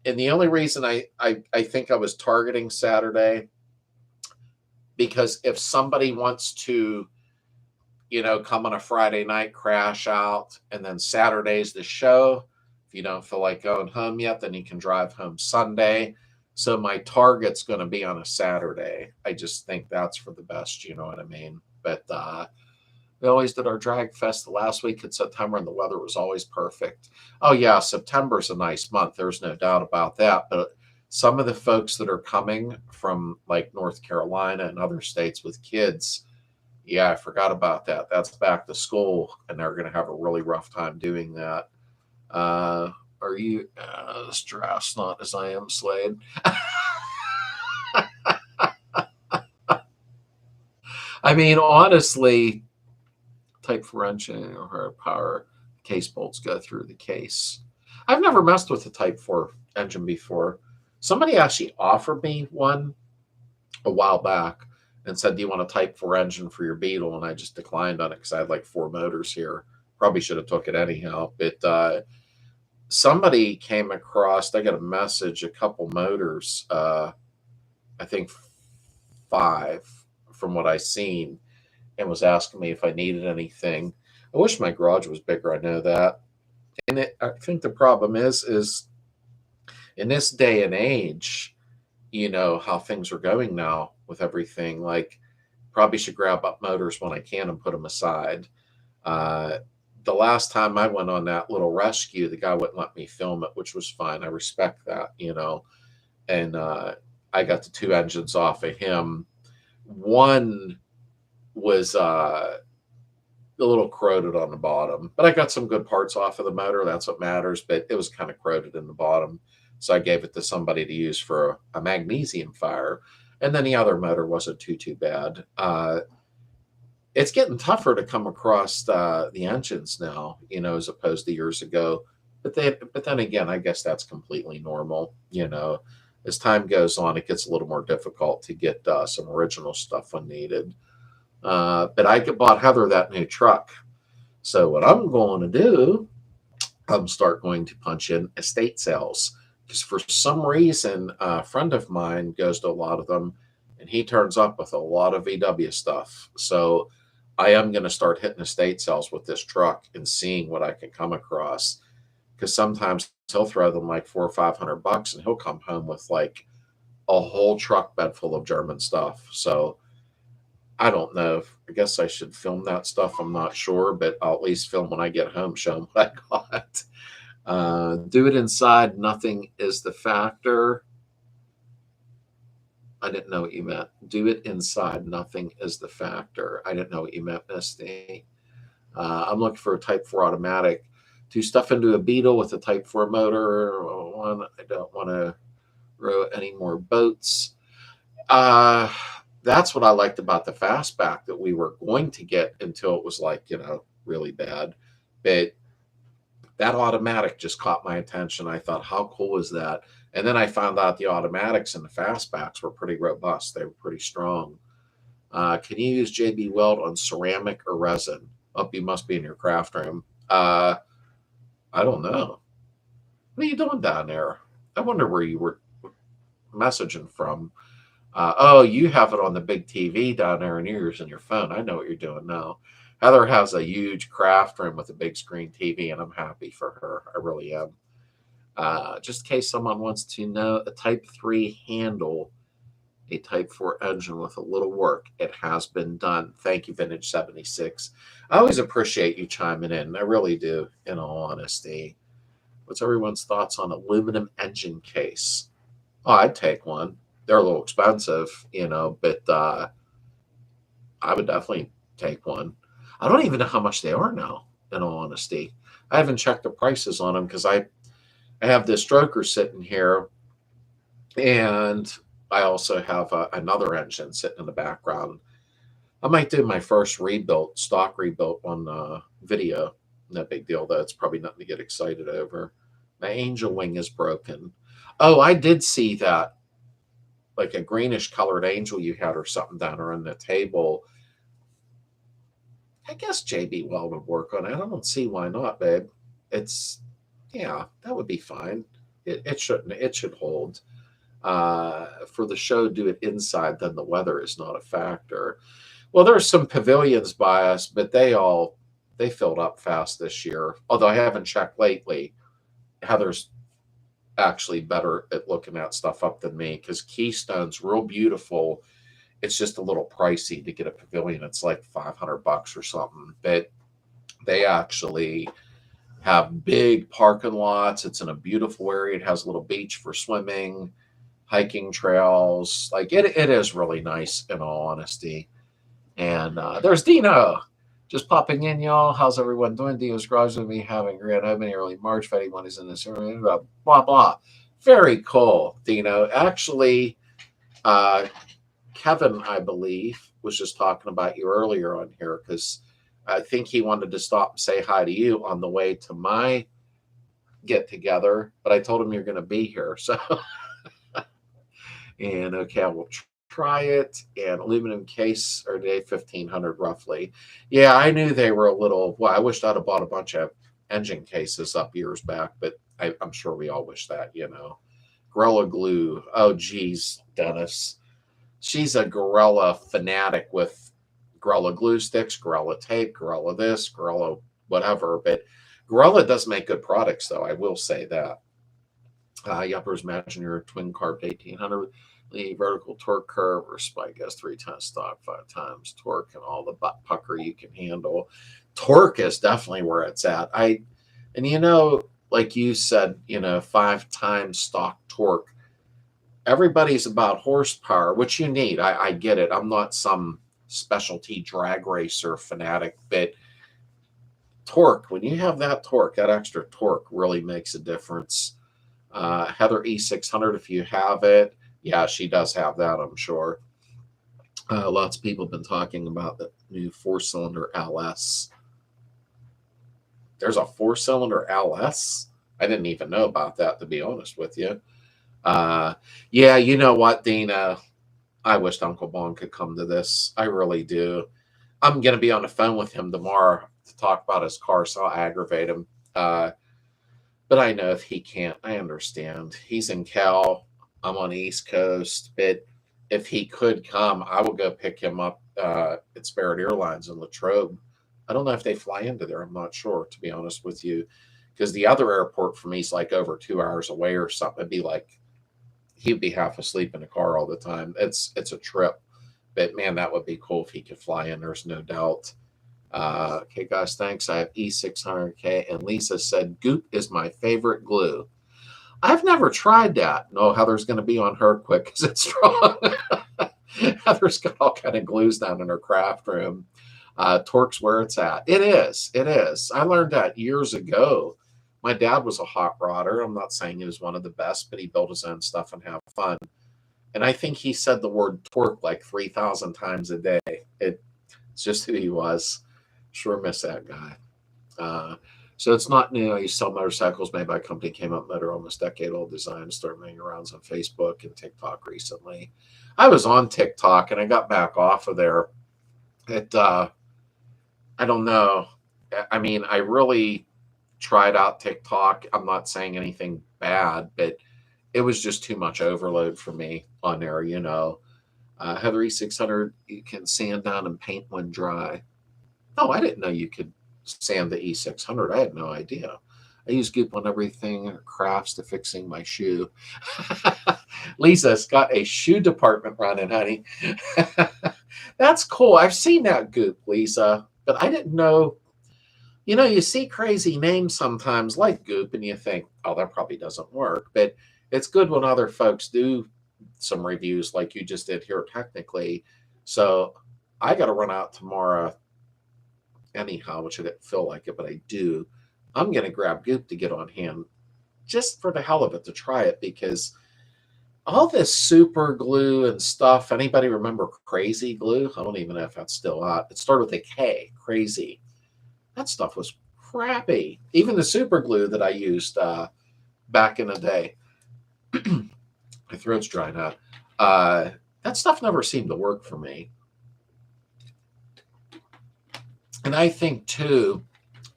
And the only reason I think I was targeting Saturday, because if somebody wants to, you know, come on a Friday night, crash out, and then Saturday's the show. If you don't feel like going home yet, then you can drive home Sunday. So my target's going to be on a Saturday. I just think that's for the best, you know what I mean? But we always did our drag fest the last week in September, and the weather was always perfect. Oh yeah, September's a nice month. There's no doubt about that. But some of the folks that are coming from like North Carolina and other states with kids, yeah, I forgot about that. That's back to school, and they're going to have a really rough time doing that. Are you as drafts not as I am, Slade? I mean, honestly, Type 4 engine or hard power case bolts go through the case. I've never messed with a Type 4 engine before. Somebody actually offered me one a while back and said, do you want a Type 4 engine for your Beetle? And I just declined on it because I had like 4 motors here. Probably should have took it anyhow. But somebody came across, I got a message, a couple motors, I think 5 from what I seen, and was asking me if I needed anything. I wish my garage was bigger, I know that. And I think the problem is in this day and age, you know, how things are going now with everything, like probably should grab up motors when I can and put them aside. The last time I went on that little rescue, the guy wouldn't let me film it, which was fine. I respect that, you know. And I got the 2 engines off of him. One was a little corroded on the bottom, but I got some good parts off of the motor. That's what matters. But it was kind of corroded in the bottom, so I gave it to somebody to use for a magnesium fire. And then the other motor wasn't too bad. It's getting tougher to come across the engines now, you know, as opposed to years ago. But then again, I guess that's completely normal. You know, as time goes on, it gets a little more difficult to get some original stuff when needed. But I bought Heather that new truck. So what I'm going to do, I'm start going to punch in estate sales, because for some reason, a friend of mine goes to a lot of them, and he turns up with a lot of VW stuff. So I am going to start hitting estate sales with this truck and seeing what I can come across, because sometimes he'll throw them like $400 or $500, and he'll come home with like a whole truck bed full of German stuff. So I don't know. I guess I should film that stuff. I'm not sure, but I'll at least film when I get home, show them what I got. Do it inside. Nothing is the factor. I didn't know what you meant. Do it inside. Nothing is the factor. I didn't know what you meant, Misty. I'm looking for a Type 4 automatic to stuff into a Beetle with a Type 4 motor. One, I don't want to Wrote any more boats? Uh, that's what I liked about the fastback that we were going to get until it was like, really bad. But that automatic just caught my attention. I thought, how cool is that? And then I found out the automatics and the fastbacks were pretty robust. They were pretty strong. Can you use JB Weld on ceramic or resin? Oh, you must be in your craft room. I don't know. What are you doing down there? I wonder where you were messaging from. Oh, you have it on the big TV down there, and you're using your phone. I know what you're doing now. Heather has a huge craft room with a big screen TV, and I'm happy for her. I really am. Just in case someone wants to know, a Type 3 handle, a Type 4 engine with a little work. It has been done. Thank you, Vintage 76. I always appreciate you chiming in. I really do, in all honesty. What's everyone's thoughts on aluminum engine case? Oh, I'd take one. They're a little expensive, but I would definitely take one. I don't even know how much they are now, in all honesty. I haven't checked the prices on them because I have this stroker sitting here, and I also have another engine sitting in the background. I might do my first stock rebuilt on video. No big deal, though. It's probably nothing to get excited over. My angel wing is broken. Oh, I did see that, like a greenish colored angel you had or something down there on the table. I guess JB Weld would work on it. I don't see why not, babe. Yeah, that would be fine. It should hold. For the show, do it inside, then the weather is not a factor. Well, there's some pavilions by us, but they filled up fast this year. Although I haven't checked lately. Heather's actually better at looking at stuff up than me because Keystone's real beautiful. It's just a little pricey to get a pavilion. It's like $500 or something. But they actually have big parking lots. It's in a beautiful area. It has a little beach for swimming, hiking trails. Like it is really nice, in all honesty. And there's Dino just popping in, y'all. How's everyone doing? Dino's Garage with me having a grand opening early March. If anyone is in this area, blah, blah. Very cool, Dino. Actually, Kevin, I believe, was just talking about you earlier on here because I think he wanted to stop and say hi to you on the way to my get together, but I told him you're going to be here. So, and okay, I will try it. And aluminum case are today 1,500 roughly. Yeah, I knew they were a little. Well, I wished I'd have bought a bunch of engine cases up years back, but I'm sure we all wish that, Gorilla Glue. Oh, geez, Dennis. She's a Gorilla fanatic with Gorilla glue sticks, Gorilla tape, Gorilla this, Gorilla whatever. But Gorilla does make good products, though. I will say that. Yuppers, imagine your twin carb 1800 the vertical torque curve or spike has 3 times stock, 5 times torque, and all the butt pucker you can handle. Torque is definitely where it's at. Like you said, 5 times stock torque. Everybody's about horsepower, which you need. I get it. I'm not some specialty drag racer fanatic, but torque, when you have that torque, that extra torque really makes a difference. Heather E600, if you have it, yeah, she does have that, I'm sure. Lots of people have been talking about the new 4-cylinder LS. There's a 4-cylinder LS? I didn't even know about that, to be honest with you. Yeah, you know what, Dina? I wished Uncle Bon could come to this. I really do. I'm going to be on the phone with him tomorrow to talk about his car, so I'll aggravate him. But I know if he can't, I understand. He's in Cal. I'm on the East Coast. But if he could come, I will go pick him up at Spirit Airlines in Latrobe. I don't know if they fly into there. I'm not sure, to be honest with you. Because the other airport for me is like over 2 hours away or something. It'd be like he'd be half asleep in the car all the time. It's a trip. But, man, that would be cool if he could fly in. There's no doubt. Okay, guys, thanks. I have E600K. And Lisa said, Goop is my favorite glue. I've never tried that. No, Heather's going to be on her quick because it's strong. Heather's got all kind of glues down in her craft room. Torque's where it's at. It is. I learned that years ago My dad was a hot rodder. I'm not saying he was one of the best, but he built his own stuff and had fun. And I think he said the word torque like 3,000 times a day. It's just who he was. Sure miss that guy. Uh, so it's not new. I used to sell motorcycles made by a company came up motor, almost decade-old design, started making rounds on Facebook and TikTok recently. I was on TikTok and I got back off of there. I don't know. I mean, I really tried out TikTok. I'm not saying anything bad, but it was just too much overload for me on there. Heather E600, you can sand down and paint when dry. No, I didn't know you could sand the E600. I had no idea. I use goop on everything, crafts to fixing my shoe. Lisa's got a shoe department running, honey. That's cool. I've seen that goop, Lisa, but I didn't know. You see crazy names sometimes like goop and you think, oh, that probably doesn't work. But it's good when other folks do some reviews like you just did here technically. So I got to run out tomorrow anyhow, which I didn't feel like it, but I do. I'm going to grab goop to get on hand just for the hell of it to try it, because all this super glue and stuff, anybody remember Crazy Glue? I don't even know if that's still out. It started with a K, Crazy. That stuff was crappy. Even the super glue that I used back in the day. My throat's drying out. That stuff never seemed to work for me. And I think, too,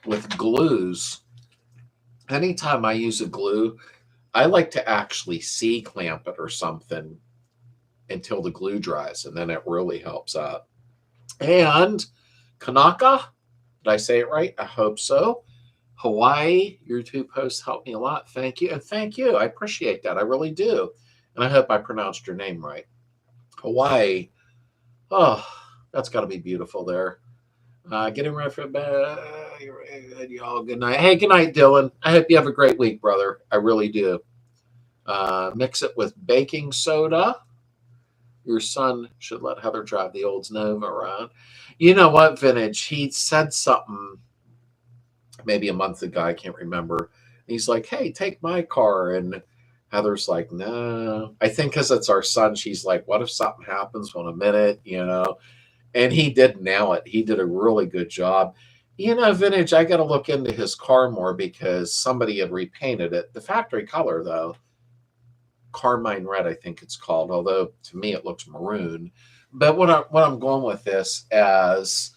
with glues, anytime I use a glue, I like to actually C-clamp it or something until the glue dries, and then it really helps out. And Kanaka, did I say it right? I hope so. Hawaii, your 2 posts helped me a lot. Thank you. And thank you. I appreciate that. I really do. And I hope I pronounced your name right. Hawaii. Oh, that's got to be beautiful there. Getting ready for bed. Y'all, good night. Hey, good night, Dylan. I hope you have a great week, brother. I really do. Mix it with baking soda. Your son should let Heather drive the Oldsmobile around. You know what, Vintage? He said something maybe a month ago. I can't remember. He's like, hey, take my car. And Heather's like, no. I think because it's our son, she's like, what if something happens in a minute, And he did nail it. He did a really good job. Vintage, I got to look into his car more because somebody had repainted it. The factory color, though, Carmine Red, I think it's called, although to me it looks maroon. But what I'm going with this as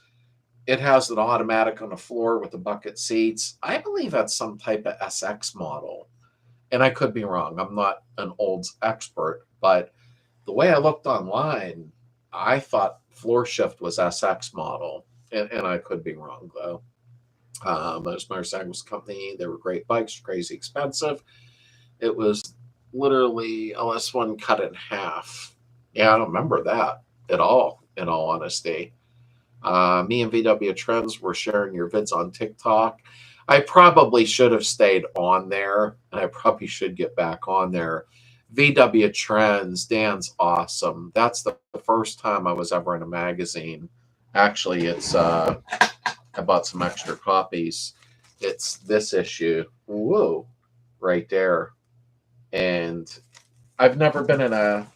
it has an automatic on the floor with the bucket seats. I believe that's some type of SX model. And I could be wrong. I'm not an Olds expert, but the way I looked online, I thought Floor Shift was SX model. And I could be wrong, though. Most motorcycles company, they were great bikes, crazy expensive. It was literally LS1 cut in half. Yeah, I don't remember that at all, in all honesty. Me and VW Trends were sharing your vids on TikTok. I probably should have stayed on there, and I probably should get back on there. VW Trends, Dan's awesome. That's the first time I was ever in a magazine. Actually, it's I bought some extra copies. It's this issue. Whoa, right there. And I've never been in a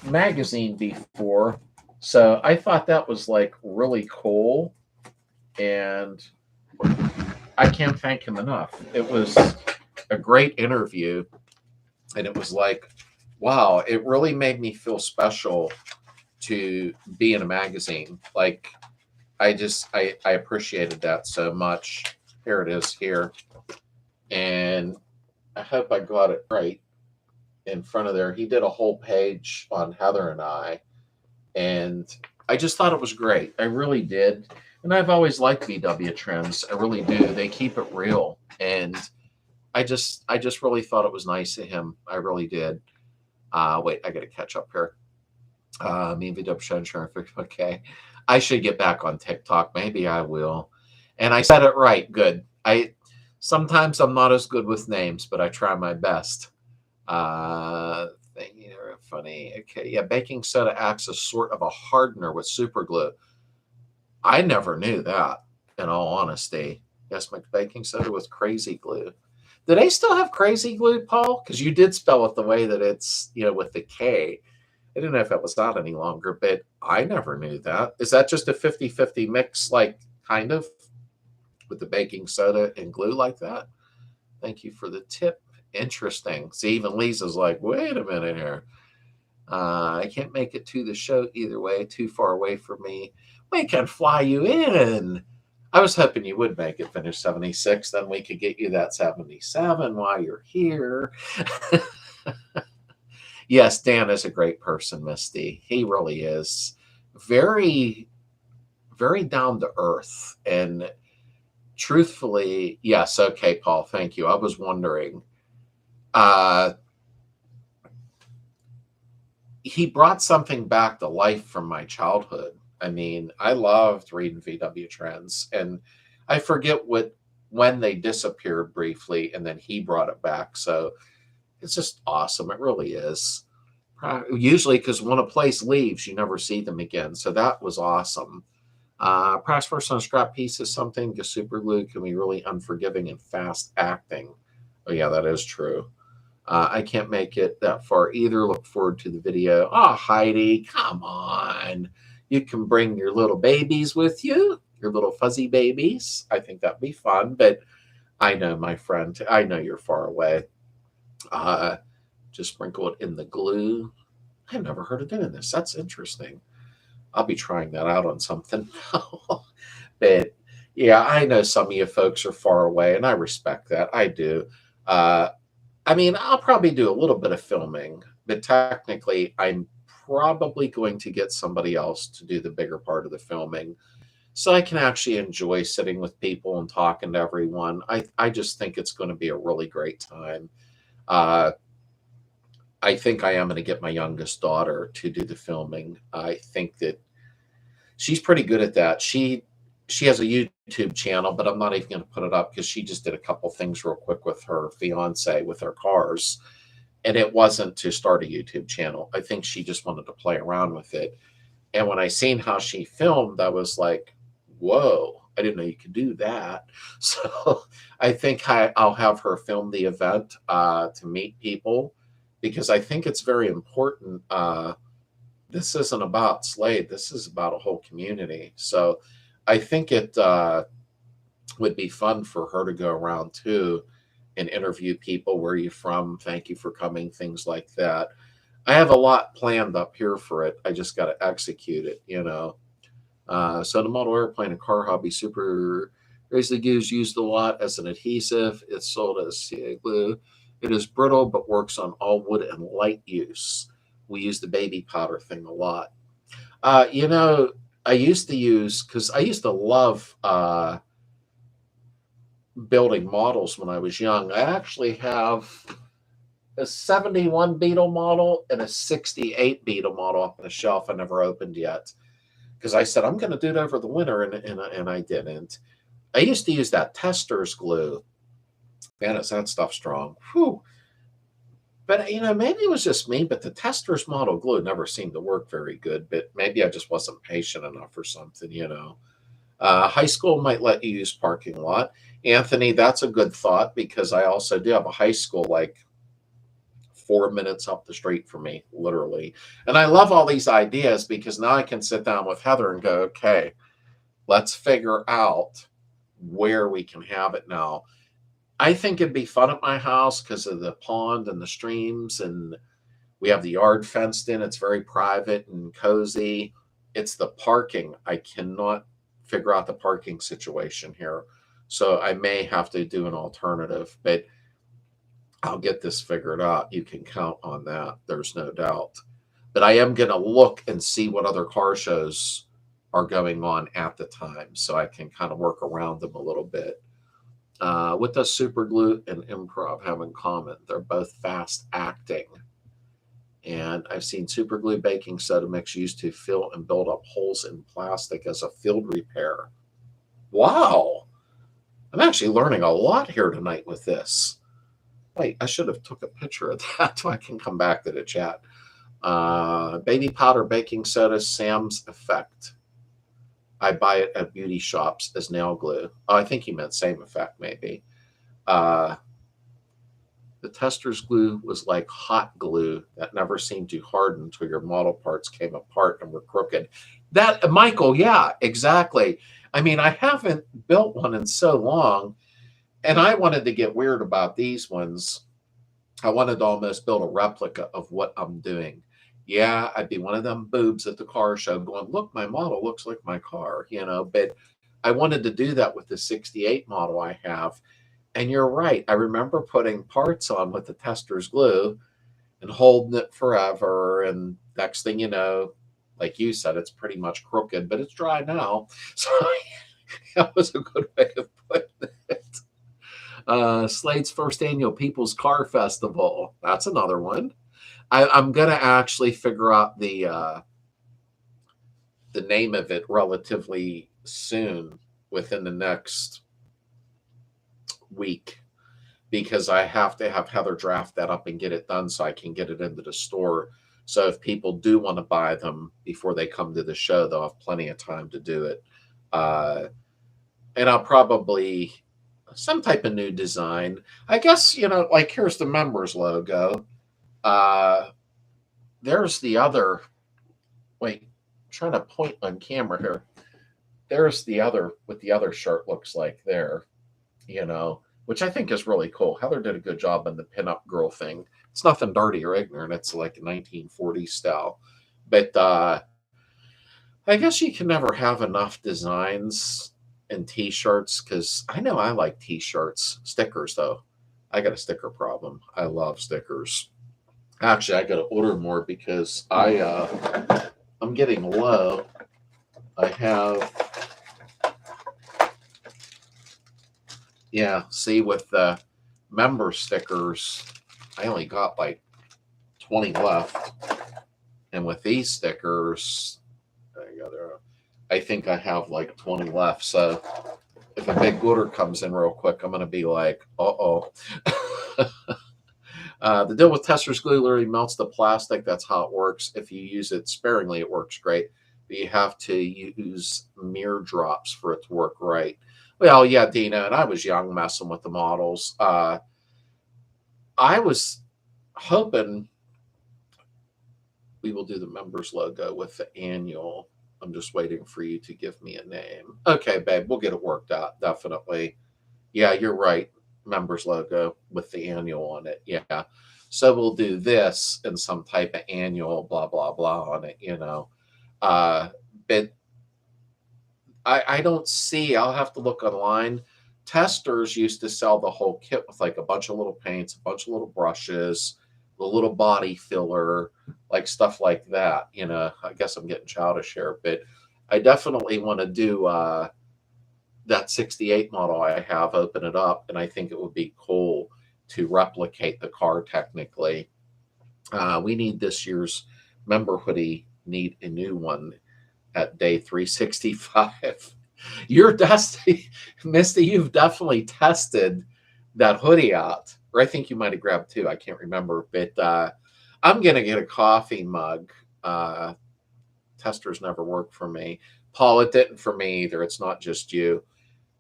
magazine before, so I thought that was like really cool, and I can't thank him enough. It was a great interview, and it was like, wow, it really made me feel special to be in a magazine. Like, I appreciated that so much. Here it is here, and I hope I got it right in front of there. He did a whole page on Heather and I, and I just thought it was great. I really did. And I've always liked VW Trends. I really do. They keep it real. And I just really thought it was nice of him. I really did. Wait, I got to catch up here. Me and VW Trends. Okay. I should get back on TikTok. Maybe I will. And I said it right. Good. Sometimes I'm not as good with names, but I try my best. Funny. Okay, yeah, baking soda acts as sort of a hardener with super glue. I never knew that, in all honesty. Yes, make baking soda with crazy glue. Do they still have crazy glue, Paul? Because you did spell it the way that it's, with the K. I didn't know if it was not any longer, but I never knew that. Is that just a 50-50 mix, like kind of with the baking soda and glue like that? Thank you for the tip. Interesting. See, even Lisa's like, wait a minute here. I can't make it to the show either way. Too far away from me. We can fly you in. I was hoping you would make it finish 76. Then we could get you that 77 while you're here. Yes, Dan is a great person, Misty. He really is. Very, very down to earth. And truthfully, yes, okay, Paul, thank you. I was wondering. He brought something back to life from my childhood. I mean, I loved reading VW Trends, and I forget when they disappeared briefly, and then he brought it back. So it's just awesome. It really is. Usually, because when a place leaves, you never see them again. So that was awesome. Perhaps first on scrap piece is something because super glue can be really unforgiving and fast acting. Oh yeah, that is true. I can't make it that far either. Look forward to the video. Oh, Heidi, come on. You can bring your little babies with you, your little fuzzy babies. I think that'd be fun, but I know, my friend, I know you're far away. Just sprinkle it in the glue. I've never heard of doing this. That's interesting. I'll be trying that out on something. But yeah, I know some of you folks are far away, and I respect that. I do. I mean, I'll probably do a little bit of filming, but technically, I'm probably going to get somebody else to do the bigger part of the filming so I can actually enjoy sitting with people and talking to everyone. I just think it's going to be a really great time. I think I am going to get my youngest daughter to do the filming. I think that she's pretty good at that. She has a YouTube channel, but I'm not even going to put it up because she just did a couple things real quick with her fiance with her cars. And it wasn't to start a YouTube channel. I think she just wanted to play around with it. And when I seen how she filmed, I was like, whoa, I didn't know you could do that. So I think I'll have her film the event to meet people because I think it's very important. This isn't about Slade. This is about a whole community. So I think it would be fun for her to go around too and interview people. Where are you from? Thank you for coming. Things like that. I have a lot planned up here for it. I just got to execute it, So the model airplane and car hobby super raised glue is used a lot as an adhesive. It's sold as CA glue. It is brittle but works on all wood and light use. We use the baby powder thing a lot. I used to use, because I used to love building models when I was young. I actually have a 71 Beetle model and a 68 Beetle model up on the shelf I never opened yet. Because I said, I'm going to do it over the winter, and I didn't. I used to use that tester's glue. Man, is that stuff strong. Whew. But, maybe it was just me, but the tester's model glue never seemed to work very good. But maybe I just wasn't patient enough or something, High school might let you use parking lot. Anthony, that's a good thought because I also do have a high school like 4 minutes up the street from me, literally. And I love all these ideas because now I can sit down with Heather and go, okay, let's figure out where we can have it now. I think it'd be fun at my house because of the pond and the streams, and we have the yard fenced in. It's very private and cozy. It's the parking. I cannot figure out the parking situation here. So I may have to do an alternative, but I'll get this figured out. You can count on that. There's no doubt. But I am going to look and see what other car shows are going on at the time so I can kind of work around them a little bit. What does super glue and improv have in common? They're both fast acting. And I've seen super glue baking soda mix used to fill and build up holes in plastic as a field repair. Wow. I'm actually learning a lot here tonight with this. Wait, I should have took a picture of that so I can come back to the chat. Baby powder baking soda, Sam's Effect. I buy it at beauty shops as nail glue. Oh, I think he meant same effect, maybe. The tester's glue was like hot glue that never seemed to harden until your model parts came apart and were crooked. That, Michael, yeah, exactly. I mean, I haven't built one in so long, and I wanted to get weird about these ones. I wanted to almost build a replica of what I'm doing. Yeah, I'd be one of them boobs at the car show going, look, my model looks like my car, but I wanted to do that with the 68 model I have. And you're right. I remember putting parts on with the tester's glue and holding it forever. And next thing you know, like you said, it's pretty much crooked, but it's dry now. So that was a good way of putting it. Slade's first annual People's Car Festival. That's another one. I'm gonna actually figure out the name of it relatively soon, within the next week, because I have to have Heather draft that up and get it done so I can get it into the store. So if people do want to buy them before they come to the show, they'll have plenty of time to do it. And I'll probably some type of new design. I guess, like here's the members logo. There's the other, wait, I'm trying to point on camera here. There's the other, what the other shirt looks like there, which I think is really cool. Heather did a good job on the pinup girl thing. It's nothing dirty or ignorant. It's like a 1940s style. But I guess you can never have enough designs and T-shirts, because I know I like T-shirts. Stickers, though. I got a sticker problem. I love stickers. Actually, I got to order more because I'm getting low. I have, see, with the member stickers, I only got like 20 left. And with these stickers, I think I have like 20 left. So if a big order comes in real quick, I'm going to be like, uh-oh. The deal with tester's glue literally melts the plastic. That's how it works. If you use it sparingly, it works great. But you have to use mirror drops for it to work right. Well, yeah, Dina, and I was young messing with the models. I was hoping we will do the members logo with the annual. I'm just waiting for you to give me a name. Okay, babe, we'll get it worked out, definitely. Yeah, you're right. Members logo with the annual on it. Yeah. So we'll do this and some type of annual blah, blah, blah on it, But I don't see, I'll have to look online. Testers used to sell the whole kit with like a bunch of little paints, a bunch of little brushes, the little body filler, like stuff like that. I guess I'm getting childish here, but I definitely want to do that 68 model I have, open it up, and I think it would be cool to replicate the car technically. We need this year's member hoodie, need a new one at day 365. You're Dusty, Misty, you've definitely tested that hoodie out. Or I think you might have grabbed two. I can't remember. But I'm going to get a coffee mug. Testers never worked for me. Paul, it didn't for me either. It's not just you.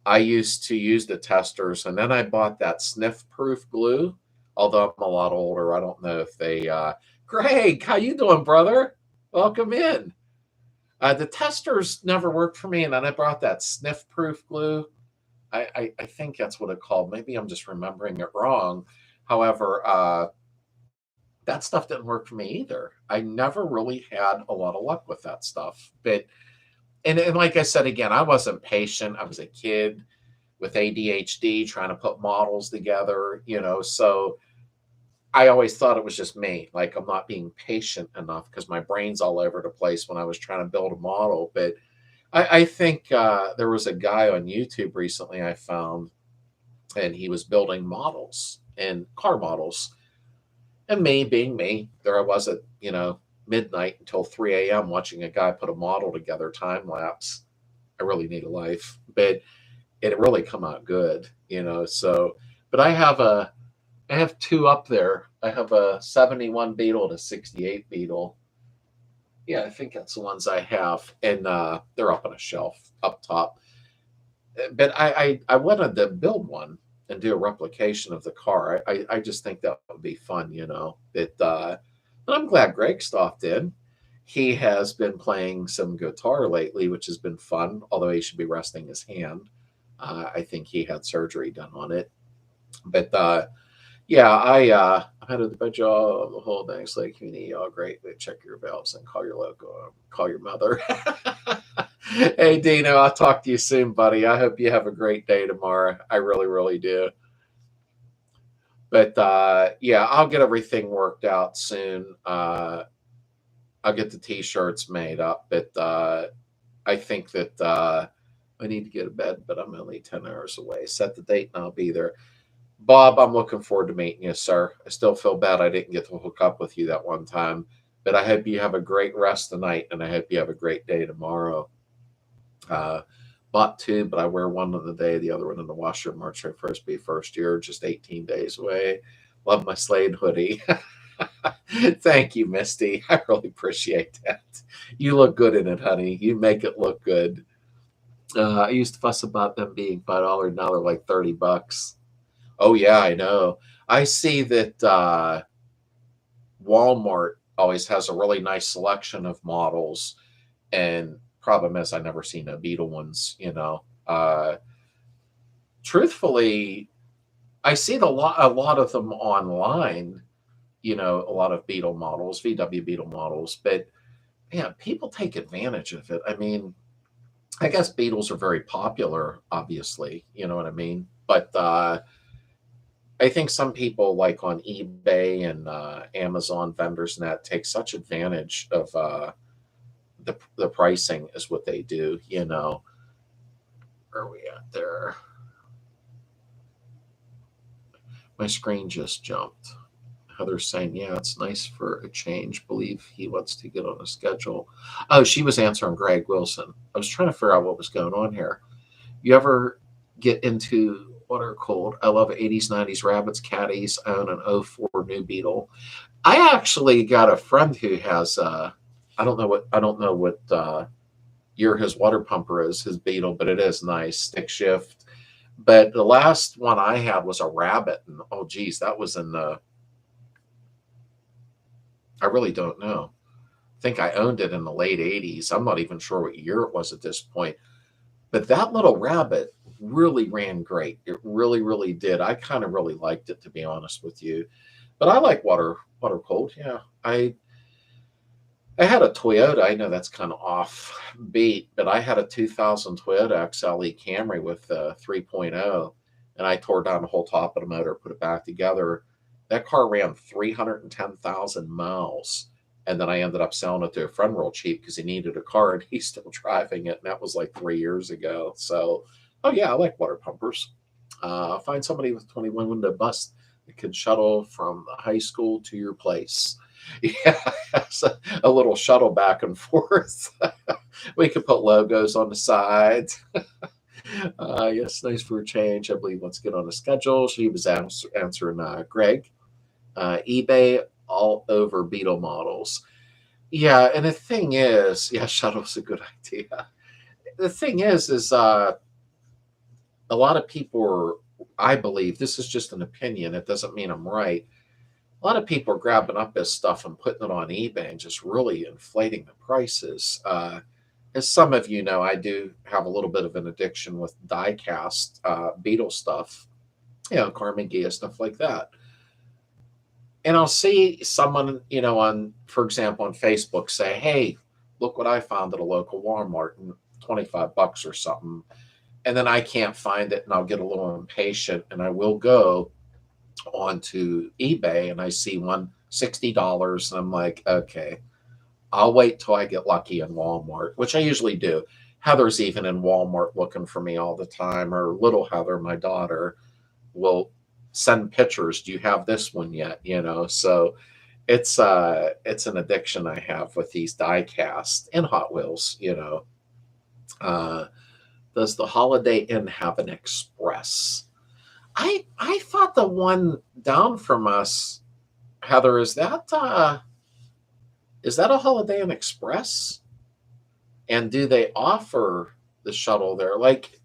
I used to use the testers, and then I bought that sniff-proof glue. Although I'm a lot older, I don't know if they... Greg, how you doing, brother? Welcome in. The testers never worked for me, and then I brought that sniff-proof glue. I think that's what it's called. Maybe I'm just remembering it wrong. However, that stuff didn't work for me either. I never really had a lot of luck with that stuff. But and like I said, again, I wasn't patient. I was a kid with ADHD trying to put models together, so I always thought it was just me. Like I'm not being patient enough because my brain's all over the place when I was trying to build a model. But I think there was a guy on YouTube recently I found, and he was building models and car models. And me being me, there I was at, midnight until 3 a.m. watching a guy put a model together, time lapse. I really need a life, but it really come out good, so, but I have two up there. I have a 71 Beetle and a 68 Beetle. Yeah, I think that's the ones I have, and they're up on a shelf up top. But I wanted to build one, and do a replication of the car. I just think that would be fun, you know. But I'm glad Greg stopped in. He has been playing some guitar lately, which has been fun, although he should be resting his hand. I think he had surgery done on it. But yeah, I'm headed to bed, y'all. The whole thing's like, you need y'all great. Check your valves and call your local, call your mother. Hey, Dino, I'll talk to you soon, buddy. I hope you have a great day tomorrow. I really, really do. But yeah, I'll get everything worked out soon. I'll get the t-shirts made up, but I think that I need to get to bed, but I'm only 10 hours away. Set the date and I'll be there. Bob, I'm looking forward to meeting you, sir. I still feel bad I didn't get to hook up with you that one time, but I hope you have a great rest tonight and I hope you have a great day tomorrow. Uh, Bought two, but I wear one on the day, the other one in the washer. March 1st, be first year, just 18 days away. Love my Slade hoodie. Thank you, Misty. I really appreciate that. You look good in it, honey. You make it look good. I used to fuss about them being $5, now they're like $30. Oh yeah, I know. I see that Walmart always has a really nice selection of models, and problem is I never seen no Beetle ones. You know, truthfully, I see a lot of them online. You know, a lot of Beetle models, VW Beetle models, but man, people take advantage of it. I mean, I guess Beetles are very popular, obviously. You know what I mean? But I think some people like on eBay and Amazon vendors and that take such advantage of the pricing is what they do. You know, where are we at there? My screen just jumped. Heather's saying, yeah, it's nice for a change. Believe he wants to get on a schedule. Oh, she was answering Greg Wilson. I was trying to figure out what was going on here. You ever get into what are called? I love 80s, 90s rabbits, caddies. I own an '04 new Beetle. I actually got a friend who has I don't know what year his water pumper is, his Beetle, but it is nice, stick shift. But the last one I had was a rabbit, and oh geez, that was in the I really don't know. I think I owned it in the late 80s. I'm not even sure what year it was at this point. But that little rabbit really ran great. It really, really did. I kind of really liked it, to be honest with you. But I like water cold. Yeah. I had a Toyota. I know that's kind of off beat, but I had a 2000 Toyota XLE Camry with 3.0, and I tore down the whole top of the motor, put it back together. That car ran 310,000 miles. And then I ended up selling it to a friend real cheap because he needed a car and he's still driving it. And that was like 3 years ago. So, oh yeah, I like water pumpers. Find somebody with 21 window bus that can shuttle from the high school to your place. Yeah, a little shuttle back and forth. We could put logos on the sides. Yes, nice for a change. I believe let's get on a schedule. She was answering Greg. eBay all over Beetle models. Yeah, and the thing is, yeah, shuttle's a good idea. The thing is a lot of people are, I believe, this is just an opinion. It doesn't mean I'm right. A lot of people are grabbing up this stuff and putting it on eBay and just really inflating the prices. As some of you know, I do have a little bit of an addiction with die cast Beetle stuff, you know, Carmen Gia, stuff like that. And I'll see someone, you know, on, for example, on Facebook say, hey, look what I found at a local Walmart, and $25 or something. And then I can't find it and I'll get a little impatient and I will go onto eBay and I see one $60 and I'm like, okay, I'll wait till I get lucky in Walmart, which I usually do. Heather's even in Walmart looking for me all the time, or little Heather, my daughter, will send pictures. Do you have this one yet? You know, so it's an addiction I have with these die cast and Hot Wheels, you know. Does the Holiday Inn have an express? I thought the one down from us, Heather, is that a Holiday Inn Express? And do they offer the shuttle there? Like,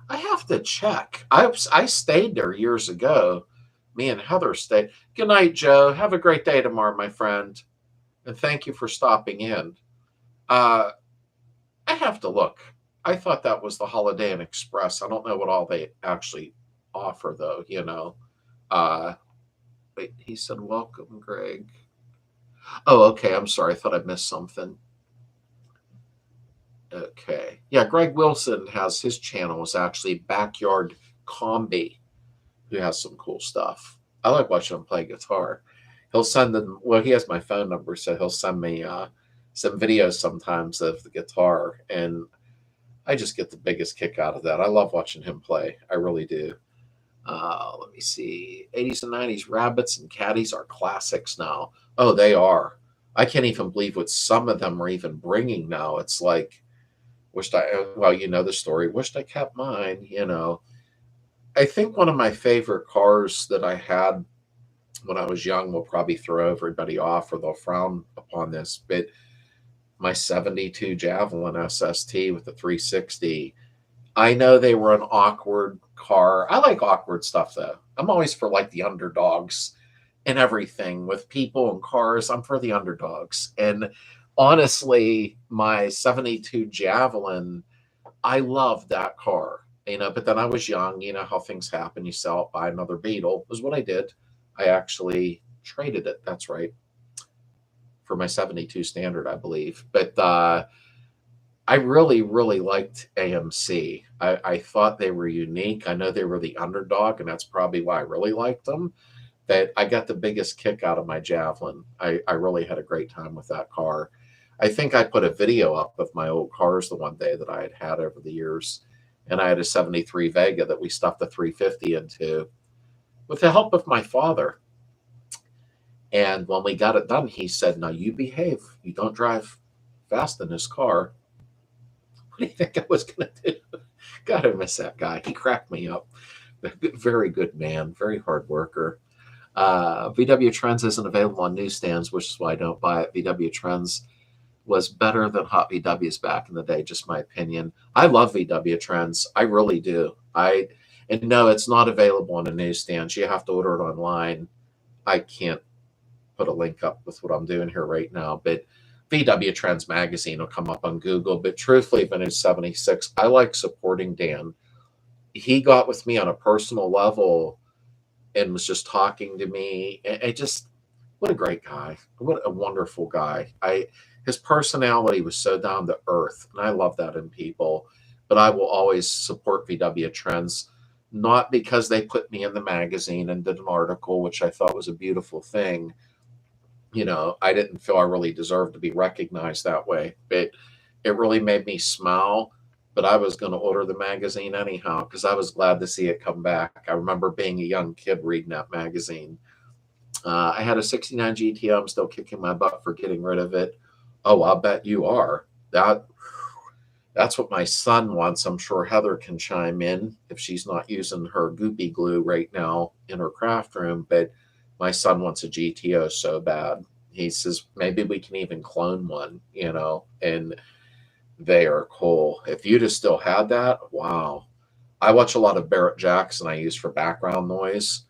I have to check. I stayed there years ago. Me and Heather stayed. Good night, Joe. Have a great day tomorrow, my friend. And thank you for stopping in. Uh, I have to look. I thought that was the Holiday Inn Express. I don't know what all they actually offer, though, you know. Uh, Wait, he said, welcome, Greg. Oh, okay. I'm sorry. I thought I missed something. Okay. Yeah, Greg Wilson has his channel is actually Backyard Combi, who has some cool stuff. I like watching him play guitar. He'll send them, well, he has my phone number, so he'll send me some videos sometimes of the guitar, and I just get the biggest kick out of that. I love watching him play. I really do. Let me see. 80s and 90s rabbits and caddies are classics now. Oh, they are. I can't even believe what some of them are even bringing now. It's like, wished I, well, you know the story. Wished I kept mine, you know. I think one of my favorite cars that I had when I was young will probably throw everybody off or they'll frown upon this, but my 72 Javelin SST with the 360. I know they were an awkward car. I like awkward stuff though. I'm always for like the underdogs and everything with people and cars. I'm for the underdogs. And honestly, my 72 Javelin, I love that car, you know, but then I was young, you know how things happen. You sell it, buy another Beetle, was what I did. I actually traded it. That's right. For my 72 Standard, I believe. But I really, really liked AMC. I thought they were unique. I know they were the underdog, and that's probably why I really liked them. That I got the biggest kick out of my Javelin. I really had a great time with that car. I think I put a video up of my old cars the one day that I had had over the years, and I had a 73 Vega that we stuffed the 350 into with the help of my father. And when we got it done, he said, now you behave. You don't drive fast in this car. What do you think I was going to do? God, I miss that guy. He cracked me up. Very good man, very hard worker. VW Trends isn't available on newsstands, which is why I don't buy it. VW Trends was better than Hot VWs back in the day, just my opinion. I love VW Trends. I really do. And no, it's not available on a newsstand. You have to order it online. I can't put a link up with what I'm doing here right now, but VW Trends magazine will come up on Google. But truthfully, Vintage 76, I like supporting Dan. He got with me on a personal level and was just talking to me. And just, what a great guy. What a wonderful guy. His personality was so down to earth, and I love that in people. But I will always support VW Trends, not because they put me in the magazine and did an article, which I thought was a beautiful thing. You know, I didn't feel I really deserved to be recognized that way, but it really made me smile. But I was going to order the magazine anyhow because I was glad to see it come back. I remember being a young kid reading that magazine. I had a 69 GTO. I'm still kicking my butt for getting rid of it. Oh, I'll bet you are. That's what my son wants. I'm sure Heather can chime in if she's not using her goopy glue right now in her craft room. But my son wants a GTO so bad. He says maybe we can even clone one, you know, and they are cool. If you'd have still had that, wow. I watch a lot of Barrett Jackson I use for background noise,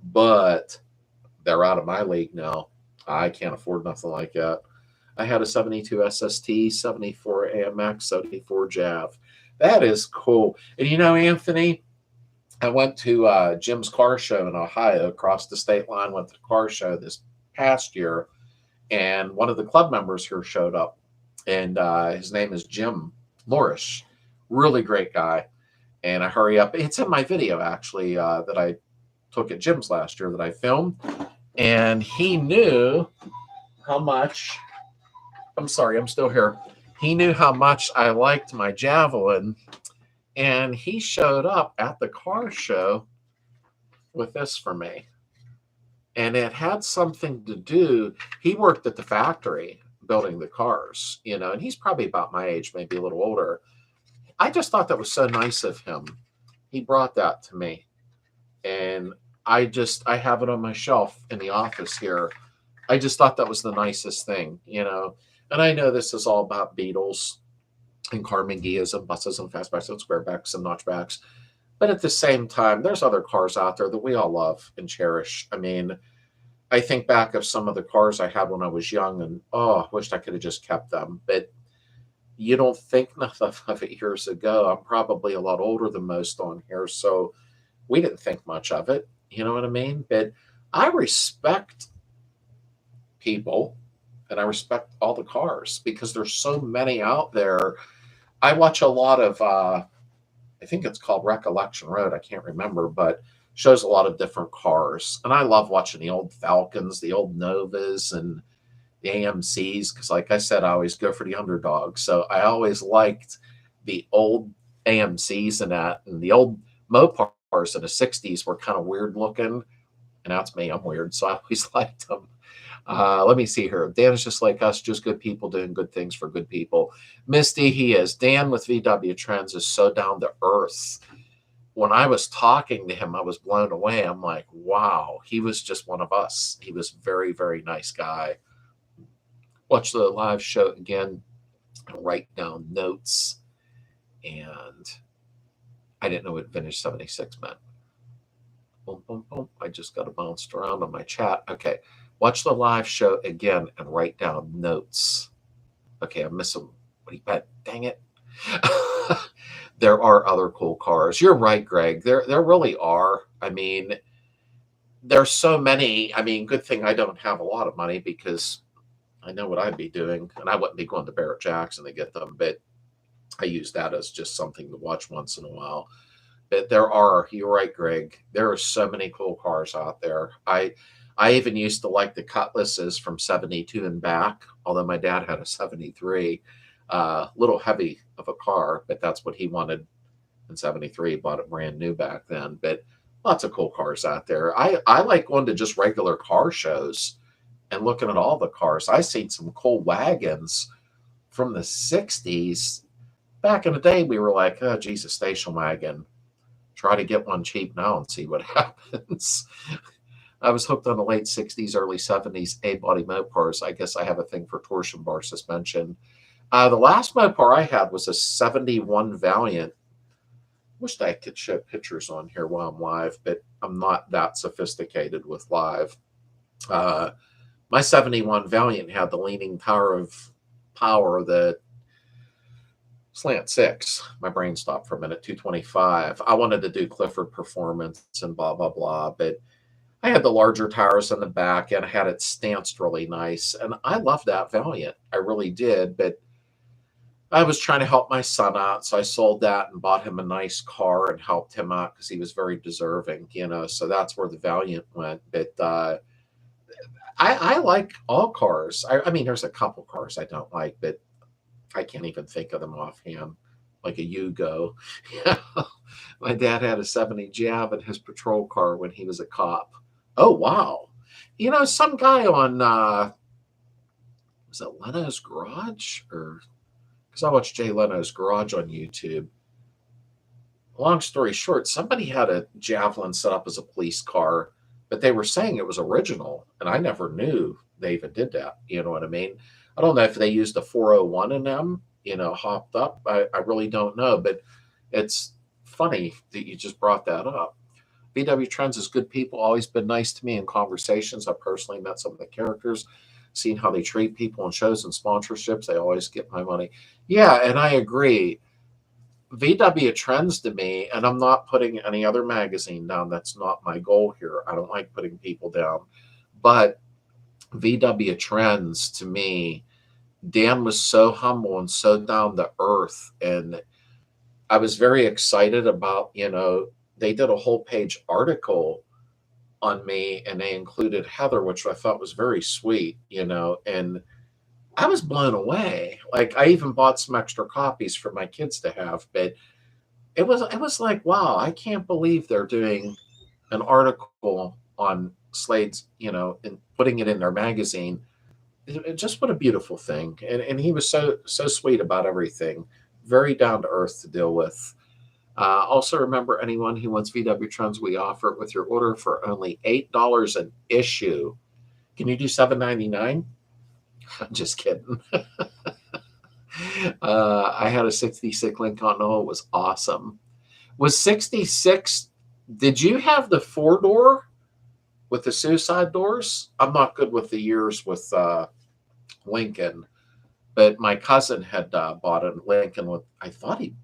but they're out of my league now. I can't afford nothing like that. I had a 72 SST, 74 AMX, 74 JAV. That is cool. And you know, Anthony, I went to Jim's car show in Ohio, across the state line, went to the car show this past year, and one of the club members here showed up, and his name is Jim Lourish. Really great guy. And I hurry up. It's in my video, actually, that I took at Jim's last year that I filmed. And he knew how much, I'm sorry, I'm still here. He knew how much I liked my Javelin. And he showed up at the car show with this for me. And it had something to do, he worked at the factory building the cars, you know, and he's probably about my age, maybe a little older. I just thought that was so nice of him. He brought that to me. And I have it on my shelf in the office here. I just thought that was the nicest thing, you know. And I know this is all about Beetles, and Carmen Gias and buses and fastbacks and squarebacks and notchbacks. But at the same time, there's other cars out there that we all love and cherish. I mean, I think back of some of the cars I had when I was young, and oh, I wished I could have just kept them. But you don't think nothing of it years ago. I'm probably a lot older than most on here, so we didn't think much of it. You know what I mean? But I respect people and I respect all the cars because there's so many out there. I watch a lot of I think it's called Recollection Road. I can't remember, but shows a lot of different cars. And I love watching the old Falcons, the old Novas, and the AMCs because, like I said, I always go for the underdog. So I always liked the old AMCs and that, and the old Mopars in the '60s were kind of weird looking. And that's me, I'm weird, so I always liked them. Let me see here. Dan is just like us, just good people doing good things for good people. Misty, he is. Dan with VW Trends is so down to earth. When I was talking to him, I was blown away. I'm like, wow, he was just one of us. He was very, very nice guy. Watch the live show again and write down notes. And I didn't know what vintage 76 meant. Boom, boom, boom. I just got to bounce around on my chat. Okay. Watch the live show again and write down notes. Okay, I'm missing. What do you bet? Dang it. There are other cool cars. You're right, Greg. There really are. I mean, there's so many. I mean, good thing I don't have a lot of money because I know what I'd be doing. And I wouldn't be going to Barrett Jackson to get them, but I use that as just something to watch once in a while. But you're right, Greg. There are so many cool cars out there. I even used to like the Cutlasses from 72 and back, although my dad had a 73. Little heavy of a car, but that's what he wanted in 73. Bought it brand new back then. But lots of cool cars out there. I like going to just regular car shows and looking at all the cars. I seen some cool wagons from the 60s. Back in the day, we were like, oh, geez, a station wagon. Try to get one cheap now and see what happens. I was hooked on the late 60s, early 70s A-body Mopars. I guess I have a thing for torsion bar suspension. The last Mopar I had was a 71 Valiant. Wish I could show pictures on here while I'm live, but I'm not that sophisticated with live. My 71 Valiant had the leaning tower of power, the slant six. My brain stopped for a minute, 225. I wanted to do Clifford Performance and blah, blah, blah, but I had the larger tires in the back and I had it stanced really nice. And I loved that Valiant. I really did. But I was trying to help my son out. So I sold that and bought him a nice car and helped him out because he was very deserving, So that's where the Valiant went. But I like all cars. I mean, there's a couple cars I don't like, but I can't even think of them offhand. Like a Yugo. My dad had a 70 Jav in his patrol car when he was a cop. Oh, wow. Some guy on, was it Leno's Garage? Because I watched Jay Leno's Garage on YouTube. Long story short, somebody had a Javelin set up as a police car, but they were saying it was original, and I never knew they even did that. You know what I mean? I don't know if they used a 401 in them, hopped up. I really don't know, but it's funny that you just brought that up. VW Trends is good people, always been nice to me in conversations. I personally met some of the characters, seen how they treat people in shows and sponsorships. They always get my money. Yeah, and I agree. VW Trends to me, and I'm not putting any other magazine down. That's not my goal here. I don't like putting people down. But VW Trends to me, Dan was so humble and so down to earth. And I was very excited about, they did a whole page article on me and they included Heather, which I thought was very sweet, and I was blown away. Like I even bought some extra copies for my kids to have, but it was like, wow, I can't believe they're doing an article on Slades, and putting it in their magazine. Just what a beautiful thing. And he was so sweet about everything. Very down to earth to deal with. Also, remember, anyone who wants VW Trends, we offer it with your order for only $8 an issue. Can you do $7.99? I'm just kidding. I had a 66 Lincoln. Oh, it was awesome. Was 66, did you have the four-door with the suicide doors? I'm not good with the years with Lincoln, but my cousin had bought a Lincoln with, I thought he,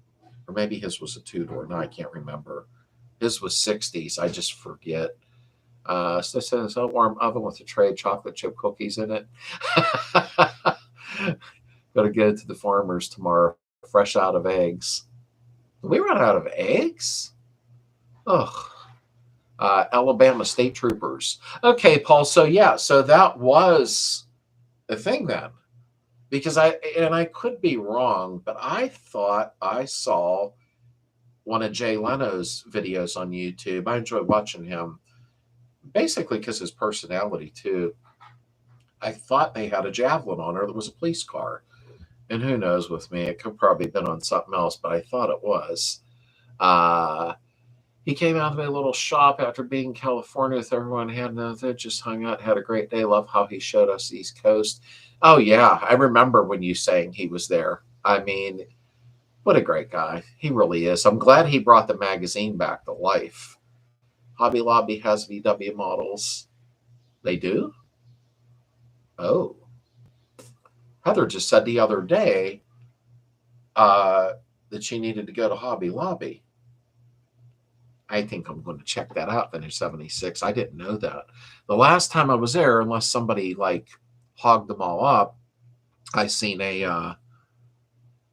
or maybe his was a two-door. No, I can't remember. His was 60s. I just forget. So it says a warm oven with a tray of chocolate chip cookies in it. Got to get it to the farmers tomorrow, fresh out of eggs. We run out of eggs? Ugh. Alabama State Troopers. Okay, Paul. So yeah, so that was the thing then, because I could be wrong, but I thought I saw one of Jay Leno's videos on YouTube. I enjoy watching him, basically because his personality too. I thought they had a Javelin on her that was a police car. And who knows with me, it could probably have been on something else, but I thought it was. He came out of a little shop after being in California with everyone, had nothing, just hung out, had a great day. Love how he showed us the East Coast. Oh, yeah. I remember when you saying he was there. I mean, what a great guy. He really is. I'm glad he brought the magazine back to life. Hobby Lobby has VW models. They do? Oh. Heather just said the other day that she needed to go to Hobby Lobby. I think I'm going to check that out. Finish 76. I didn't know that. The last time I was there, unless somebody like hogged them all up, I seen a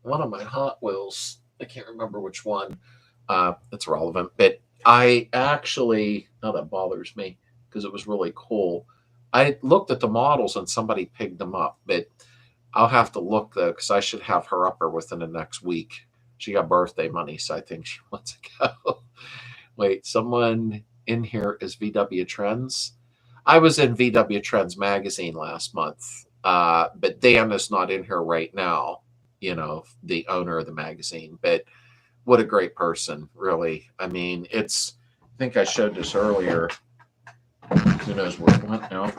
one of my Hot Wheels. I can't remember which one. It's relevant, but I actually, now that bothers me because it was really cool. I looked at the models and somebody picked them up, but I'll have to look though, because I should have her up there within the next week. She got birthday money, so I think she wants to go. Wait, someone in here is VW Trends. I was in VW Trends magazine last month, but Dan is not in here right now, you know, the owner of the magazine. But what a great person, really. I mean, it's, I think I showed this earlier. Who knows where it went now?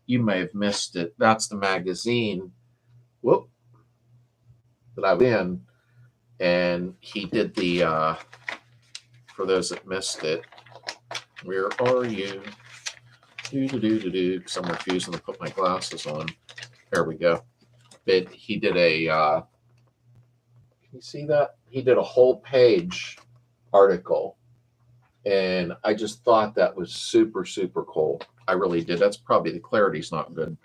You may have missed it. That's the magazine. Whoop. That I was in. And he did the, for those that missed it, where are you? Because I'm refusing to put my glasses on. There we go. But he did a, can you see that? He did a whole page article. And I just thought that was super, super cool. I really did. That's probably, the clarity's not good.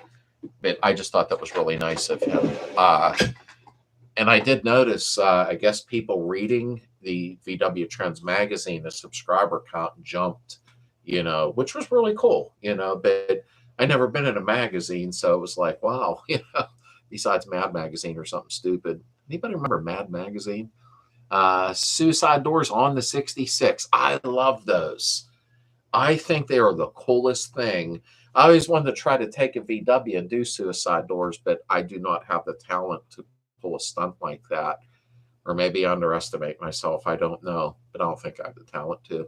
But I just thought that was really nice of him. And I did notice, I guess people reading the VW Trends magazine, the subscriber count jumped, you know, which was really cool, you know, but I never been in a magazine. So it was like, wow, you know, besides Mad Magazine or something stupid. Anybody remember Mad Magazine? Suicide doors on the 66. I love those. I think they are the coolest thing. I always wanted to try to take a VW and do suicide doors, but I do not have the talent to pull a stunt like that, or maybe underestimate myself. I don't know, but I don't think I have the talent to.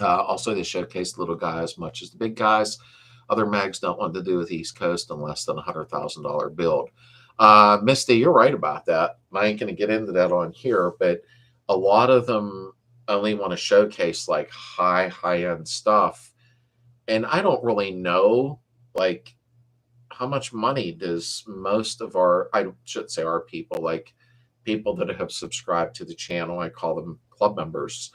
Also, they showcase the little guy as much as the big guys. Other mags don't want to do with East Coast and less than $100,000 build. Misty, you're right about that. I ain't going to get into that on here, but a lot of them only want to showcase like high-end stuff. And I don't really know, like, how much money does most of our, I should say our people, like people that have subscribed to the channel, I call them club members.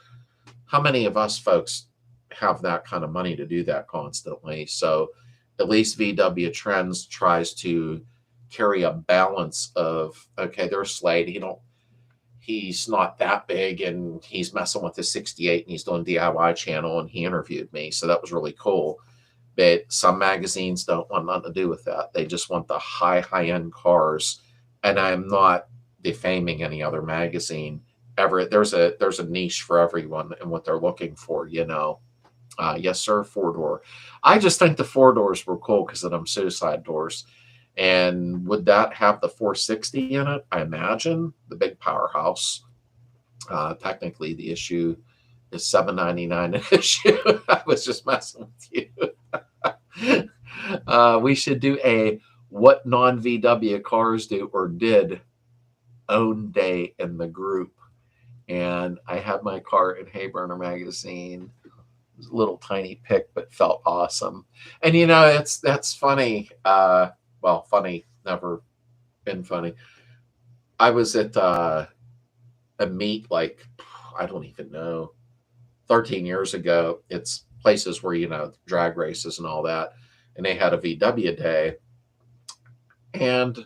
How many of us folks have that kind of money to do that constantly? So at least VW Trends tries to carry a balance of, okay, there's Slade. He's not that big and he's messing with the 68 and he's doing DIY channel and he interviewed me. So that was really cool. But some magazines don't want nothing to do with that. They just want the high-end cars. And I'm not defaming any other magazine ever. There's a niche for everyone and what they're looking for, you know. Yes, sir, four-door. I just think the four-doors were cool because of them suicide doors. And would that have the 460 in it? I imagine the big powerhouse. Technically, the issue is $7.99 an issue. I was just messing with you. We should do a what non-VW cars do or did own day in the group. And I had my car in Hayburner magazine. It was a little tiny pick, but felt awesome. And that's funny. Well, funny, never been funny. I was at a meet like, I don't even know, 13 years ago. It's places where, drag races and all that. And they had a VW day. And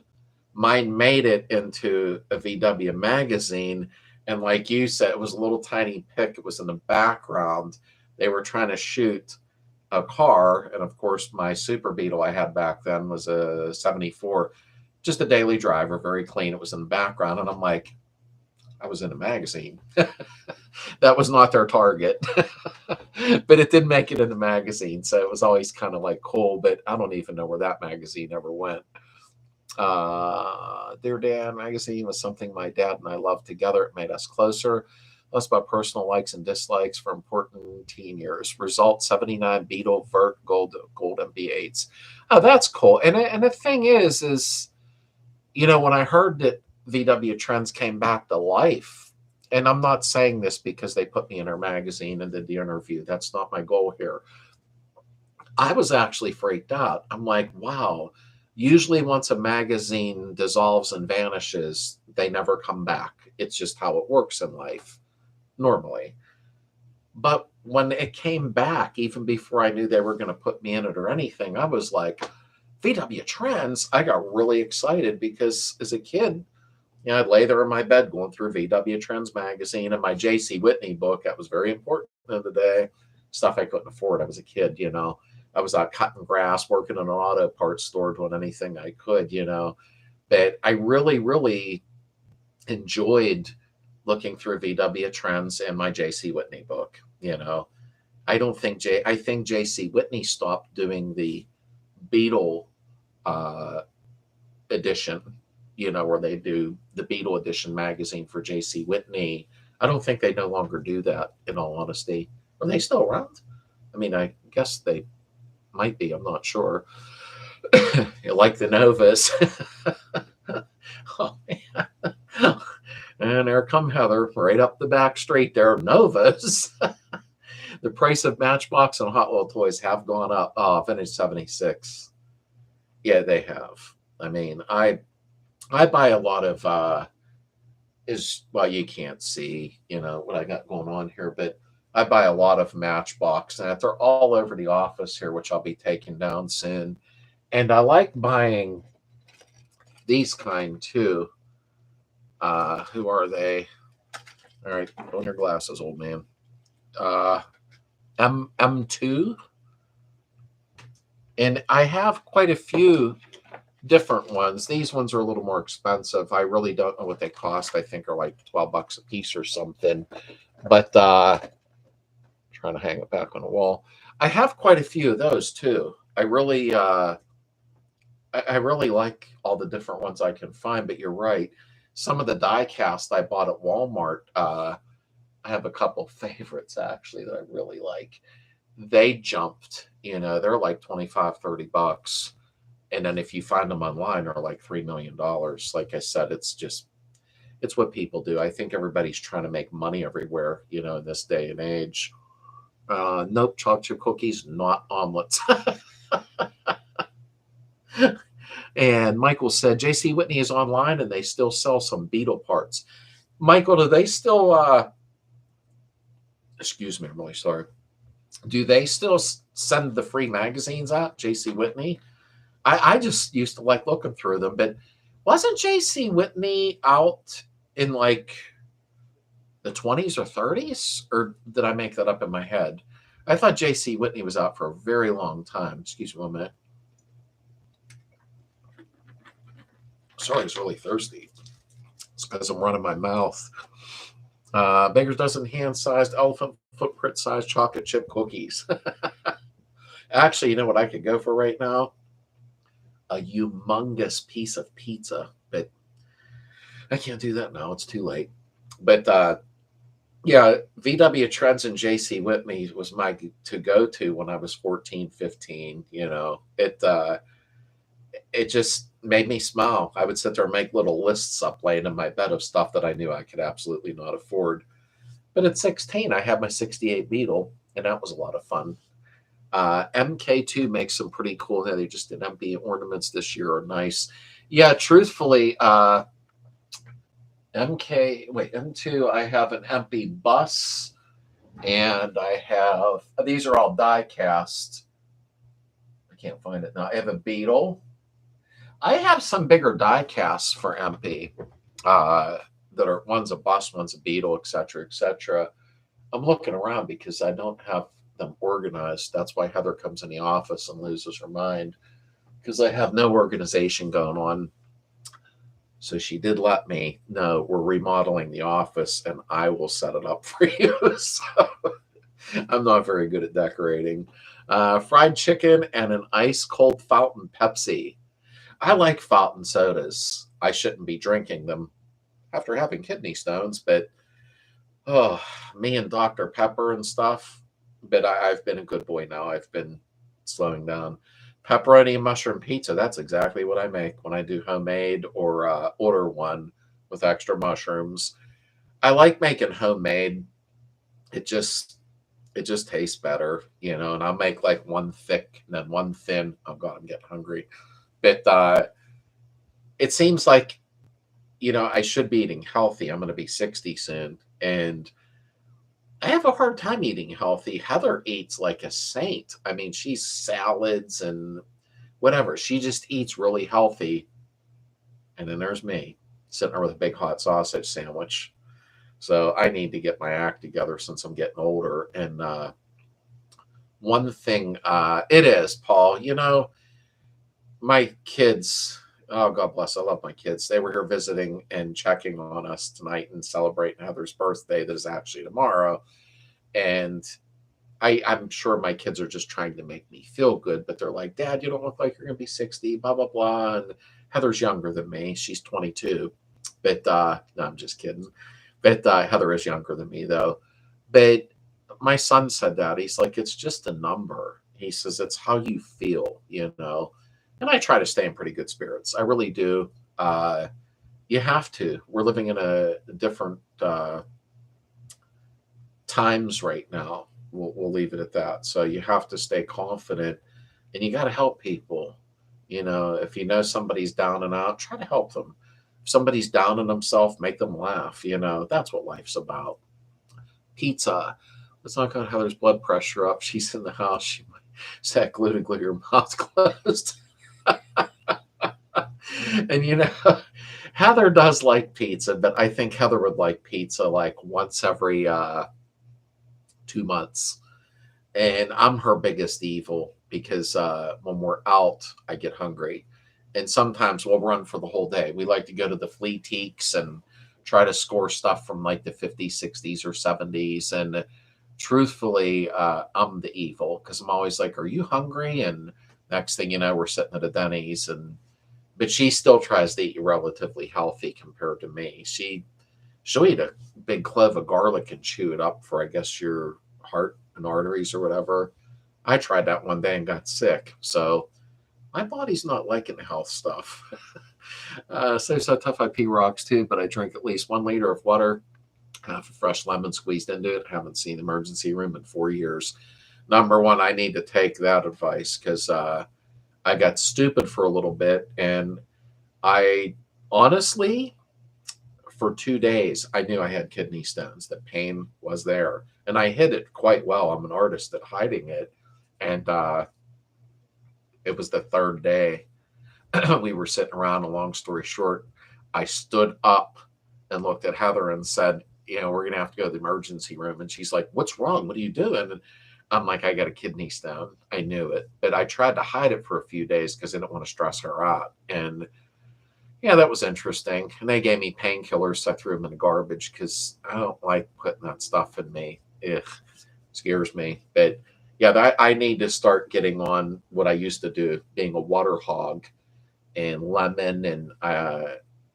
mine made it into a VW magazine. And like you said, it was a little tiny pic. It was in the background. They were trying to shoot a car. And of course, my Super Beetle I had back then was a 74, just a daily driver, very clean. It was in the background. And I'm like, I was in a magazine. That was not their target, but it did make it in the magazine. So it was always kind of like cool, but I don't even know where that magazine ever went. Dear Dan magazine was something my dad and I loved together. It made us closer. Less about personal likes and dislikes for important teen years. Result 79 Beetle Vert Gold MB8s. Oh, that's cool. And the thing is, when I heard that VW Trends came back to life, and I'm not saying this because they put me in their magazine and did the interview. That's not my goal here. I was actually freaked out. I'm like, wow. Usually once a magazine dissolves and vanishes, they never come back. It's just how it works in life, normally. But when it came back, even before I knew they were going to put me in it or anything, I was like, VW Trends? I got really excited because as a kid, I'd lay there in my bed going through VW Trends magazine and my J.C. Whitney book. That was very important in the day. Stuff I couldn't afford. I was a kid, I was out cutting grass, working in an auto parts store, doing anything I could, But I really, really enjoyed looking through VW Trends and my J.C. Whitney book. I think J.C. Whitney stopped doing the Beetle edition, where they do the Beetle edition magazine for J.C. Whitney. I don't think they no longer do that, in all honesty. Are they still around? I mean, I guess they might be. I'm not sure. Like the Novas. Oh, man. And there come Heather right up the back street there. Novas. The price of Matchbox and Hot Wheel toys have gone up. Oh, vintage 76. Yeah, they have. I mean, I buy a lot of well, you can't see, what I got going on here, but I buy a lot of Matchbox, and they're all over the office here, which I'll be taking down soon. And I like buying these kind too. Who are they? All right, put on your glasses, old man. M2. And I have quite a few different ones. These ones are a little more expensive. I really don't know what they cost. I think are like $12 a piece or something. But trying to hang it back on the wall. I have quite a few of those too. I really like all the different ones I can find. But you're right. Some of the die cast I bought at Walmart, I have a couple favorites actually that I really like. They jumped, they're like $25-$30. And then if you find them online, they're like $3 million. Like I said, it's what people do. I think everybody's trying to make money everywhere, in this day and age. Nope, chocolate chip cookies, not omelets. And Michael said, J.C. Whitney is online and they still sell some Beetle parts. Michael, do they still, excuse me, I'm really sorry. Do they still send the free magazines out, J.C. Whitney? I just used to like looking through them, but wasn't J.C. Whitney out in like the 20s or 30s? Or did I make that up in my head? I thought J.C. Whitney was out for a very long time. Excuse me 1 minute. Sorry, I was really thirsty. It's because I'm running my mouth. Baker's dozen hand-sized elephant footprint-sized chocolate chip cookies. Actually, you know what I could go for right now? A humongous piece of pizza, but I can't do that now. It's too late. But yeah, VW Trends and J.C. Whitney was my to-go to when I was 14, 15. it just made me smile. I would sit there and make little lists up laying in my bed of stuff that I knew I could absolutely not afford. But at 16, I had my 68 Beetle, and that was a lot of fun. MK2 makes some pretty cool. They just did MP ornaments this year, are nice. Yeah, truthfully, M2, I have an MP bus, and I have, these are all die cast. I can't find it now. I have a Beetle. I have some bigger die casts for MP that are, one's a bus, one's a Beetle, etc., etc. I'm looking around because I don't have them organized. That's why Heather comes in the office and loses her mind, because I have no organization going on. So she did let me know we're remodeling the office and I will set it up for you. So I'm not very good at decorating. Fried chicken and an ice cold fountain Pepsi. I like fountain sodas. I shouldn't be drinking them after having kidney stones, but oh, me and Dr. Pepper and stuff. But I've been a good boy now. I've been slowing down. Pepperoni and mushroom pizza. That's exactly what I make when I do homemade or order one with extra mushrooms. I like making homemade. It just tastes better, you know. And I'll make like one thick and then one thin. Oh God, I'm getting hungry. But it seems like, you know, I should be eating healthy. I'm going to be 60 soon, and I have a hard time eating healthy. Heather eats like a saint. I mean, she's salads and whatever. She just eats really healthy. And then there's me sitting there with a big hot sausage sandwich. So I need to get my act together since I'm getting older. And one thing it is, Paul, you know, my kids, oh, God bless, I love my kids. They were here visiting and checking on us tonight and celebrating Heather's birthday that is actually tomorrow. And I'm sure my kids are just trying to make me feel good, but they're like, Dad, you don't look like you're going to be 60, blah, blah, blah. And Heather's younger than me. She's 22. But, no, I'm just kidding. But Heather is younger than me, though. But my son said that. He's like, it's just a number. He says, it's how you feel, you know. And I try to stay in pretty good spirits. I really do. You have to. We're living in a different times right now. We'll leave it at that. So you have to stay confident, and you got to help people. You know, if you know somebody's down and out, try to help them. If somebody's down on themselves, make them laugh. You know, that's what life's about. Pizza. Let's not got Heather's blood pressure up. She's in the house. She might say, glue to glue your mouth closed. And you know, Heather does like pizza, but I think Heather would like pizza like once every 2 months. And I'm her biggest evil because when we're out, I get hungry. And sometimes we'll run for the whole day. We like to go to the flea teaks and try to score stuff from like the 50s, 60s, or 70s. And truthfully, I'm the evil because I'm always like, are you hungry? And next thing you know, we're sitting at a Denny's. But she still tries to eat relatively healthy compared to me. She'll eat a big clove of garlic and chew it up for, I guess, your heart and arteries or whatever. I tried that one day and got sick. So my body's not liking the health stuff. So tough I pee rocks too, but I drink at least 1 liter of water, half a fresh lemon squeezed into it. Haven't seen the emergency room in 4 years. Number one, I need to take that advice because I got stupid for a little bit. And I honestly, for 2 days, I knew I had kidney stones. The pain was there. And I hid it quite well. I'm an artist at hiding it. And it was the third day. We were sitting around, a long story short, I stood up and looked at Heather and said, you know, we're going to have to go to the emergency room. And she's like, what's wrong? What are you doing? And I'm like, I got a kidney stone. I knew it. But I tried to hide it for a few days because I didn't want to stress her out. And yeah, that was interesting. And they gave me painkillers. So I threw them in the garbage because I don't like putting that stuff in me. It scares me. But yeah, I need to start getting on what I used to do, being a water hog, and lemon and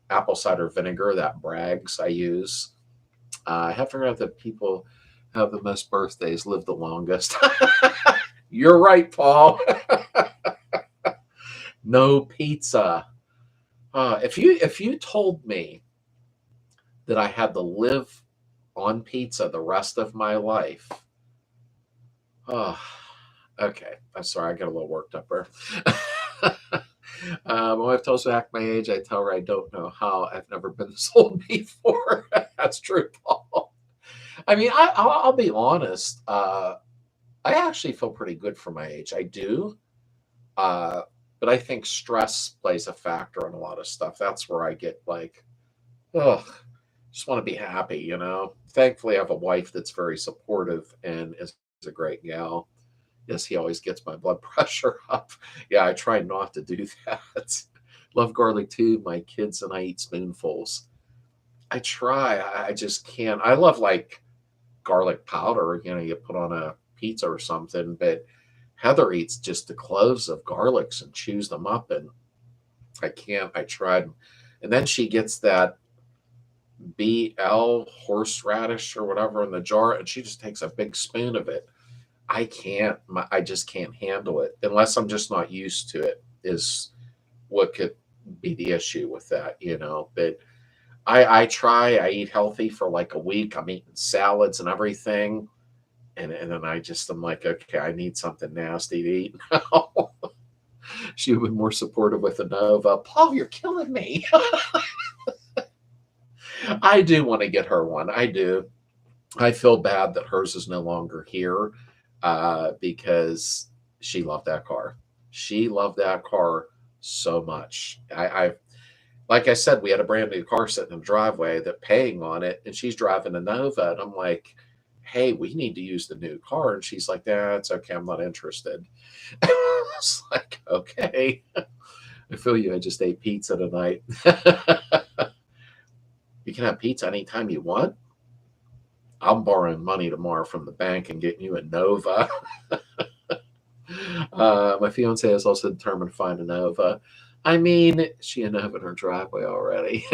apple cider vinegar, that Bragg's I use. I have figured out that people have the most birthdays live the longest. You're right, Paul. No pizza. If you told me that I had to live on pizza the rest of my life, oh, okay. I'm sorry, I got a little worked up there. My wife tells me act my age. I tell her I don't know how. I've never been this old before. That's true, Paul. I mean, I'll be honest. I actually feel pretty good for my age. I do. Uh, but I think stress plays a factor in a lot of stuff. That's where I get like, ugh, just want to be happy, you know. Thankfully, I have a wife that's very supportive and is a great gal. Yes, he always gets my blood pressure up. Yeah, I try not to do that. Love garlic too. My kids and I eat spoonfuls. I try. I just can't. I love like garlic powder, you know, you put on a pizza or something, but Heather eats just the cloves of garlics and chews them up, and I can't. I tried. And then she gets that BL horseradish or whatever in the jar, and she just takes a big spoon of it. I can't. I just can't handle it unless I'm just not used to it. Is what could be the issue with that, you know. But I try. I eat healthy for like a week. I'm eating salads and everything, and then I'm like, okay, I need something nasty to eat now. She would be more supportive with a Nova. Paul, you're killing me. I do want to get her one. I do. I feel bad that hers is no longer here because she loved that car. She loved that car so much. Like I said, we had a brand new car sitting in the driveway that paying on it, and she's driving a Nova, and I'm like, hey, we need to use the new car. And she's like, nah, it's okay. I'm not interested. It's like, okay. I feel you. I just ate pizza tonight. You can have pizza anytime you want. I'm borrowing money tomorrow from the bank and getting you a Nova. My fiance is also determined to find a Nova. I mean, she a Nova in her driveway already.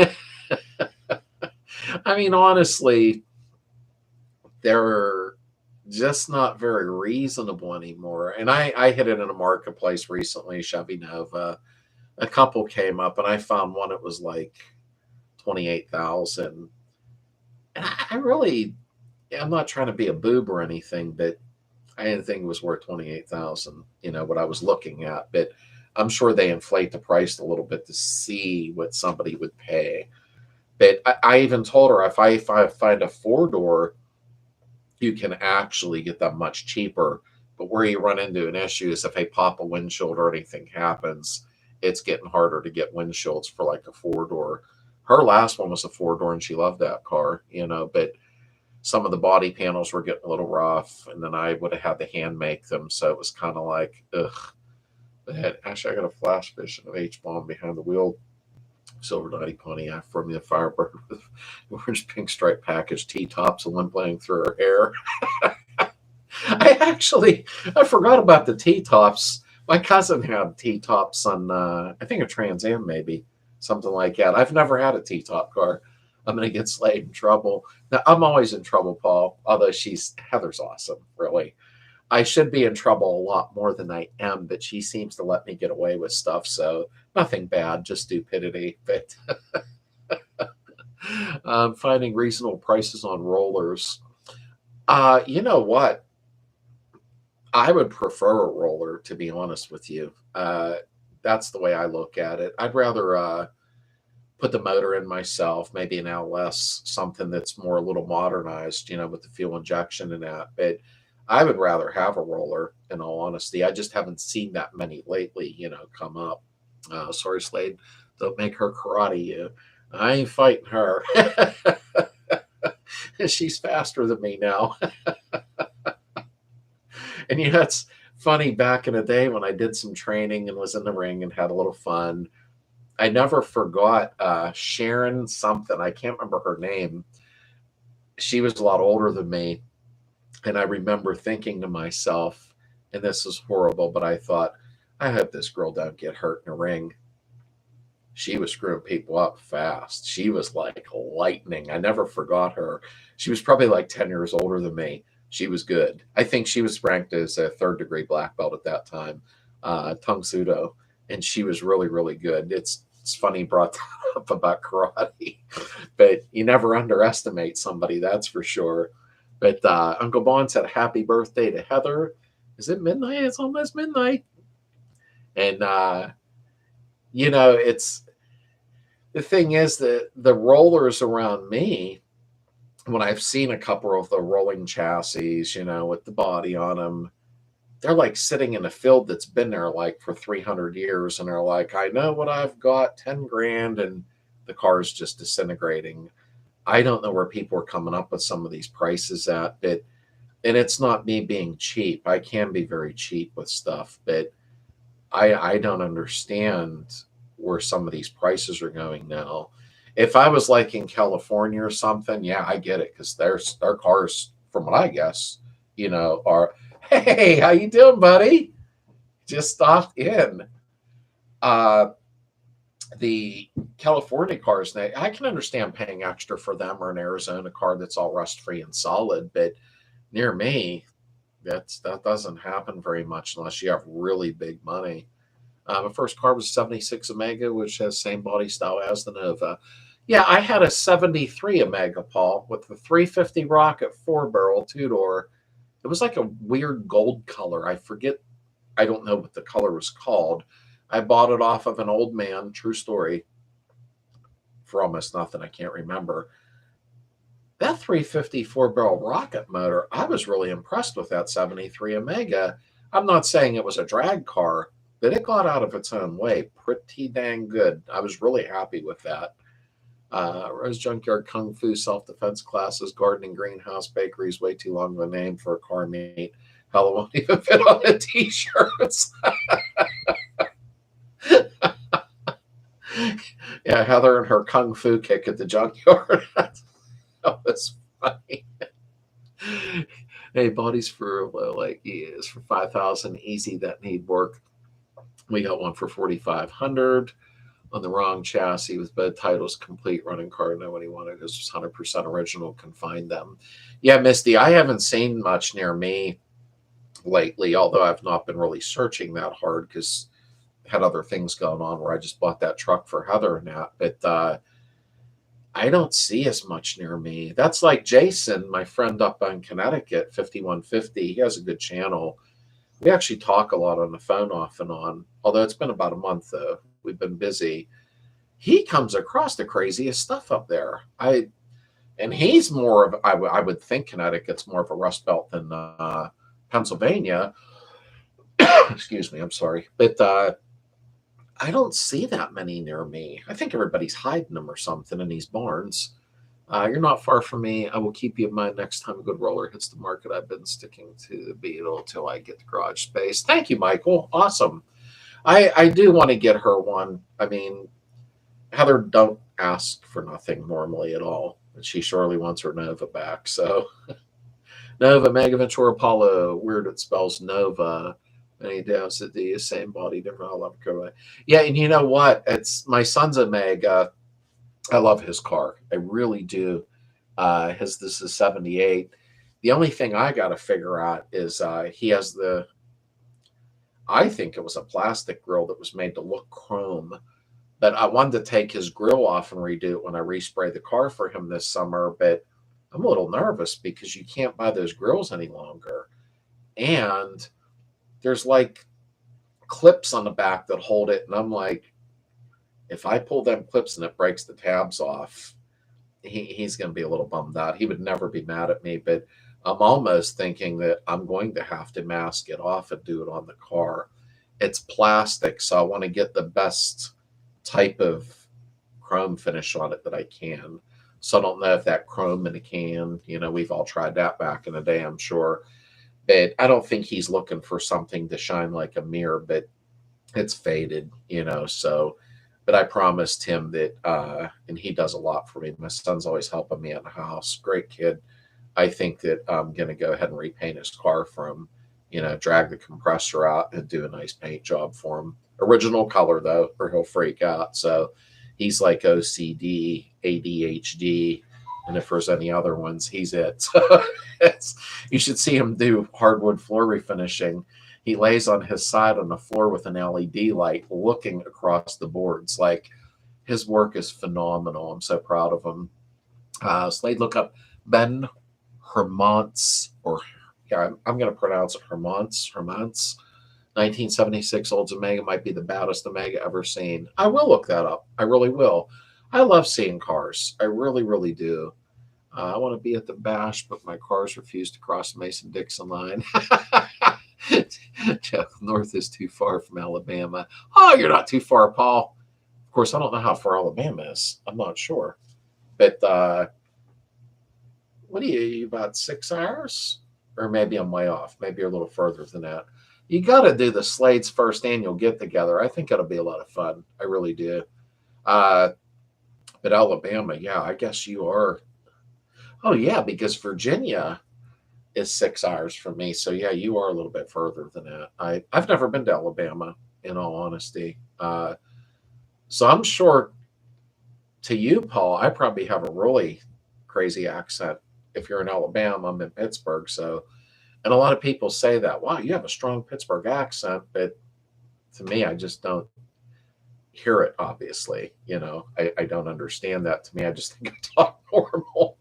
I mean, honestly, they're just not very reasonable anymore. And I hit it in a marketplace recently, Chevy Nova. A couple came up, and I found one that was like 28,000. And I really, I'm not trying to be a boob or anything, but I didn't think it was worth 28,000. You know what I was looking at, but I'm sure they inflate the price a little bit to see what somebody would pay. But I even told her if I find a 4-door, you can actually get them much cheaper. But where you run into an issue is if they pop a windshield or anything happens, it's getting harder to get windshields for like a 4-door. Her last one was a 4-door, and she loved that car, you know, but some of the body panels were getting a little rough, and then I would have had to hand make them. So it was kind of like, ugh. But actually, I got a flash vision of H-Bomb behind the wheel. Silver 90 Pontiac from the Firebird with orange pink stripe package, T-tops, and one playing through her hair. I forgot about the T-tops. My cousin had T-tops on, I think a Trans Am maybe, something like that. I've never had a T-top car. I'm going to get Slade in trouble. Now, I'm always in trouble, Paul, although Heather's awesome, really. I should be in trouble a lot more than I am, but she seems to let me get away with stuff. So nothing bad, just stupidity. But finding reasonable prices on rollers. You know what? I would prefer a roller, to be honest with you. That's the way I look at it. I'd rather put the motor in myself, maybe an LS, something that's more a little modernized, you know, with the fuel injection and that. But I would rather have a roller, in all honesty. I just haven't seen that many lately, you know, come up. Sorry, Slade. Don't make her karate you. I ain't fighting her. She's faster than me now. And you know, it's funny, back in the day when I did some training and was in the ring and had a little fun, I never forgot Sharon something. I can't remember her name. She was a lot older than me. And I remember thinking to myself, and this is horrible, but I thought, I hope this girl don't get hurt in a ring. She was screwing people up fast. She was like lightning. I never forgot her. She was probably like 10 years older than me. She was good. I think she was ranked as a 3rd-degree black belt at that time, Tung Sudo. and she was really, really good. It's funny you brought that up about karate, but you never underestimate somebody, that's for sure. But Uncle Bon said, "Happy birthday to Heather." Is it midnight? It's almost midnight. And it's the thing is that the rollers around me, when I've seen a couple of the rolling chassis, with the body on them, they're like sitting in a field that's been there like for 300 years. And they're like, I know what I've got, 10 grand, and the car's just disintegrating. I don't know where people are coming up with some of these prices at, and it's not me being cheap. I can be very cheap with stuff, but I don't understand where some of these prices are going now. If I was like in California or something, yeah, I get it, because their cars, from what I guess, are, hey, how you doing, buddy? Just stopped in. The California cars, I can understand paying extra for them, or an Arizona car that's all rust free and solid, but near me, that doesn't happen very much unless you have really big money. My first car was a 76 Omega, which has same body style as the Nova. Yeah, I had a 73 Omega, Paul, with the 350 Rocket 4-barrel 2-door. It was like a weird gold color. I don't know what the color was called. I bought it off of an old man, true story, for almost nothing. I can't remember. That 350 4-barrel rocket motor, I was really impressed with that 73 Omega. I'm not saying it was a drag car, but it got out of its own way pretty dang good. I was really happy with that. Rose Junkyard, Kung Fu, self-defense classes, gardening, greenhouse, bakeries, way too long of a name for a car meet. Hell, it won't even fit on the t-shirts. Yeah, Heather and her Kung Fu kick at the junkyard. That was funny. Hey, bodies for like years for 5,000 easy that need work. We got one for 4,500 on the wrong chassis with bed titles, complete running car. Nobody wanted this, was 100% original. Can find them. Yeah, Misty, I haven't seen much near me lately, although I've not been really searching that hard because I had other things going on where I just bought that truck for Heather and that. But I don't see as much near me. That's like Jason, my friend up in Connecticut, 5150. He has a good channel. We actually talk a lot on the phone off and on, although it's been about a month, though. We've been busy. He comes across the craziest stuff up there. And he's more of, I would think Connecticut's more of a rust belt than Pennsylvania. Excuse me, I'm sorry. But I don't see that many near me. I think everybody's hiding them or something in these barns. You're not far from me. I will keep you in mind next time a good roller hits the market. I've been sticking to the Beetle till I get the garage space. Thank you, Michael. Awesome. I do want to get her one. I mean, Heather don't ask for nothing normally at all. And she surely wants her Nova back. So Nova, Mega Ventura Apollo. Weird it spells Nova. And he doubts it the same body, different. I love it. Yeah, and you know what? It's my son's a Mega. I love his car. I really do. This is 78. The only thing I got to figure out is he has I think it was a plastic grill that was made to look chrome. But I wanted to take his grill off and redo it when I resprayed the car for him this summer. But I'm a little nervous because you can't buy those grills any longer. And there's like clips on the back that hold it. And I'm like, if I pull them clips and it breaks the tabs off, he's going to be a little bummed out. He would never be mad at me, but I'm almost thinking that I'm going to have to mask it off and do it on the car. It's plastic, so I want to get the best type of chrome finish on it that I can. So I don't know if that chrome in a can, we've all tried that back in the day, I'm sure. But I don't think he's looking for something to shine like a mirror, but it's faded, so... But I promised him that, and he does a lot for me. My son's always helping me at the house. Great kid. I think that I'm going to go ahead and repaint his car for him, drag the compressor out and do a nice paint job for him. Original color, though, or he'll freak out. So he's like OCD, ADHD, And if there's any other ones, he's it. So you should see him do hardwood floor refinishing. He lays on his side on the floor with an LED light looking across the boards. Like, his work is phenomenal. I'm so proud of him. Slade, look up Ben Hermantz, or yeah, I'm going to pronounce it Hermantz. 1976 Oldsmobile might be the baddest Omega ever seen. I will look that up. I really will. I love seeing cars. I really, really do. I want to be at the bash, but my cars refuse to cross the Mason-Dixon line. North is too far from Alabama. Oh, you're not too far, Paul. Of course, I don't know how far Alabama is. I'm not sure. But what are you, about 6 hours? Or maybe I'm way off. Maybe you're a little further than that. You got to do the Slades first annual get together. I think it'll be a lot of fun. I really do. But Alabama, yeah, I guess you are. Oh, yeah, because Virginia is 6 hours from me. So, yeah, you are a little bit further than that. I've never been to Alabama, in all honesty. So I'm sure to you, Paul, I probably have a really crazy accent. If you're in Alabama, I'm in Pittsburgh. So, and a lot of people say that, wow, you have a strong Pittsburgh accent. But to me, I just don't hear it, obviously. You know, I don't understand that. To me, I just think I talk normal.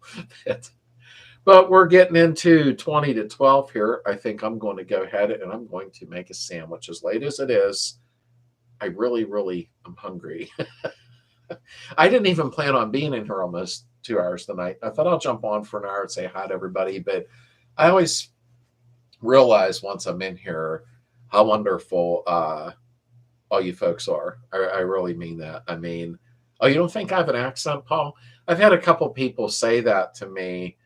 But we're getting into 20 to 12 here. I think I'm going to go ahead and I'm going to make a sandwich. As late as it is, I really, really am hungry. I didn't even plan on being in here almost 2 hours tonight. I thought I'll jump on for an hour and say hi to everybody. But I always realize once I'm in here how wonderful all you folks are. I really mean that. I mean, oh, you don't think I have an accent, Paul? I've had a couple people say that to me,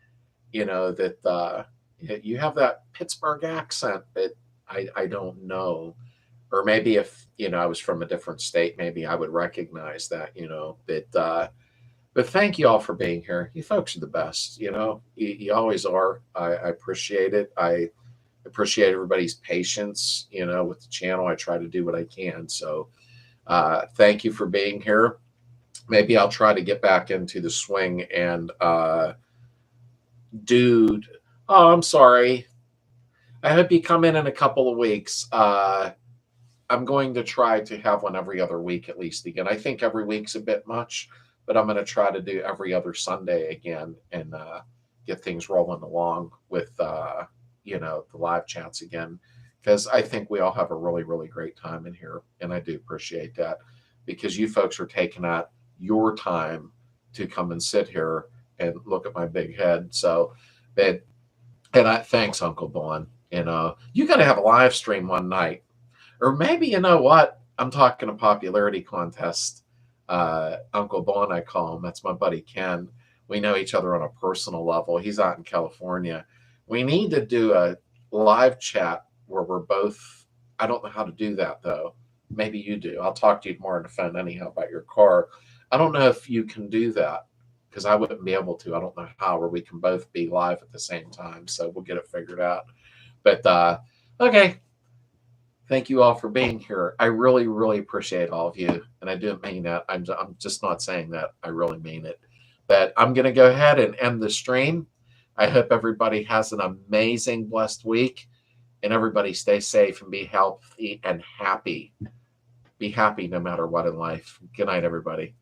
you know, that you have that Pittsburgh accent, but I don't know. Or maybe if, you know, I was from a different state, maybe I would recognize that, you know. But thank you all for being here. You folks are the best, you know. You always are. I appreciate it. I appreciate everybody's patience, you know, with the channel. I try to do what I can. So thank you for being here. Maybe I'll try to get back into the swing and dude. Oh, I'm sorry. I hope you come in a couple of weeks. I'm going to try to have one every other week at least again. I think every week's a bit much, but I'm going to try to do every other Sunday again and get things rolling along with, you know, the live chats again, because I think we all have a really, really great time in here. And I do appreciate that because you folks are taking out your time to come and sit here and look at my big head. So, but, and thanks, Uncle Bon. You know, you got to have a live stream one night. Or maybe, you know what? I'm talking a popularity contest. Uncle Bon, I call him. That's my buddy Ken. We know each other on a personal level. He's out in California. We need to do a live chat where we're both. I don't know how to do that, though. Maybe you do. I'll talk to you tomorrow on the phone anyhow about your car. I don't know if you can do that because I wouldn't be able to. I don't know how, where we can both be live at the same time. So we'll get it figured out. But, okay. Thank you all for being here. I really, really appreciate all of you. And I do mean that. I'm just not saying that. I really mean it. But I'm going to go ahead and end the stream. I hope everybody has an amazing, blessed week. And everybody stay safe and be healthy and happy. Be happy no matter what in life. Good night, everybody.